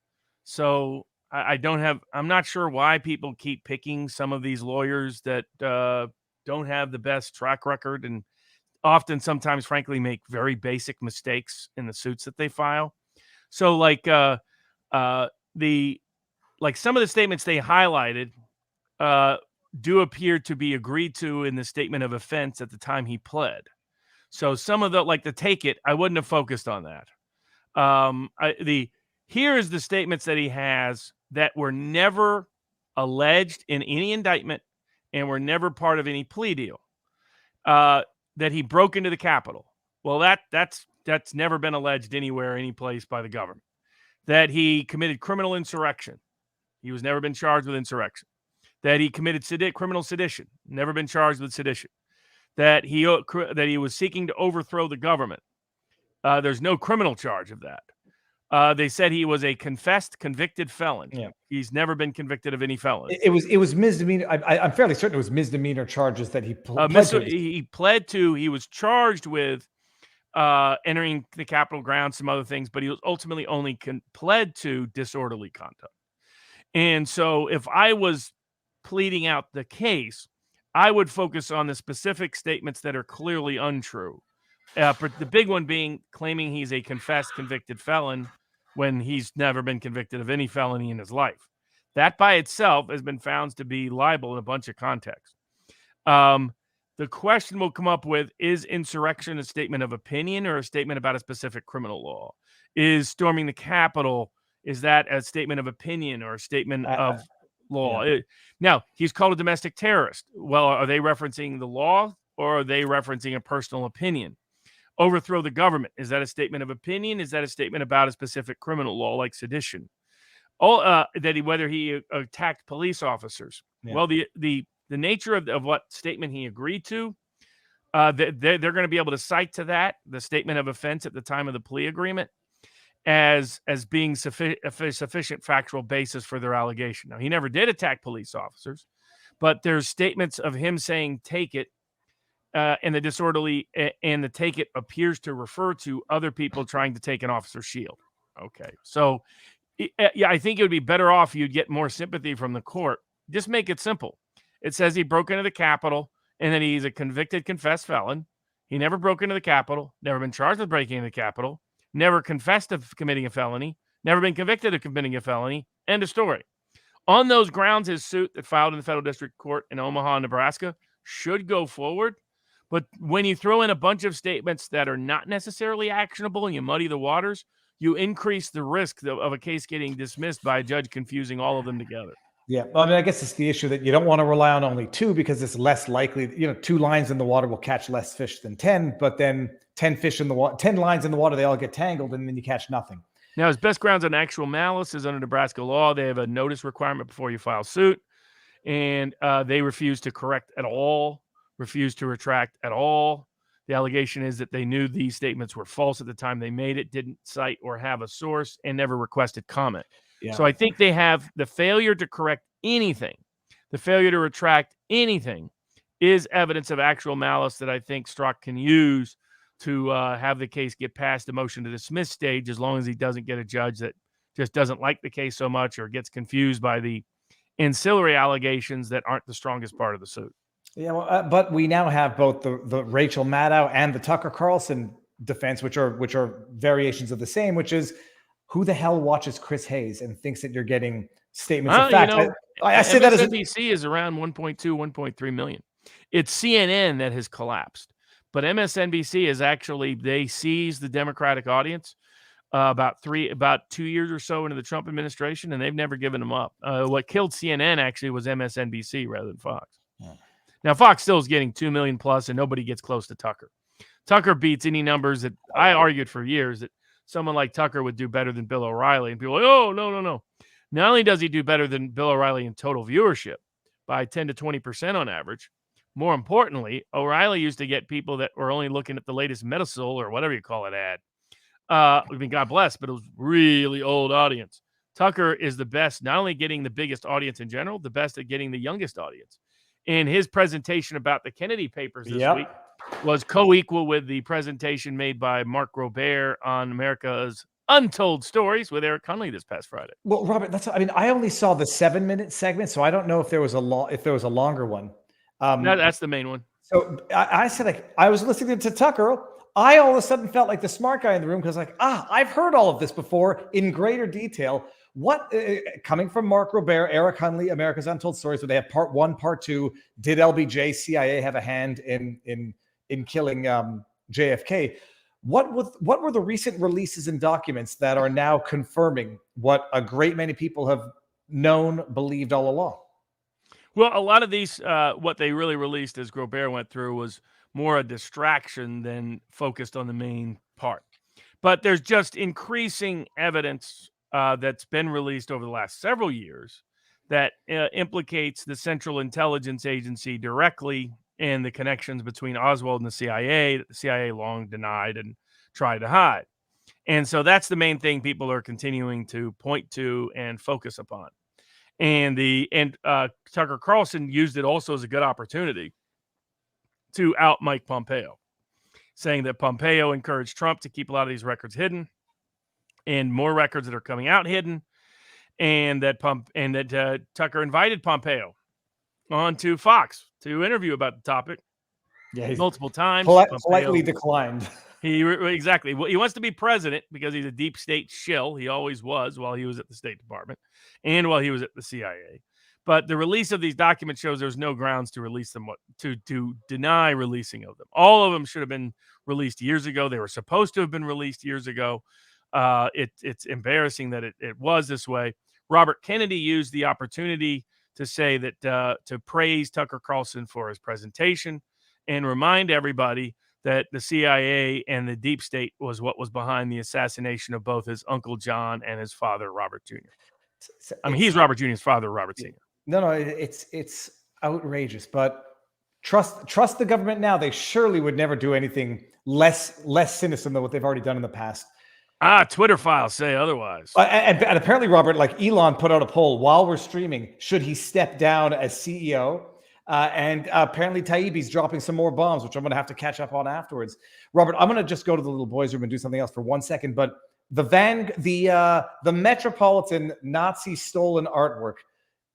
Speaker 9: So I'm not sure why people keep picking some of these lawyers that don't have the best track record and often sometimes, frankly, make very basic mistakes in the suits that they file. So some of the statements they highlighted do appear to be agreed to in the statement of offense at the time he pled. So some of the take it, I wouldn't have focused on that. Here's the statements that he has that were never alleged in any indictment and were never part of any plea deal. That he broke into the Capitol. Well, that's never been alleged anywhere, any place by the government. That he committed criminal insurrection. He was never been charged with insurrection. That he committed criminal sedition. Never been charged with sedition. That he was seeking to overthrow the government. There's no criminal charge of that. They said he was a confessed, convicted felon. Yeah. He's never been convicted of any felony. It was misdemeanor. I'm fairly certain it was misdemeanor charges that he pled to. He pled to. He was charged with entering the Capitol grounds, some other things, but he was ultimately only pled to disorderly conduct. And so if I was pleading out the case, I would focus on the specific statements that are clearly untrue. The big one being claiming he's a confessed, convicted felon when he's never been convicted of any felony in his life. That by itself has been found to be liable in a bunch of contexts. The question will come up with, is insurrection a statement of opinion or a statement about a specific criminal law? Is storming the Capitol, is that a statement of opinion or a statement of law? Yeah. Now, he's called a domestic terrorist. Well, are they referencing the law or are they referencing a personal opinion? Overthrow the government. Is that a statement of opinion? Is that a statement about a specific criminal law like sedition? Whether he attacked police officers. Yeah. Well, the nature of what statement he agreed to, they're going to be able to cite to that, the statement of offense at the time of the plea agreement, as being sufficient factual basis for their allegation. Now, he never did attack police officers, but there's statements of him saying, take it, and the disorderly and the take it appears to refer to other people trying to take an officer's shield. Okay, so yeah, I think it would be better off you'd get more sympathy from the court. Just make it simple. It says he broke into the Capitol and that he's a convicted, confessed felon. He never broke into the Capitol, never been charged with breaking into the Capitol, never confessed to committing a felony, never been convicted of committing a felony. End of story. On those grounds, his suit that filed in the federal district court in Omaha, Nebraska, should go forward. But when you throw in a bunch of statements that are not necessarily actionable and you muddy the waters, you increase the risk of a case getting dismissed by a judge confusing all of them together.
Speaker 5: Yeah, well, I mean, I guess it's the issue that you don't want to rely on only two because it's less likely, 2 lines in the water will catch less fish than 10, but then 10 fish in the water, 10 lines in the water, they all get tangled and then you catch nothing.
Speaker 9: Now, his best grounds on actual malice is under Nebraska law. They have a notice requirement before you file suit, and they refuse to correct at all, refuse to retract at all. The allegation is that they knew these statements were false at the time they made it, didn't cite or have a source, and never requested comment. Yeah. So I think they have the failure to correct anything, the failure to retract anything is evidence of actual malice that I think Strzok can use to have the case get past the motion to dismiss stage, as long as he doesn't get a judge that just doesn't like the case so much or gets confused by the ancillary allegations that aren't the strongest part of the suit.
Speaker 5: Yeah, well, but we now have both the Rachel Maddow and the Tucker Carlson defense, which are variations of the same, which is who the hell watches Chris Hayes and thinks that you're getting statements of fact. I say that as
Speaker 9: MSNBC is around 1.2, 1.3 million. It's CNN that has collapsed, but MSNBC is actually, they seized the Democratic audience about 2 years or so into the Trump administration, and they've never given them up. What killed CNN actually was MSNBC rather than Fox. Yeah. Now, Fox still is getting 2 million plus, and nobody gets close to Tucker. Tucker beats any numbers that I argued for years that someone like Tucker would do better than Bill O'Reilly. And people are like, oh, no. Not only does he do better than Bill O'Reilly in total viewership by 10 to 20% on average, more importantly, O'Reilly used to get people that were only looking at the latest Metasol or whatever you call it ad. I mean, God bless, but it was really old audience. Tucker is the best, not only getting the biggest audience in general, the best at getting the youngest audience. And his presentation about the Kennedy papers this week was co-equal with the presentation made by Mark Robert on America's Untold Stories with Eric Conley this past Friday.
Speaker 5: Well, Robert, I only saw the 7-minute segment, so I don't know if there was a longer one.
Speaker 9: No, that's the main one.
Speaker 5: So I said, I was listening to Tucker. I all of a sudden felt like the smart guy in the room because I've heard all of this before in greater detail. What coming from Mark Robert, Eric Hunley, America's Untold Stories, where they have part 1, part 2. Did LBJ, CIA have a hand in killing JFK? What were the recent releases and documents that are now confirming what a great many people have known, believed all along?
Speaker 9: Well, a lot of these, what they really released as Grobert went through was more a distraction than focused on the main part. But there's just increasing evidence that's been released over the last several years that implicates the Central Intelligence Agency directly and the connections between Oswald and the CIA that the CIA long denied and tried to hide. And so that's the main thing people are continuing to point to and focus upon. And Tucker Carlson used it also as a good opportunity to out Mike Pompeo, saying that Pompeo encouraged Trump to keep a lot of these records hidden, and more records that are coming out hidden, and that Tucker invited Pompeo onto Fox to interview about the topic. Yeah, multiple times.
Speaker 5: Politely declined.
Speaker 9: Exactly. Well, he wants to be president because he's a deep state shill. He always was while he was at the State Department and while he was at the CIA. But the release of these documents shows there's no grounds to release them, to deny releasing of them. All of them should have been released years ago. They were supposed to have been released years ago. It's embarrassing that it was this way. Robert Kennedy used the opportunity to say that to praise Tucker Carlson for his presentation and remind everybody that the CIA and the deep state was what was behind the assassination of both his Uncle John and his father, Robert Jr. I mean, he's Robert Jr.'s father, Robert Sr.
Speaker 5: No, it's outrageous. But trust the government now. They surely would never do anything less sinister than what they've already done in the past.
Speaker 9: Twitter files say otherwise.
Speaker 5: And apparently, Robert, like Elon put out a poll while we're streaming, should he step down as CEO? And apparently Taibbi's dropping some more bombs, which I'm going to have to catch up on afterwards. Robert, I'm going to just go to the little boys' room and do something else for 1 second. But the Metropolitan Nazi stolen artwork.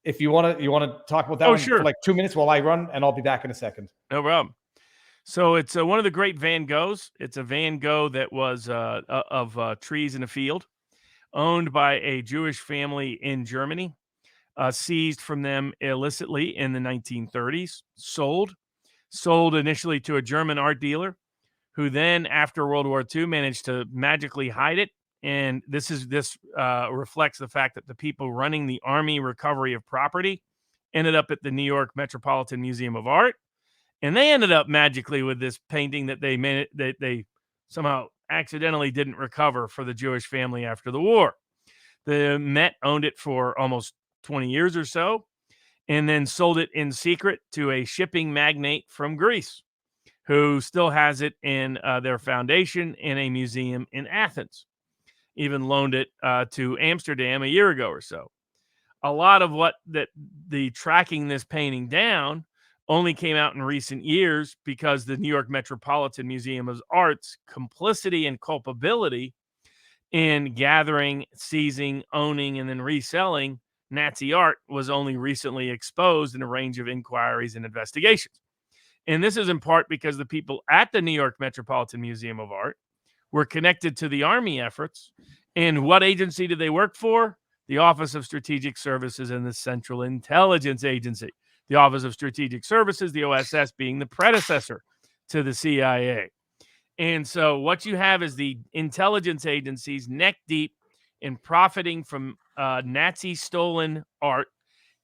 Speaker 5: If you want to talk about that
Speaker 9: sure.
Speaker 5: for like 2 minutes while I run, and I'll be back in a second.
Speaker 9: No problem. So it's one of the great Van Goghs. It's a Van Gogh that was of trees in a field, owned by a Jewish family in Germany. Seized from them illicitly in the 1930s, sold initially to a German art dealer, who then, after World War II, managed to magically hide it. And this reflects the fact that the people running the Army Recovery of Property ended up at the New York Metropolitan Museum of Art, and they ended up magically with this painting that they somehow accidentally didn't recover for the Jewish family after the war. The Met owned it for almost 20 years or so, and then sold it in secret to a shipping magnate from Greece, who still has it in their foundation in a museum in Athens. Even loaned it to Amsterdam a year ago or so. A lot of the tracking this painting down only came out in recent years because the New York Metropolitan Museum of Art's complicity and culpability in gathering, seizing, owning, and then reselling Nazi art was only recently exposed in a range of inquiries and investigations. And this is in part because the people at the New York Metropolitan Museum of Art were connected to the Army efforts. And what agency did they work for? The Office of Strategic Services and the Central Intelligence Agency. The Office of Strategic Services, the OSS, being the predecessor to the CIA. And so what you have is the intelligence agencies neck deep in profiting from Nazi stolen art,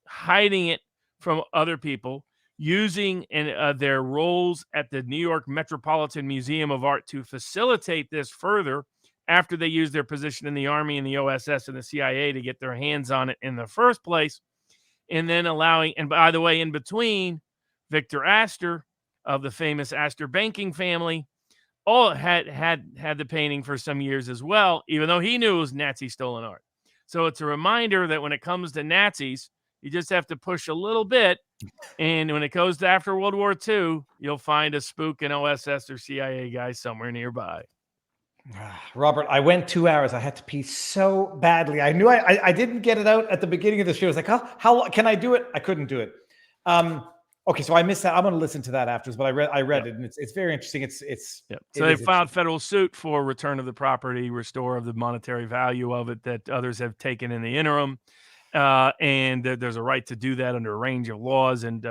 Speaker 9: hiding it from other people, using their roles at the New York Metropolitan Museum of Art to facilitate this further after they use their position in the Army and the OSS and the CIA to get their hands on it in the first place. And then and by the way, in between, Victor Astor of the famous Astor banking family had the painting for some years as well, even though he knew it was Nazi stolen art. So it's a reminder that when it comes to Nazis, you just have to push a little bit. And when it goes to after World War II, you'll find a spook an OSS or CIA guy somewhere nearby.
Speaker 5: Robert, I went 2 hours. I had to pee so badly. I knew I didn't get it out at the beginning of the show. I was like, how can I do it? I couldn't do it. Okay, so I missed that. I'm going to listen to that afterwards, but I read it, and it's very interesting.
Speaker 9: So they filed federal suit for return of the property, restore of the monetary value of it that others have taken in the interim, and there's a right to do that under a range of laws. And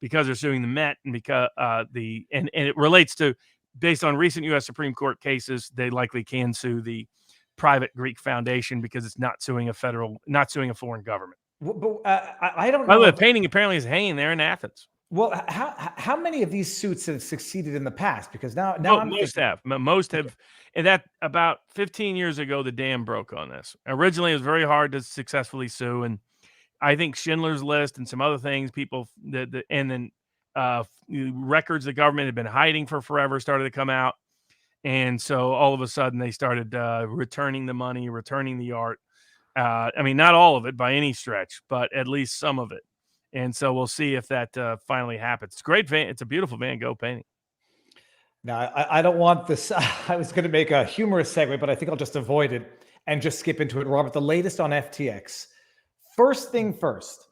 Speaker 9: because they're suing the Met, and because and it relates to, based on recent U.S. Supreme Court cases, they likely can sue the private Greek foundation because it's not suing a foreign government.
Speaker 5: But I don't know.
Speaker 9: By the way, the painting apparently is hanging there in Athens.
Speaker 5: Well, how many of these suits have succeeded in the past? Because now
Speaker 9: most have, and that about 15 years ago, the dam broke on this. Originally, it was very hard to successfully sue, and I think Schindler's List and some other things, records the government had been hiding for forever started to come out, and so all of a sudden they started returning the money, returning the art. I mean, not all of it by any stretch, but at least some of it. And so we'll see if that finally happens. It's great. It's a beautiful Van Gogh painting.
Speaker 5: Now, I don't want this. I was going to make a humorous segue, but I think I'll just avoid it and just skip into it. Robert, the latest on FTX. First thing first,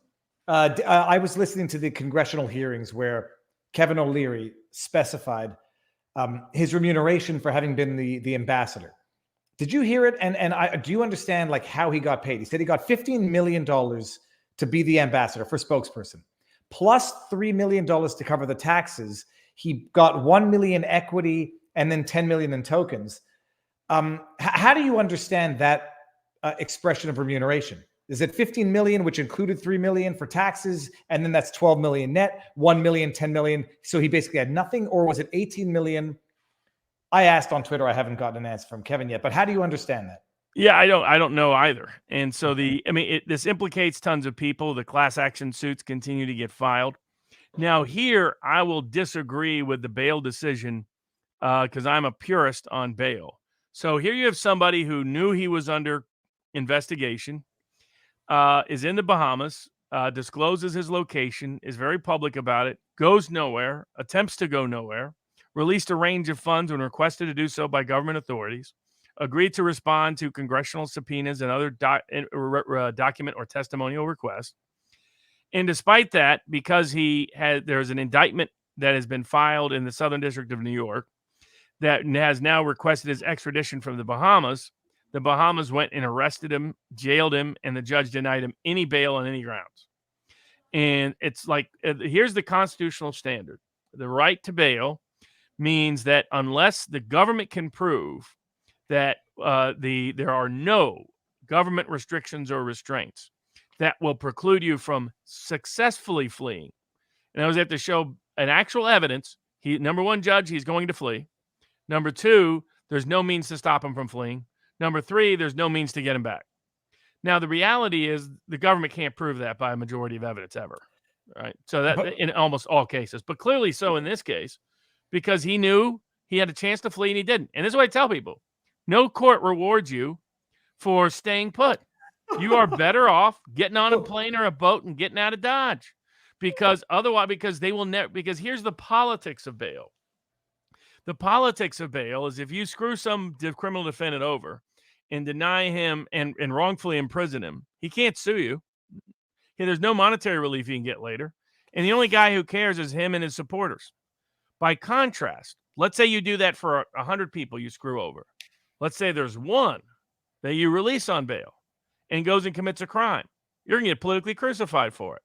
Speaker 5: I was listening to the congressional hearings where Kevin O'Leary specified his remuneration for having been the ambassador. Did you hear it? And do you understand like how he got paid? He said he got $15 million to be the ambassador for spokesperson, plus $3 million to cover the taxes. He got $1 million equity and then $10 million in tokens. How do you understand that expression of remuneration? Is it 15 million, which included 3 million for taxes, and then that's 12 million net, 1 million, 10 million. So he basically had nothing, or was it 18 million? I asked on Twitter. I haven't gotten an answer from Kevin yet, but how do you understand that?
Speaker 9: Yeah, I don't know either. And so this implicates tons of people. The class action suits continue to get filed. Now here, I will disagree with the bail decision because I'm a purist on bail. So here you have somebody who knew he was under investigation, is in the Bahamas, discloses his location, is very public about it, goes nowhere, attempts to go nowhere, released a range of funds when requested to do so by government authorities, agreed to respond to congressional subpoenas and other document or testimonial requests. And despite that, because there's an indictment that has been filed in the Southern District of New York that has now requested his extradition from the Bahamas went and arrested him, jailed him, and the judge denied him any bail on any grounds. And it's like, here's the constitutional standard. The right to bail means that unless the government can prove that there are no government restrictions or restraints that will preclude you from successfully fleeing. And I was have to show an actual evidence. Number one, judge, he's going to flee. Number two, there's no means to stop him from fleeing. Number three, there's no means to get him back. Now, the reality is the government can't prove that by a majority of evidence ever. Right. So that in almost all cases, but clearly so in this case, because he knew he had a chance to flee and he didn't. And this is what I tell people. No court rewards you for staying put. You are better off getting on a plane or a boat and getting out of Dodge, because they will never, because here's the politics of bail. The politics of bail is if you screw some criminal defendant over and deny him and wrongfully imprison him, he can't sue you. There's no monetary relief he can get later. And the only guy who cares is him and his supporters. By contrast, let's say you do that for 100 people you screw over. Let's say there's one that you release on bail and goes and commits a crime. You're going to get politically crucified for it.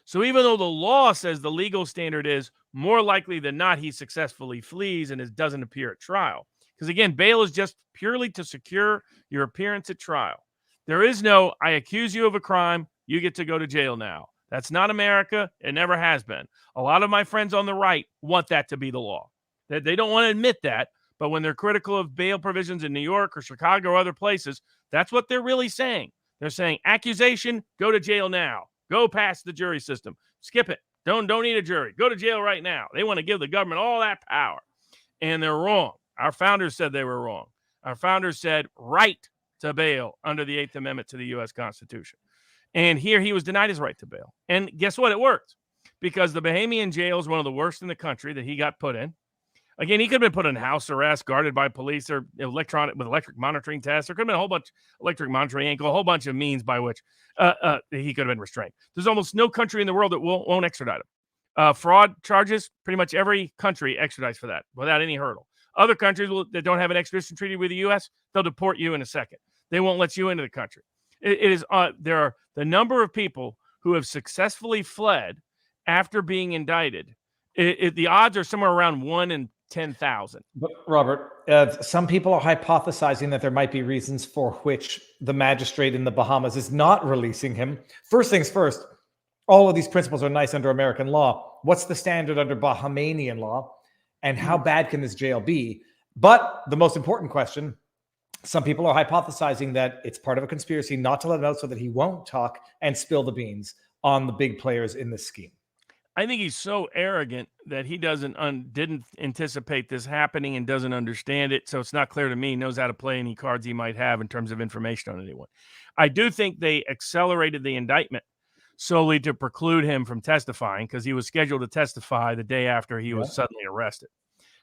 Speaker 9: So even though the law says the legal standard is more likely than not he successfully flees and doesn't appear at trial. Because again, bail is just purely to secure your appearance at trial. There is no, I accuse you of a crime, you get to go to jail now. That's not America. It never has been. A lot of my friends on the right want that to be the law. They don't want to admit that, but when they're critical of bail provisions in New York or Chicago or other places, that's what they're really saying. They're saying accusation, go to jail now. Go past the jury system. Skip it. Don't need a jury. Go to jail right now. They want to give the government all that power. And they're wrong. Our founders said they were wrong. Our founders said right to bail under the 8th Amendment to the U.S. Constitution. And here he was denied his right to bail. And guess what? It worked, because the Bahamian jail is one of the worst in the country that he got put in. Again, he could have been put in house arrest, guarded by police, or electric monitoring tests. There could have been a whole bunch of electric monitoring, a whole bunch of means by which he could have been restrained. There's almost no country in the world that won't extradite him. Fraud charges, pretty much every country extradites for that without any hurdle. Other countries that don't have an extradition treaty with the U.S., they'll deport you in a second. They won't let you into the country. There are the number of people who have successfully fled after being indicted. The odds are somewhere around 1 in 10,000.
Speaker 5: But Robert, some people are hypothesizing that there might be reasons for which the magistrate in the Bahamas is not releasing him. First things first, all of these principles are nice under American law. What's the standard under Bahamian law? And how bad can this jail be? But the most important question, some people are hypothesizing that it's part of a conspiracy not to let him out so that he won't talk and spill the beans on the big players in this scheme.
Speaker 9: I think he's so arrogant that he didn't anticipate this happening and doesn't understand it. So it's not clear to me he knows how to play any cards he might have in terms of information on anyone. I do think they accelerated the indictment solely to preclude him from testifying, because he was scheduled to testify the day after he was suddenly arrested.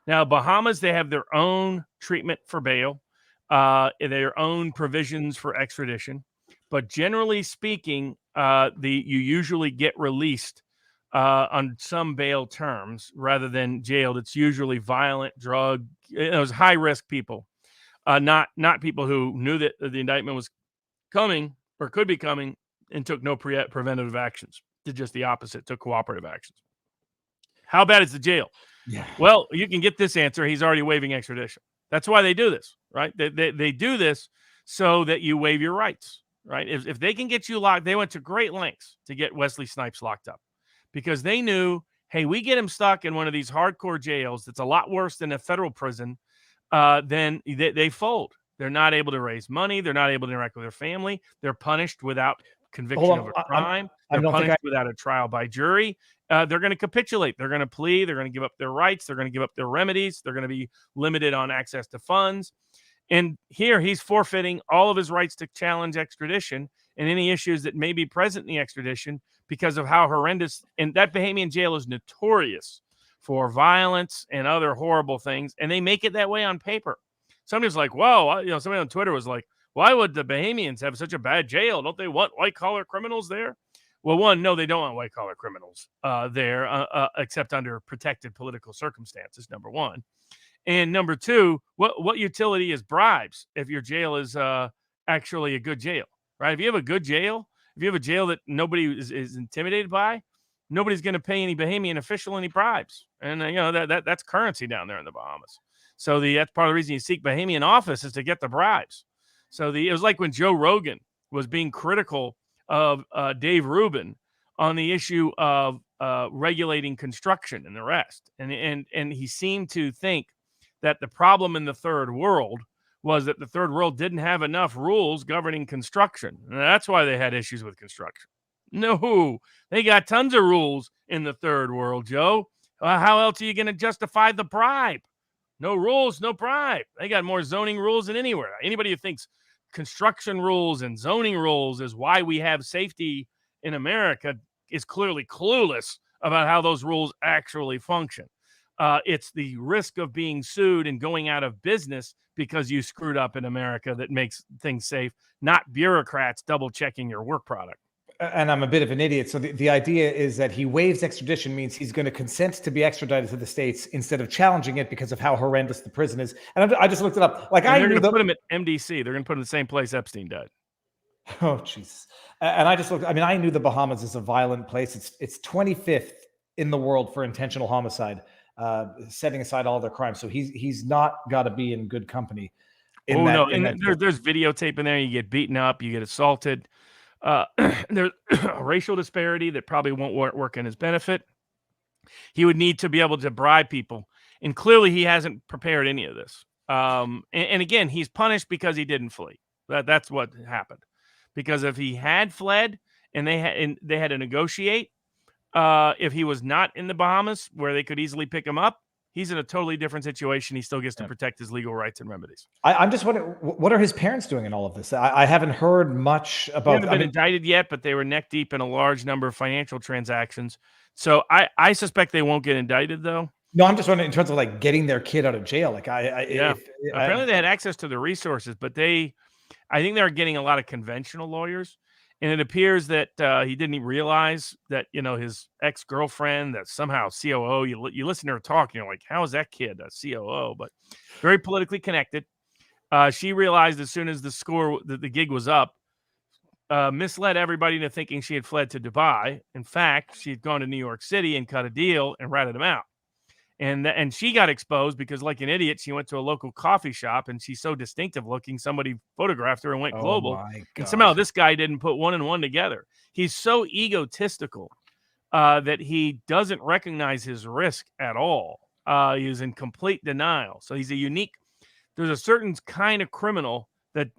Speaker 9: Now, Bahamas, they have their own treatment for bail, their own provisions for extradition. But generally speaking, you usually get released on some bail terms rather than jailed. It's usually violent, drug, those high risk people, not people who knew that the indictment was coming or could be coming and took no preventative actions. Did just the opposite, took cooperative actions. How bad is the jail?
Speaker 5: Yeah.
Speaker 9: Well, you can get this answer. He's already waiving extradition. That's why they do this, right? They do this so that you waive your rights, right? If they can get you locked, they went to great lengths to get Wesley Snipes locked up, because they knew, hey, we get him stuck in one of these hardcore jails that's a lot worse than a federal prison, then they fold. They're not able to raise money. They're not able to interact with their family. They're punished without conviction of a crime. They're punished without a trial by jury. They're going to capitulate. They're going to plead. They're going to give up their rights. They're going to give up their remedies. They're going to be limited on access to funds. And here he's forfeiting all of his rights to challenge extradition and any issues that may be present in the extradition because of how horrendous, and that Bahamian jail is notorious for violence and other horrible things, and they make it that way on paper. Somebody's like, whoa, somebody on Twitter was like, why would the Bahamians have such a bad jail? Don't they want white-collar criminals there? Well, one, no, they don't want white-collar criminals there, except under protected political circumstances, number one. And number two, what utility is bribes if your jail is actually a good jail, right? If you have a good jail, if you have a jail that nobody is intimidated by, nobody's going to pay any Bahamian official any bribes. And, that's currency down there in the Bahamas. So that's part of the reason you seek Bahamian office is to get the bribes. So it was like when Joe Rogan was being critical of Dave Rubin on the issue of regulating construction and the rest. And he seemed to think that the problem in the third world was that the third world didn't have enough rules governing construction. And that's why they had issues with construction. No, they got tons of rules in the third world, Joe. How else are you going to justify the bribe? No rules, no bribe. They got more zoning rules than anywhere. Anybody who thinks construction rules and zoning rules is why we have safety in America is clearly clueless about how those rules actually function. It's the risk of being sued and going out of business because you screwed up in America that makes things safe, not bureaucrats double checking your work product.
Speaker 5: And I'm a bit of an idiot. So the idea is that he waives extradition means he's going to consent to be extradited to the States instead of challenging it because of how horrendous the prison is. And I just looked it up. Like,
Speaker 9: they're going to put him at MDC. They're going to put him in the same place Epstein died.
Speaker 5: Oh, Jesus. And I just looked. I mean, I knew the Bahamas is a violent place. It's 25th in the world for intentional homicide, setting aside all their crimes. So he's not got to be in good company. There's videotape in there. You get beaten up. You get assaulted. There's a racial disparity that probably won't work in his benefit. He would need to be able to bribe people, and clearly he hasn't prepared any of this. And again, he's punished because he didn't flee. That's what happened. Because if he had fled and they had to negotiate, if he was not in the Bahamas where they could easily pick him up, he's in a totally different situation. He still gets to protect his legal rights and remedies. I'm just wondering, what are his parents doing in all of this? I haven't heard much about.
Speaker 9: They haven't been indicted yet, but they were neck deep in a large number of financial transactions. So I suspect they won't get indicted, though.
Speaker 5: No, I'm just wondering in terms of like getting their kid out of jail. Like
Speaker 9: apparently they had access to the resources, but I think they're getting a lot of conventional lawyers. And it appears that he didn't realize that, his ex-girlfriend, that somehow COO, you listen to her talk, and you're like, how is that kid a COO? But very politically connected. She realized as soon as the gig was up, misled everybody into thinking she had fled to Dubai. In fact, she had gone to New York City and cut a deal and ratted him out. And she got exposed because, like an idiot, she went to a local coffee shop and she's so distinctive looking. Somebody photographed her and went global. And somehow this guy didn't put one and one together. He's so egotistical that he doesn't recognize his risk at all. He's in complete denial. So he's there's a certain kind of criminal that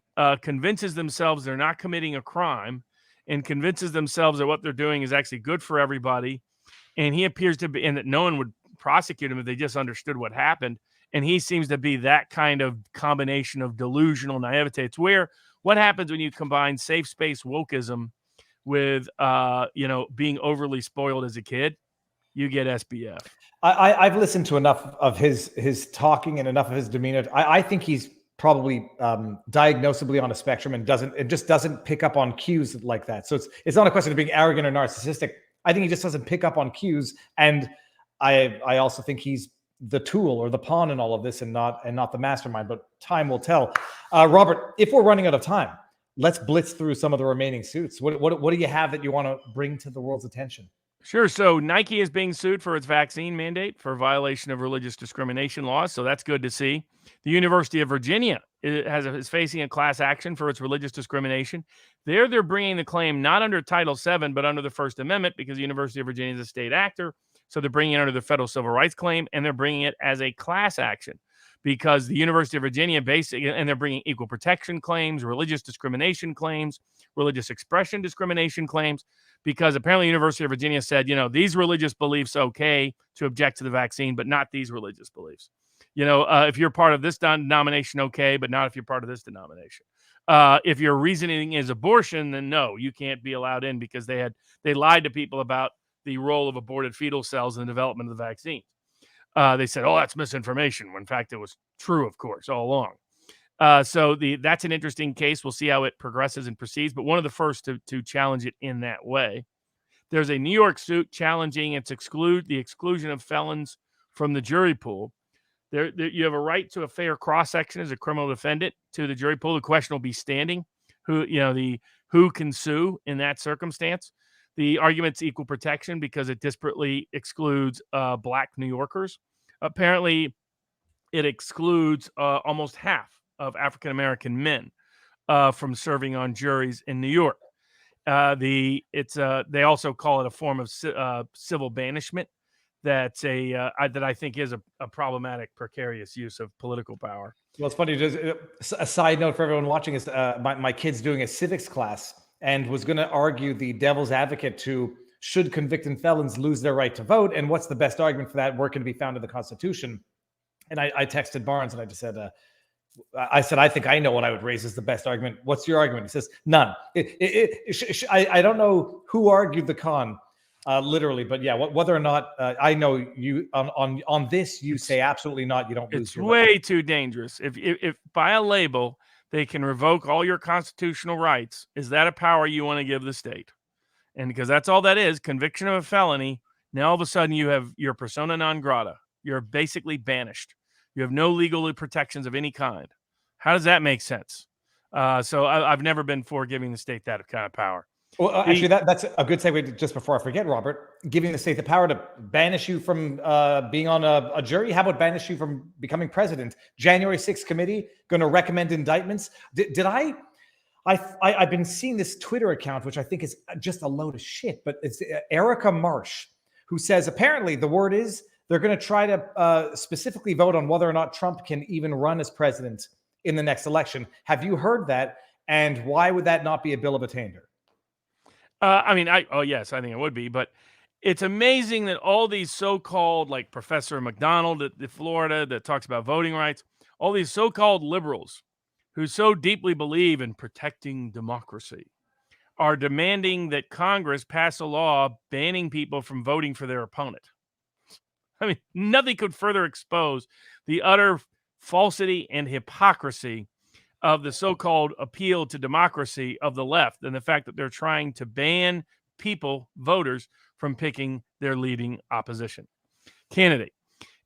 Speaker 9: convinces themselves they're not committing a crime and convinces themselves that what they're doing is actually good for everybody. And he appears to be, and that no one would prosecute him if they just understood what happened. And he seems to be that kind of combination of delusional naivete. It's what happens when you combine safe space wokeism with being overly spoiled as a kid. You get SBF.
Speaker 5: I've listened to enough of his talking and enough of his demeanor. I think he's probably diagnosably on a spectrum and just doesn't pick up on cues like that. So it's not a question of being arrogant or narcissistic. I think he just doesn't pick up on cues. And I also think he's the tool or the pawn in all of this and not the mastermind, but time will tell. Robert, if we're running out of time, let's blitz through some of the remaining suits. What do you have that you want to bring to the world's attention?
Speaker 9: Sure. So Nike is being sued for its vaccine mandate for violation of religious discrimination laws. So that's good to see. The University of Virginia is facing a class action for its religious discrimination. They're bringing the claim not under Title VII, but under the First Amendment because the University of Virginia is a state actor. So they're bringing it under the federal civil rights claim, and they're bringing it as a class action because the University of Virginia and they're bringing equal protection claims, religious discrimination claims, religious expression discrimination claims, because apparently the University of Virginia said, these religious beliefs okay to object to the vaccine, but not these religious beliefs. If you're part of this denomination, okay, but not if you're part of this denomination. If your reasoning is abortion, then no, you can't be allowed in because they lied to people about the role of aborted fetal cells in the development of the vaccine. They said, oh, that's misinformation, when in fact it was true, of course, all along. So that's an interesting case. We'll see how it progresses and proceeds, but one of the first to challenge it in that way. There's a New York suit challenging the exclusion of felons from the jury pool. There, you have a right to a fair cross-section as a criminal defendant to the jury pool. The question will be standing. Who can sue in that circumstance? The argument's equal protection because it disparately excludes Black New Yorkers. Apparently, it excludes almost half of African-American men from serving on juries in New York. They also call it a form of civil banishment. That I think is a problematic, precarious use of political power.
Speaker 5: Well, it's funny. Just a side note for everyone watching is my kid's doing a civics class and was going to argue the devil's advocate to should convicted felons lose their right to vote, and what's the best argument for that? Where can it be found in the Constitution? And I texted Barnes and I just said, I think I know what I would raise as the best argument. What's your argument? He says none. I don't know who argued the con. Literally, but yeah, whether or not I know you on this, you say absolutely not. You don't.
Speaker 9: It's way too dangerous. If by a label they can revoke all your constitutional rights, is that a power you want to give the state? And because that's all that is, conviction of a felony. Now all of a sudden you have your persona non grata. You're basically banished. You have no legal protections of any kind. How does that make sense? So I've never been for giving the state that kind of power.
Speaker 5: Well, actually, that's a good segue. Just before I forget, Robert, giving the state the power to banish you from being on a jury. How about banish you from becoming president? January 6th committee going to recommend indictments. I've been seeing this Twitter account, which I think is just a load of shit, but it's Erica Marsh, who says apparently the word is they're going to try to specifically vote on whether or not Trump can even run as president in the next election. Have you heard that? And why would that not be a bill of attainder?
Speaker 9: Yes, I think it would be, but it's amazing that all these so-called, like Professor McDonald at Florida that talks about voting rights, all these so-called liberals who so deeply believe in protecting democracy are demanding that Congress pass a law banning people from voting for their opponent. I mean, nothing could further expose the utter falsity and hypocrisy of the so-called appeal to democracy of the left than the fact that they're trying to ban people, voters, from picking their leading opposition candidate.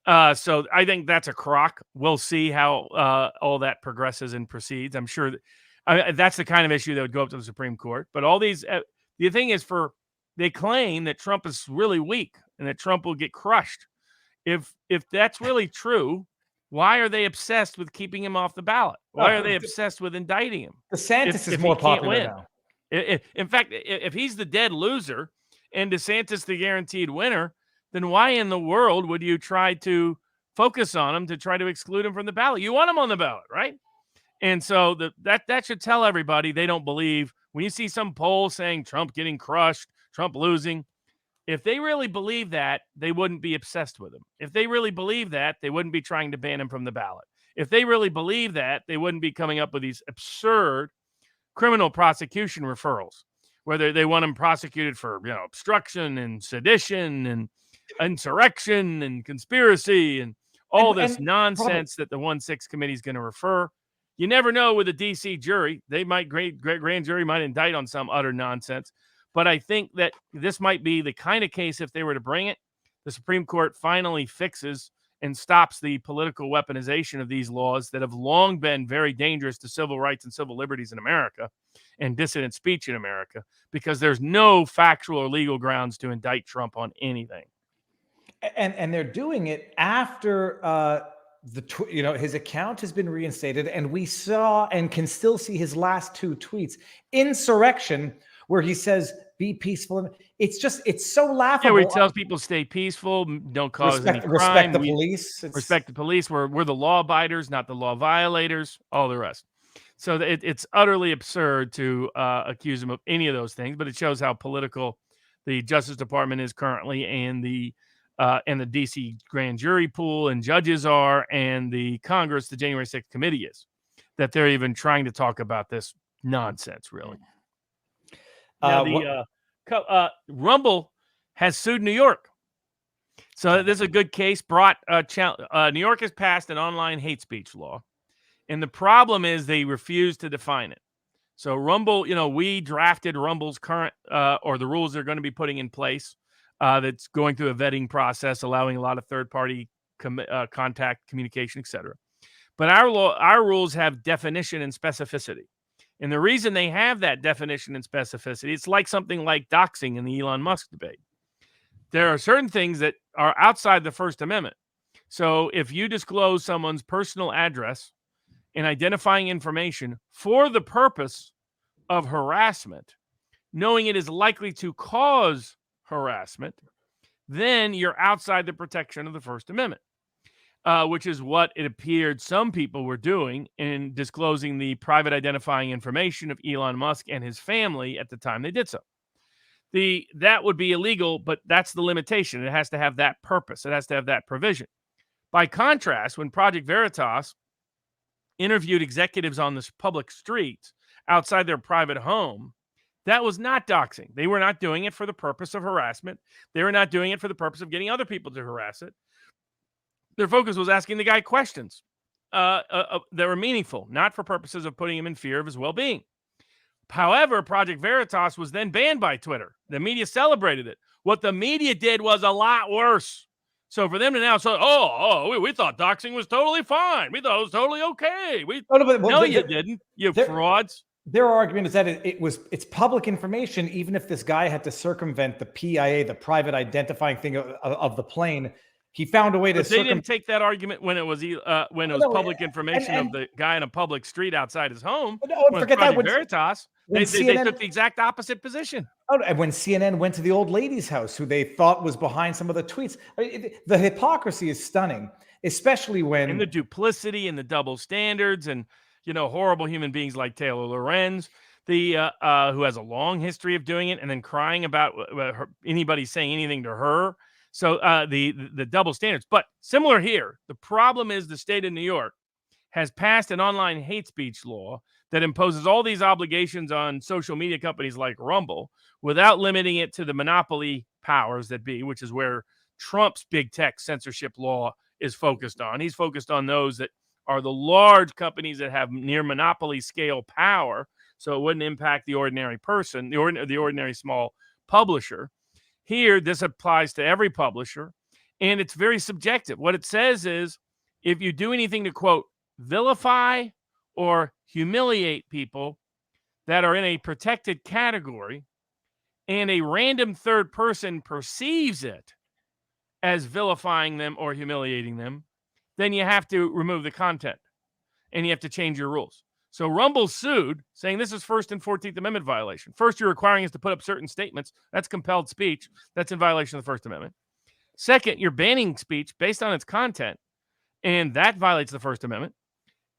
Speaker 9: So I think that's a crock. We'll see how all that progresses and proceeds. I'm sure that's the kind of issue that would go up to the Supreme Court. But all these, the thing is, they claim that Trump is really weak and that Trump will get crushed. If that's really true, why are they obsessed with keeping him off the ballot? Why are they obsessed with indicting him?
Speaker 5: DeSantis is more popular now.
Speaker 9: In fact, if he's the dead loser and DeSantis the guaranteed winner, then why in the world would you try to focus on him to try to exclude him from the ballot? You want him on the ballot, right? And so that should tell everybody they don't believe. When you see some poll saying Trump getting crushed, Trump losing, if they really believe that, they wouldn't be obsessed with him. If they really believe that, they wouldn't be trying to ban him from the ballot. If they really believe that, they wouldn't be coming up with these absurd criminal prosecution referrals, whether they want him prosecuted for obstruction and sedition and insurrection and conspiracy and all this nonsense that the 1-6 committee is going to refer. You never know with a DC jury. They might grand jury might indict on some utter nonsense. But I think that this might be the kind of case, if they were to bring it, the Supreme Court finally fixes and stops the political weaponization of these laws that have long been very dangerous to civil rights and civil liberties in America and dissident speech in America, because there's no factual or legal grounds to indict Trump on anything.
Speaker 5: And they're doing it after his account has been reinstated, and we saw and can still see his last two tweets. Insurrection, where he says, be peaceful. It's so laughable.
Speaker 9: Yeah, where he tells people stay peaceful, don't cause any crime.
Speaker 5: Respect the police.
Speaker 9: Respect the police. We're the law abiders, not the law violators, all the rest. So it's utterly absurd to accuse him of any of those things, but it shows how political the Justice Department is currently, and the DC grand jury pool and judges are, and the Congress, the January 6th committee is. that they're even trying to talk about this nonsense, really. Now, Rumble has sued New York. So this is a good case. New York has passed an online hate speech law. And the problem is they refuse to define it. So Rumble, we drafted Rumble's current or the rules they're going to be putting in place that's going through a vetting process, allowing a lot of third-party contact, communication, etc. But our rules have definition and specificity. And the reason they have that definition and specificity, it's like something like doxing in the Elon Musk debate. There are certain things that are outside the First Amendment. So if you disclose someone's personal address and identifying information for the purpose of harassment, knowing it is likely to cause harassment, then you're outside the protection of the First Amendment, which is what it appeared some people were doing in disclosing the private identifying information of Elon Musk and his family at the time they did so. That would be illegal, but that's the limitation. It has to have that purpose. It has to have that provision. By contrast, when Project Veritas interviewed executives on the public streets outside their private home, that was not doxing. They were not doing it for the purpose of harassment. They were not doing it for the purpose of getting other people to harass it. Their focus was asking the guy questions that were meaningful, not for purposes of putting him in fear of his well-being. However, Project Veritas was then banned by Twitter. The media celebrated it. What the media did was a lot worse. So for them to now say, we thought doxing was totally fine. We thought it was totally okay. You didn't. You frauds.
Speaker 5: Their argument is that it's public information, even if this guy had to circumvent the PIA, the private identifying thing of the plane. He found a way to.
Speaker 9: They didn't take that argument when it was public information of the guy in a public street outside his home.
Speaker 5: Forget that.
Speaker 9: Veritas, they took the exact opposite position.
Speaker 5: And when CNN went to the old lady's house, who they thought was behind some of the tweets, the hypocrisy is stunning, especially when
Speaker 9: and the duplicity and the double standards and horrible human beings like Taylor Lorenz, who has a long history of doing it and then crying about anybody saying anything to her. So the double standards. But similar here, the problem is the state of New York has passed an online hate speech law that imposes all these obligations on social media companies like Rumble without limiting it to the monopoly powers that be, which is where Trump's big tech censorship law is focused on. He's focused on those that are the large companies that have near monopoly scale power, so it wouldn't impact the ordinary person, the ordinary small publisher. Here, this applies to every publisher, and it's very subjective. What it says is, if you do anything to, quote, vilify or humiliate people that are in a protected category, and a random third person perceives it as vilifying them or humiliating them, then you have to remove the content, and you have to change your rules. So Rumble sued, saying this is First and 14th Amendment violation. First, you're requiring us to put up certain statements. That's compelled speech. That's in violation of the First Amendment. Second, you're banning speech based on its content, and that violates the First Amendment.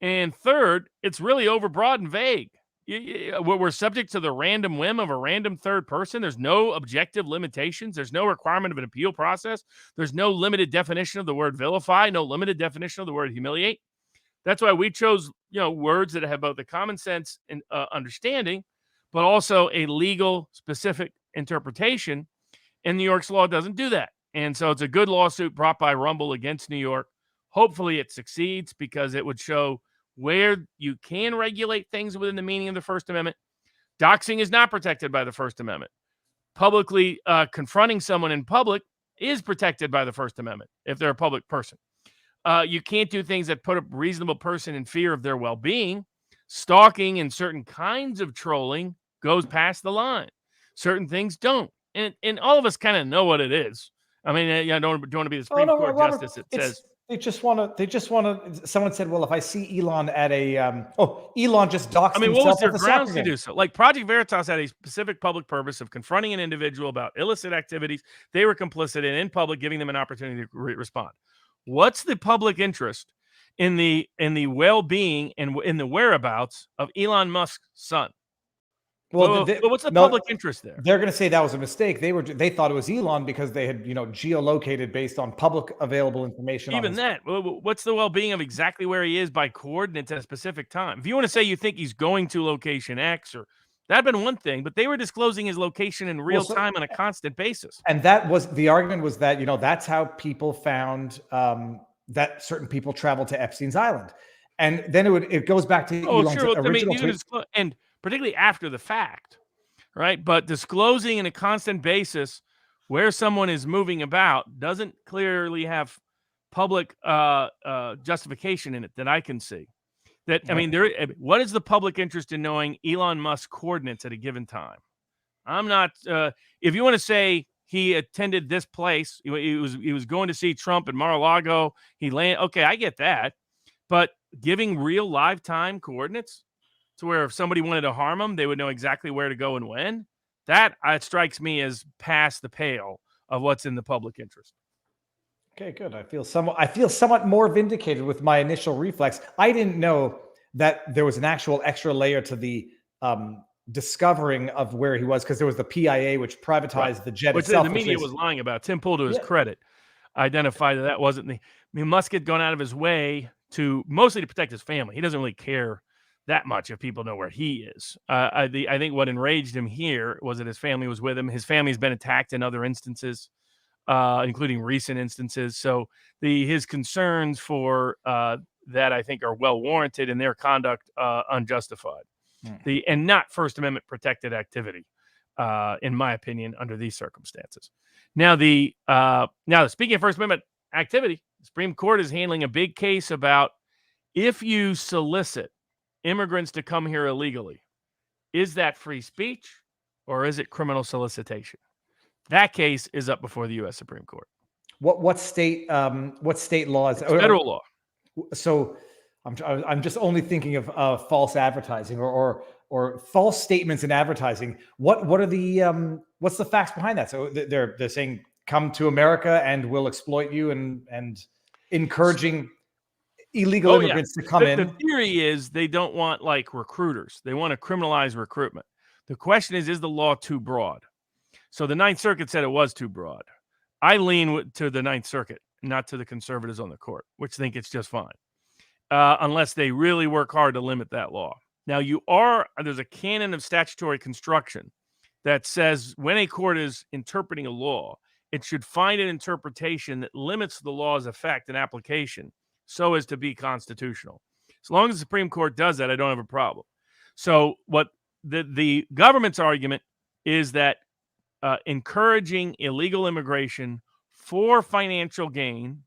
Speaker 9: And third, it's really overbroad and vague. We're subject to the random whim of a random third person. There's no objective limitations. There's no requirement of an appeal process. There's no limited definition of the word vilify, no limited definition of the word humiliate. That's why we chose, words that have both the common sense and understanding, but also a legal specific interpretation. And New York's law doesn't do that. And so it's a good lawsuit brought by Rumble against New York. Hopefully it succeeds because it would show where you can regulate things within the meaning of the First Amendment. Doxing is not protected by the First Amendment. Publicly confronting someone in public is protected by the First Amendment if they're a public person. You can't do things that put a reasonable person in fear of their well-being. Stalking and certain kinds of trolling goes past the line. Certain things don't. And all of us kind of know what it is. I mean, I don't want to be the Supreme Court justice. It says
Speaker 5: they just want to. Someone said, "Well, if I see Elon at a, Elon just doxed himself."
Speaker 9: I mean, what was their grounds to do so? Like Project Veritas had a specific public purpose of confronting an individual about illicit activities they were complicit in public, giving them an opportunity to respond. What's the public interest in the well-being and in the whereabouts of Elon Musk's son? Well, what's the public interest there?
Speaker 5: They're going to say that was a mistake. They thought it was Elon because they had, geolocated based on public available information.
Speaker 9: Even that, what's the well-being of exactly where he is by coordinates at a specific time? If you want to say you think he's going to location X, or that'd been one thing, but they were disclosing his location in real time on a constant basis.
Speaker 5: And that was the argument, was that, that's how people found that certain people traveled to Epstein's Island. And then it goes back to Elon's original tweet.
Speaker 9: And particularly after the fact, right? But disclosing in a constant basis where someone is moving about doesn't clearly have public justification in it that I can see. What is the public interest in knowing Elon Musk's coordinates at a given time? I'm not. If you want to say he attended this place, he was going to see Trump in Mar-a-Lago. He landed. Okay, I get that, but giving real live time coordinates to where if somebody wanted to harm him, they would know exactly where to go and when. That strikes me as past the pale of what's in the public interest.
Speaker 5: Okay, good. I feel somewhat more vindicated with my initial reflex. I didn't know that there was an actual extra layer to the discovering of where he was, because there was the PIA, which privatized the jet itself.
Speaker 9: The media was lying about. Tim Pool, to his credit, identified that wasn't Musk had gone out of his way mostly to protect his family. He doesn't really care that much if people know where he is. I think what enraged him here was that his family was with him. His family's been attacked in other instances, including recent instances. So his concerns for that, I think, are well warranted, and their conduct unjustified. And not First Amendment protected activity, in my opinion, under these circumstances. Now, speaking of First Amendment activity, the Supreme Court is handling a big case about if you solicit immigrants to come here illegally, is that free speech or is it criminal solicitation? That case is up before the U.S. Supreme Court.
Speaker 5: What state law is
Speaker 9: federal law?
Speaker 5: So I'm just only thinking of false advertising or false statements in advertising. What are the what's the facts behind that? So they're saying come to America and we'll exploit you and encouraging illegal immigrants to come in.
Speaker 9: The theory is they don't want recruiters. They want to criminalize recruitment. The question is the law too broad? So the Ninth Circuit said it was too broad. I lean to the Ninth Circuit, not to the conservatives on the court, which think it's just fine, unless they really work hard to limit that law. Now, there's a canon of statutory construction that says when a court is interpreting a law, it should find an interpretation that limits the law's effect and application so as to be constitutional. As long as the Supreme Court does that, I don't have a problem. So what the government's argument is that encouraging illegal immigration for financial gain,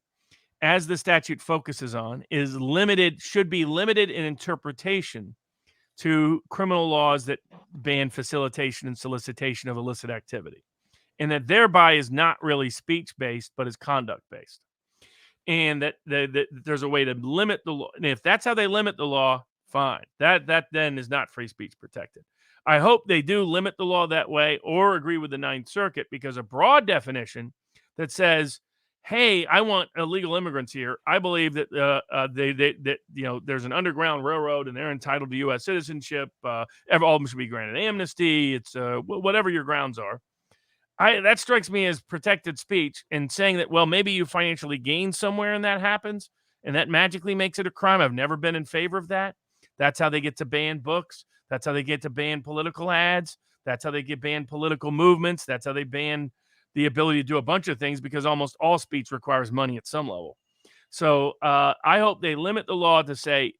Speaker 9: as the statute focuses on, should be limited in interpretation to criminal laws that ban facilitation and solicitation of illicit activity, and that thereby is not really speech-based, but is conduct-based. And that there's a way to limit the law. And if that's how they limit the law, fine. That then is not free speech protected. I hope they do limit the law that way or agree with the Ninth Circuit, because a broad definition that says, hey, I want illegal immigrants here. I believe that there's an underground railroad and they're entitled to U.S. citizenship. All of them should be granted amnesty. It's whatever your grounds are. That strikes me as protected speech, and saying that, well, maybe you financially gain somewhere and that happens, and that magically makes it a crime. I've never been in favor of that. That's how they get to ban books. That's how they get to ban political ads. That's how they get banned political movements. That's how they ban the ability to do a bunch of things, because almost all speech requires money at some level. So I hope they limit the law to say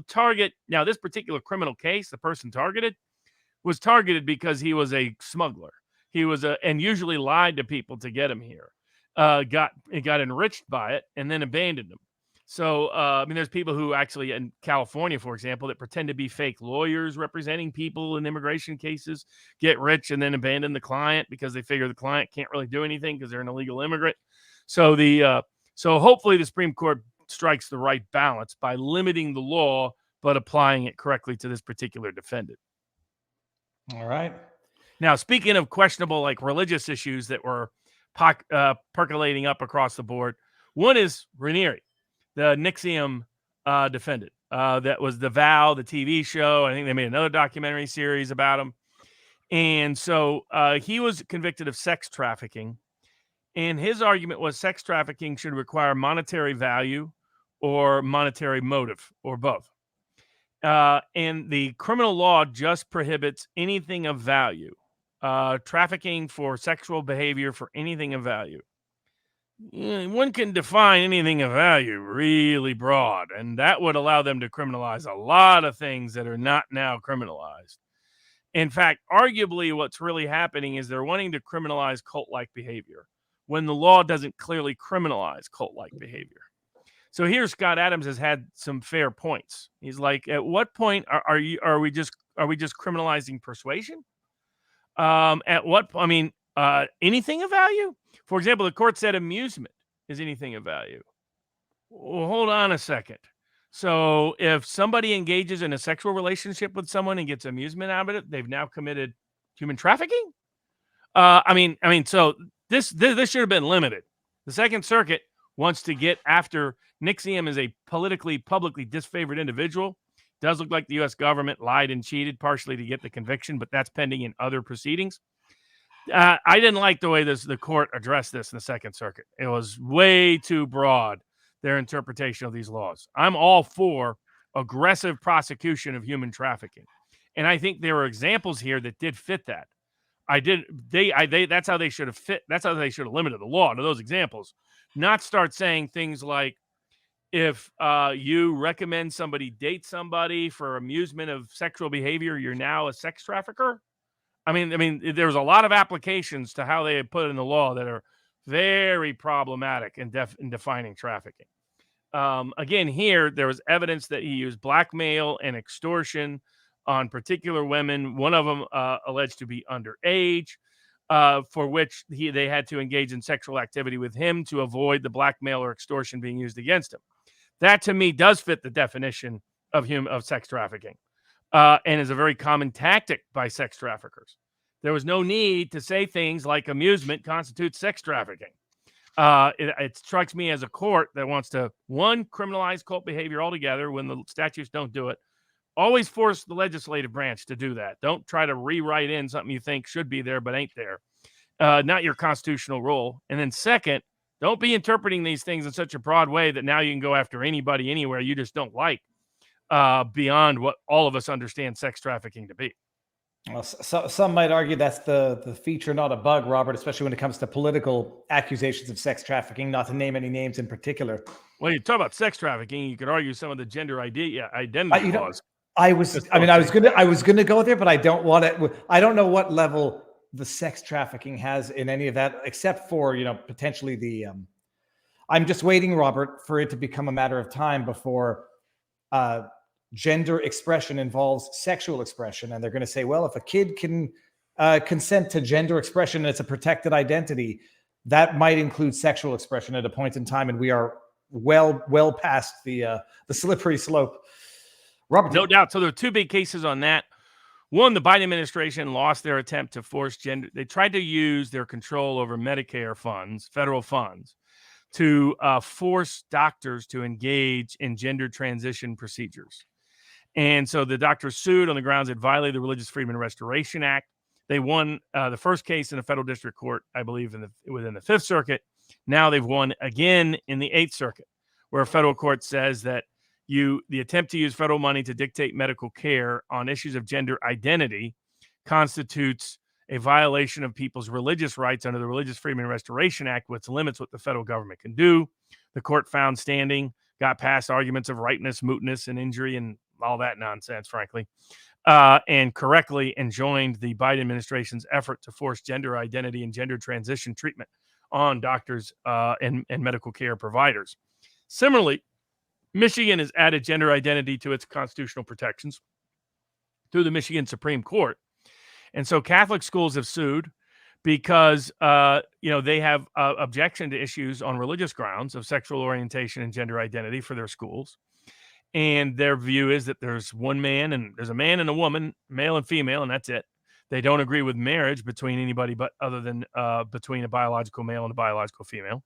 Speaker 9: target. Now, this particular criminal case, the person targeted was targeted because he was a smuggler. He was and usually lied to people to get him here. Got enriched by it and then abandoned him. So, there's people who actually in California, for example, that pretend to be fake lawyers representing people in immigration cases, get rich and then abandon the client because they figure the client can't really do anything because they're an illegal immigrant. So so hopefully the Supreme Court strikes the right balance by limiting the law, but applying it correctly to this particular defendant.
Speaker 5: All right.
Speaker 9: Now, speaking of questionable, religious issues that were percolating up across the board, one is Raniere, the NXIVM defendant. That was The Vow, the TV show. I think they made another documentary series about him. And so he was convicted of sex trafficking. And his argument was sex trafficking should require monetary value or monetary motive or both. And the criminal law just prohibits anything of value, trafficking for sexual behavior for anything of value. One can define anything of value really broad, and that would allow them to criminalize a lot of things that are not now criminalized. In fact, arguably what's really happening is they're wanting to criminalize cult-like behavior when the law doesn't clearly criminalize cult-like behavior. So here Scott Adams has had some fair points. He's like, at what point are we just criminalizing persuasion? At what, I mean, anything of value? For example, the court said amusement is anything of value. Well, hold on a second. So if somebody engages in a sexual relationship with someone and gets amusement out of it, they've now committed human trafficking? So this should have been limited. The Second Circuit wants to get after NXIVM as a publicly disfavored individual. Does look like the U.S. government lied and cheated partially to get the conviction, but that's pending in other proceedings. I didn't like the way the court addressed this in the Second Circuit. It was way too broad, their interpretation of these laws. I'm all for aggressive prosecution of human trafficking. And I think there were examples here that did fit that. That's how they should have fit. That's how they should have limited the law to those examples. Not start saying things like, if you recommend somebody date somebody for amusement of sexual behavior, you're now a sex trafficker. I mean, there's a lot of applications to how they put in the law that are very problematic in defining trafficking. Again, here, there was evidence that he used blackmail and extortion on particular women, one of them alleged to be underage, for which they had to engage in sexual activity with him to avoid the blackmail or extortion being used against him. That, to me, does fit the definition of sex trafficking, and is a very common tactic by sex traffickers. There was no need to say things like amusement constitutes sex trafficking. It strikes me as a court that wants to, one, criminalize cult behavior altogether when the statutes don't do it. Always force the legislative branch to do that. Don't try to rewrite in something you think should be there but ain't there. Not your constitutional role. And then second, don't be interpreting these things in such a broad way that now you can go after anybody anywhere you just don't like, beyond what all of us understand sex trafficking to be.
Speaker 5: Well, so, some might argue that's the feature, not a bug, Robert, especially when it comes to political accusations of sex trafficking, not to name any names in particular.
Speaker 9: Well, you talk about sex trafficking, you could argue some of the gender identity laws.
Speaker 5: I was gonna go there, but I don't want to. I don't know what level the sex trafficking has in any of that, except for, potentially the. I'm just waiting, Robert, for it to become a matter of time before gender expression involves sexual expression, and they're going to say, well, if a kid can consent to gender expression and it's a protected identity, that might include sexual expression at a point in time, and we are well past the slippery slope. Robert,
Speaker 9: no doubt. So there are two big cases on that. One, the Biden administration lost their attempt to force gender. They tried to use their control over Medicare funds, federal funds, to force doctors to engage in gender transition procedures. And so the doctors sued on the grounds it violated the Religious Freedom and Restoration Act. They won the first case in a federal district court, I believe, within the Fifth Circuit. Now they've won again in the Eighth Circuit, where a federal court says that the attempt to use federal money to dictate medical care on issues of gender identity constitutes a violation of people's religious rights under the Religious Freedom and Restoration Act, which limits what the federal government can do. The court found standing, got past arguments of rightness, mootness, and injury, and all that nonsense, frankly, and correctly enjoined the Biden administration's effort to force gender identity and gender transition treatment on doctors and medical care providers. Similarly, Michigan has added gender identity to its constitutional protections through the Michigan Supreme Court. And so Catholic schools have sued because, they have objection to issues on religious grounds of sexual orientation and gender identity for their schools. And their view is that there's one man and there's a man and a woman, male and female, and that's it. They don't agree with marriage between anybody but other than between a biological male and a biological female.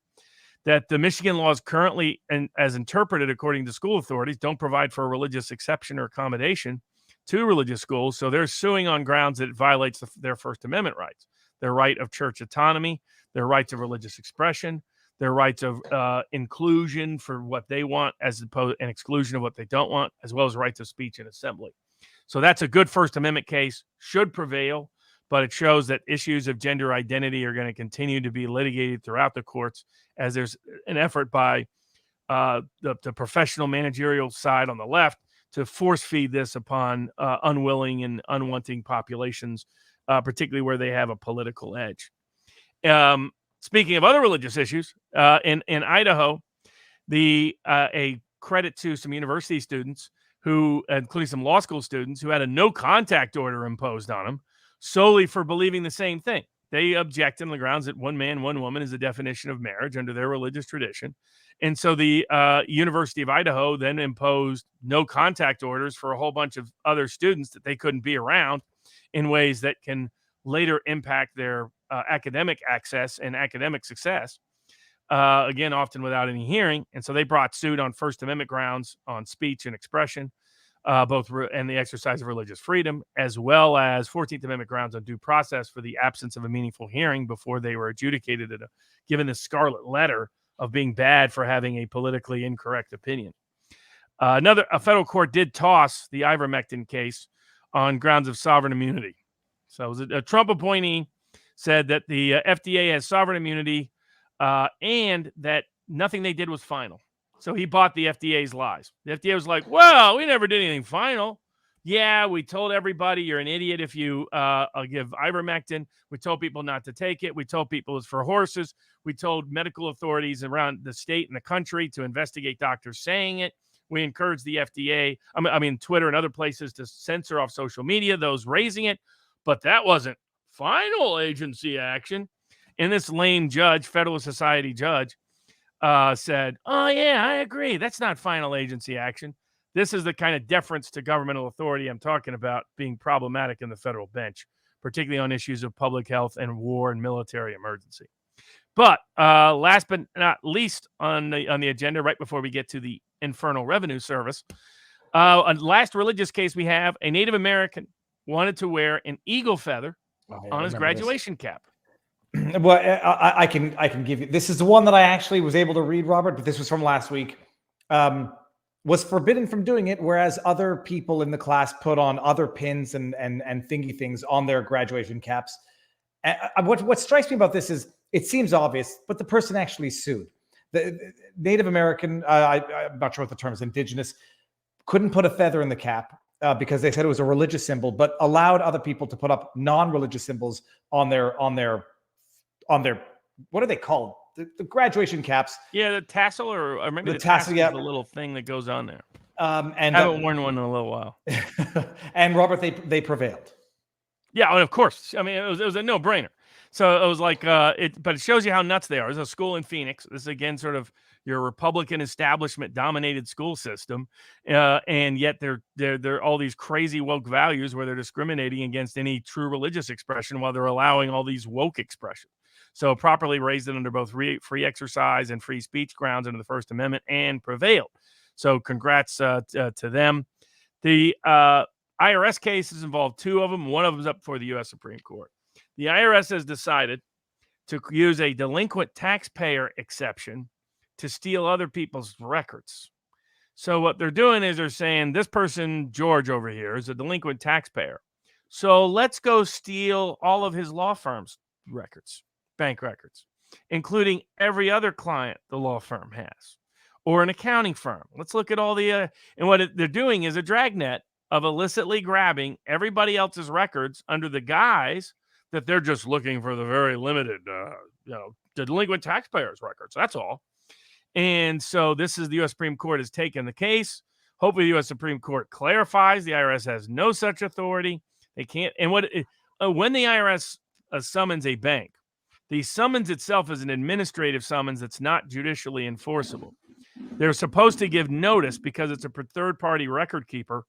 Speaker 9: That the Michigan laws currently, and as interpreted according to school authorities, don't provide for a religious exception or accommodation to religious schools. So they're suing on grounds that it violates their First Amendment rights, their right of church autonomy, their rights of religious expression, their rights of inclusion for what they want as opposed and exclusion of what they don't want, as well as rights of speech and assembly. So that's a good First Amendment case, should prevail, but it shows that issues of gender identity are going to continue to be litigated throughout the courts as there's an effort by the professional managerial side on the left to force feed this upon unwilling and unwanting populations, particularly where they have a political edge. Speaking of other religious issues, in Idaho, a credit to some university students who, including some law school students, who had a no contact order imposed on them solely for believing the same thing. They object on the grounds that one man, one woman is the definition of marriage under their religious tradition. And so the University of Idaho then imposed no contact orders for a whole bunch of other students that they couldn't be around in ways that can later impact their academic access and academic success, again, often without any hearing. And so they brought suit on First Amendment grounds on speech and expression, and the exercise of religious freedom, as well as 14th Amendment grounds on due process for the absence of a meaningful hearing before they were adjudicated, given the scarlet letter of being bad for having a politically incorrect opinion. A federal court did toss the ivermectin case on grounds of sovereign immunity. So it was a Trump appointee said that the FDA has sovereign immunity and that nothing they did was final. So he bought the FDA's lies. The FDA was like, well, we never did anything final. Yeah, we told everybody you're an idiot if you give ivermectin. We told people not to take it. We told people it's for horses. We told medical authorities around the state and the country to investigate doctors saying it. We encouraged the FDA, Twitter and other places, to censor off social media those raising it. But that wasn't final agency action. And this lame judge, Federalist Society judge, said, oh, yeah, I agree. That's not final agency action. This is the kind of deference to governmental authority I'm talking about being problematic in the federal bench, particularly on issues of public health and war and military emergency. But last but not least on the agenda, right before we get to the Infernal Revenue Service, a last religious case we have, a Native American wanted to wear an eagle feather on his graduation cap.
Speaker 5: Well, I can give you, this is the one that I actually was able to read, Robert, but this was from last week. Was forbidden from doing it, whereas other people in the class put on other pins and thingy things on their graduation caps. What strikes me about this is it seems obvious, but the person actually sued. The Native American, I'm not sure what the term is, indigenous, couldn't put a feather in the cap because they said it was a religious symbol, but allowed other people to put up non-religious symbols on their what are they called? The graduation caps.
Speaker 9: Yeah, the tassel, or maybe the
Speaker 5: tassel, yeah,
Speaker 9: the little thing that goes on there.
Speaker 5: And
Speaker 9: I haven't worn one in a little while.
Speaker 5: And Robert, they prevailed.
Speaker 9: Yeah, of course. I mean, it was a no-brainer. So it was like, but it shows you how nuts they are. There's a school in Phoenix. This is, again, sort of your Republican establishment-dominated school system, and yet they're all these crazy woke values where they're discriminating against any true religious expression while they're allowing all these woke expressions. So properly raised it under both free exercise and free speech grounds under the First Amendment and prevailed. So congrats to them. The IRS cases involved two of them. One of them is up before the U.S. Supreme Court. The IRS has decided to use a delinquent taxpayer exception to steal other people's records. So what they're doing is they're saying this person, George over here, is a delinquent taxpayer. So let's go steal all of his law firm's records, bank records, including every other client the law firm has, or an accounting firm. Let's look at all the, and what they're doing is a dragnet of illicitly grabbing everybody else's records under the guise that they're just looking for the very limited, delinquent taxpayers' records. That's all. And so this is the U.S. Supreme Court has taken the case. Hopefully the U.S. Supreme Court clarifies the IRS has no such authority. They can't. And when the IRS summons a bank, the summons itself is an administrative summons that's not judicially enforceable. They're supposed to give notice because it's a third-party record keeper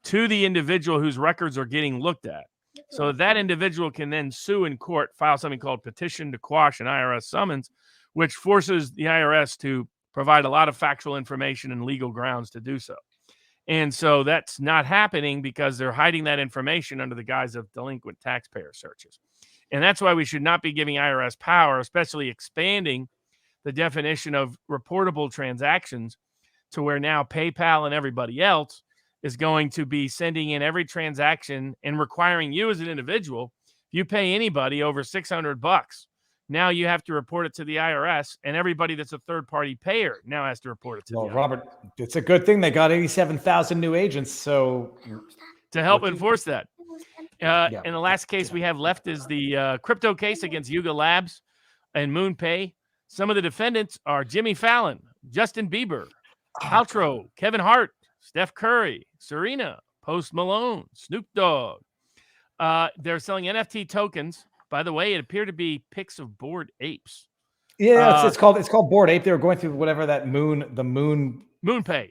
Speaker 9: to the individual whose records are getting looked at. So that individual can then sue in court, file something called petition to quash an IRS summons, which forces the IRS to provide a lot of factual information and legal grounds to do so. And so that's not happening because they're hiding that information under the guise of delinquent taxpayer searches. And that's why we should not be giving IRS power, especially expanding the definition of reportable transactions to where now PayPal and everybody else is going to be sending in every transaction and requiring you as an individual, if you pay anybody over $600, now you have to report it to the IRS, and everybody that's a third-party payer now has to report it to the IRS.
Speaker 5: Robert, it's a good thing they got 87,000 new agents, so
Speaker 9: to help enforce that. And the last case we have left is the crypto case against Yuga Labs and MoonPay. Some of the defendants are Jimmy Fallon, Justin Bieber, Paltrow, Kevin Hart, Steph Curry, Serena, Post Malone, Snoop Dogg. They're selling NFT tokens. By the way, it appeared to be pics of Bored Apes.
Speaker 5: Yeah, it's called Bored Ape. They were going through whatever that MoonPay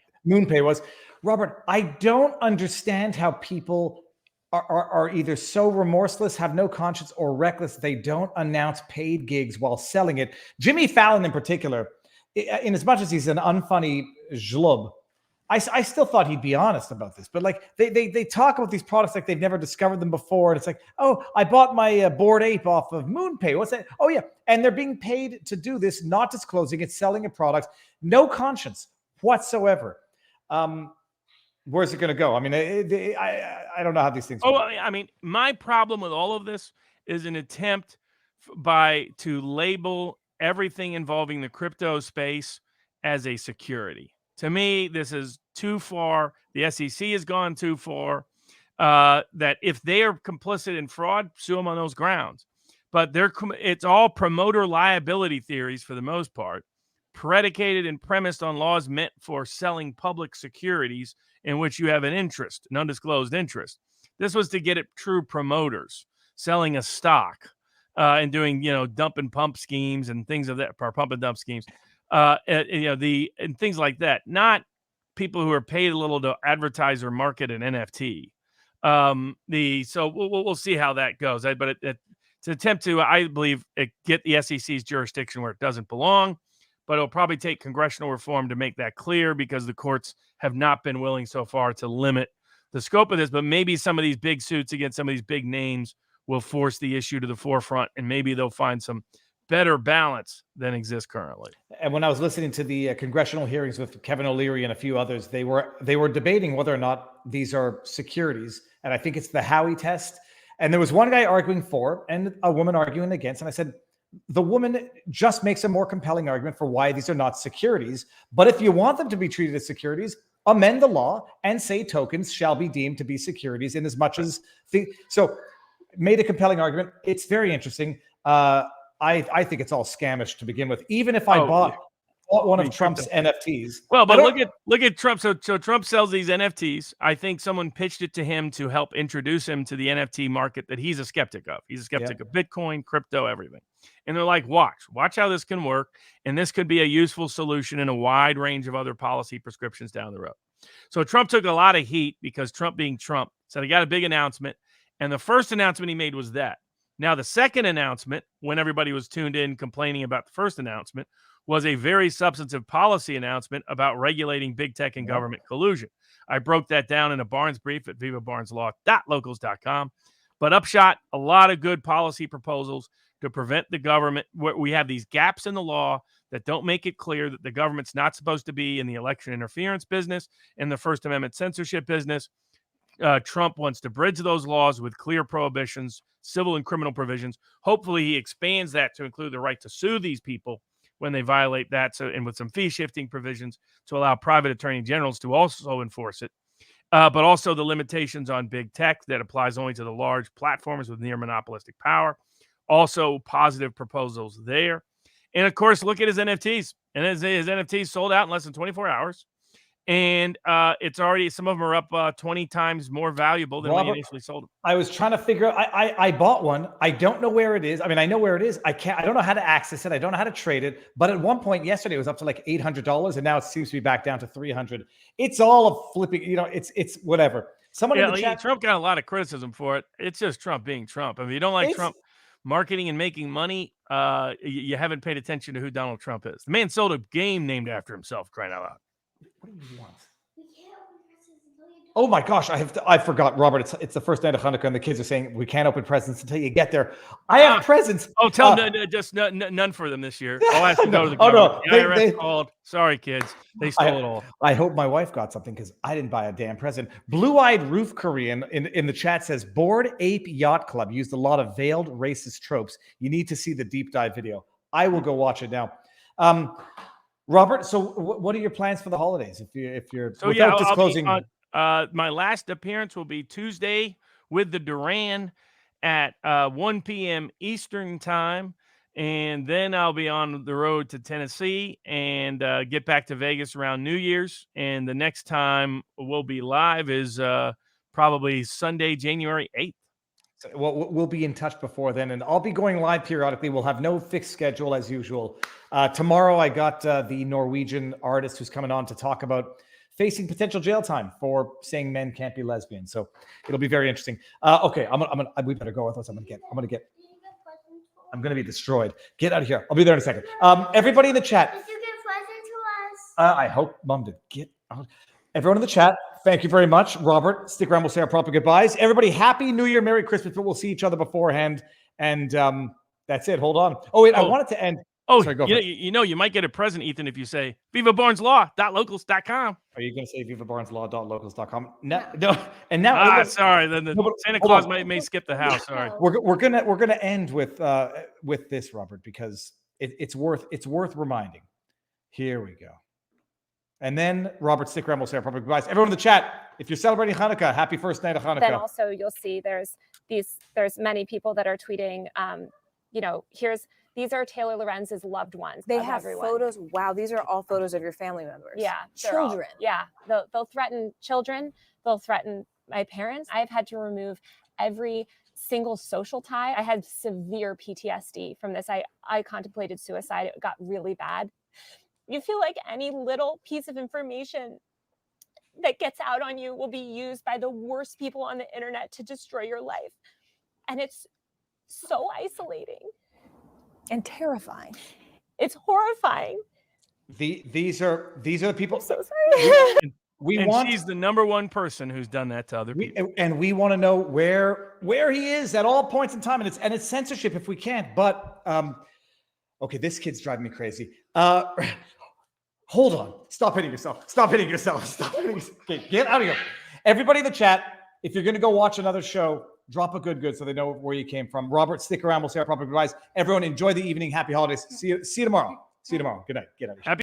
Speaker 5: was. Robert, I don't understand how people are either so remorseless, have no conscience, or reckless they don't announce paid gigs while selling it. Jimmy Fallon in particular, in as much as he's an unfunny zhlub, I still thought he'd be honest about this. But like they talk about these products like they've never discovered them before. And it's like, oh, I bought my Bored Ape off of MoonPay. What's that? Oh, yeah. And they're being paid to do this, not disclosing it, selling a product. No conscience whatsoever. Where's it going to go? I mean, I don't know how these things work.
Speaker 9: I mean, my problem with all of this is an attempt to label everything involving the crypto space as a security. To me, this is too far. The SEC has gone too far. That if they are complicit in fraud, sue them on those grounds. But it's all promoter liability theories for the most part, predicated and premised on laws meant for selling public securities in which you have an interest, an undisclosed interest. This was to get at true promoters selling a stock and doing, dump and pump schemes and things of that, or pump and dump schemes. And things like that, not people who are paid a little to advertise or market an NFT. So we'll see how that goes. But it's an attempt to, I believe, get the SEC's jurisdiction where it doesn't belong. But it'll probably take congressional reform to make that clear because the courts have not been willing so far to limit the scope of this. But maybe some of these big suits against some of these big names will force the issue to the forefront, and maybe they'll find some better balance than exists currently.
Speaker 5: And when I was listening to the congressional hearings with Kevin O'Leary and a few others, they were debating whether or not these are securities. And I think it's the Howey test. And there was one guy arguing for and a woman arguing against. And I said, the woman just makes a more compelling argument for why these are not securities. But if you want them to be treated as securities, amend the law and say tokens shall be deemed to be securities in as much as so made a compelling argument. It's very interesting. I think it's all scamish to begin with. Even if I bought one of Trump's NFTs.
Speaker 9: Well, but look at Trump. So Trump sells these NFTs. I think someone pitched it to him to help introduce him to the NFT market that he's a skeptic of. He's a skeptic of Bitcoin, crypto, everything. And they're like, watch how this can work. And this could be a useful solution in a wide range of other policy prescriptions down the road. So Trump took a lot of heat because Trump being Trump said he got a big announcement. And the first announcement he made was that. Now, the second announcement, when everybody was tuned in complaining about the first announcement, was a very substantive policy announcement about regulating big tech and government collusion. I broke that down in a Barnes brief at vivabarneslaw.locals.com. But upshot, a lot of good policy proposals to prevent the government. We have these gaps in the law that don't make it clear that the government's not supposed to be in the election interference business and the First Amendment censorship business. Trump wants to bridge those laws with clear prohibitions, civil and criminal provisions. Hopefully he expands that to include the right to sue these people when they violate that. So, and with some fee shifting provisions to allow private attorney generals to also enforce it. But also the limitations on big tech that applies only to the large platforms with near monopolistic power. Also positive proposals there. And of course, look at his NFTs. And his NFTs sold out in less than 24 hours. And it's already, some of them are up 20 times more valuable than when you initially sold them.
Speaker 5: I was trying to figure out, I bought one. I don't know where it is. I mean, I know where it is. I don't know how to access it. I don't know how to trade it. But at one point yesterday, it was up to like $800. And now it seems to be back down to $300. It's all a flipping, it's whatever. Someone in the chat.
Speaker 9: Trump got a lot of criticism for it. It's just Trump being Trump. I mean, you don't like Trump marketing and making money, you haven't paid attention to who Donald Trump is. The man sold a game named after himself, crying out loud.
Speaker 5: What do you want? Oh my gosh, I forgot, Robert. It's the first night of Hanukkah, and the kids are saying we can't open presents until you get there. I have presents.
Speaker 9: Oh, tell them just none for them this year. I'll ask them to go to the government. The IRS called. Sorry, kids, they stole it all.
Speaker 5: I hope my wife got something because I didn't buy a damn present. Blue-eyed Roof Korean in the chat says Bored Ape Yacht Club used a lot of veiled racist tropes. You need to see the deep dive video. I will go watch it now. Robert, so what are your plans for the holidays? If you're
Speaker 9: so
Speaker 5: without disclosing.
Speaker 9: My last appearance will be Tuesday with the Duran at 1 p.m. Eastern time. And then I'll be on the road to Tennessee and get back to Vegas around New Year's. And the next time we'll be live is probably Sunday, January 8th.
Speaker 5: So we'll be in touch before then, and I'll be going live periodically. We'll have no fixed schedule as usual. Tomorrow, I got the Norwegian artist who's coming on to talk about facing potential jail time for saying men can't be lesbians. So it'll be very interesting. Okay, we better go with us. I'm gonna be destroyed. Get out of here. I'll be there in a second. Everybody in the chat.
Speaker 10: Did you give present to us?
Speaker 5: I hope Mom did. Get out. Everyone in the chat. Thank you very much, Robert. Stick around. We'll say our proper goodbyes. Everybody, Happy New Year, Merry Christmas. But we'll see each other beforehand. And that's it. Hold on. Oh wait, I wanted to end.
Speaker 9: Oh,
Speaker 5: sorry, go
Speaker 9: you might get a present, Ethan, if you say vivabarneslaw.locals.com.
Speaker 5: Are you going to say vivabarneslaw.locals.com? No. And now,
Speaker 9: sorry. Then the Santa Claus may skip the house. Sorry.
Speaker 5: We're gonna end with this, Robert, because it's worth reminding. Here we go. And then Robert, stick around. We'll say our public goodbyes. Everyone in the chat, if you're celebrating Hanukkah, happy first night of Hanukkah.
Speaker 11: Then also you'll see there's many people that are tweeting. These are Taylor Lorenz's loved ones.
Speaker 12: They have photos. Wow, these are all photos of your family members.
Speaker 11: Yeah,
Speaker 12: children.
Speaker 11: They'll threaten children. They'll threaten my parents. I've had to remove every single social tie. I had severe PTSD from this. I contemplated suicide. It got really bad. You feel like any little piece of information that gets out on you will be used by the worst people on the internet to destroy your life. And it's so isolating.
Speaker 12: And terrifying.
Speaker 11: It's horrifying.
Speaker 5: These are the people.
Speaker 11: I'm so sorry.
Speaker 5: She's
Speaker 9: the number one person who's done that to other people.
Speaker 5: And we want to know where he is at all points in time. And it's censorship if we can't. But okay, this kid's driving me crazy. Hold on. Stop hitting yourself. Okay, get out of here. Everybody in the chat, if you're going to go watch another show, drop a good so they know where you came from. Robert, stick around. We'll say our proper goodbyes. Everyone, enjoy the evening. Happy holidays. See you tomorrow. Good night. Get out of here.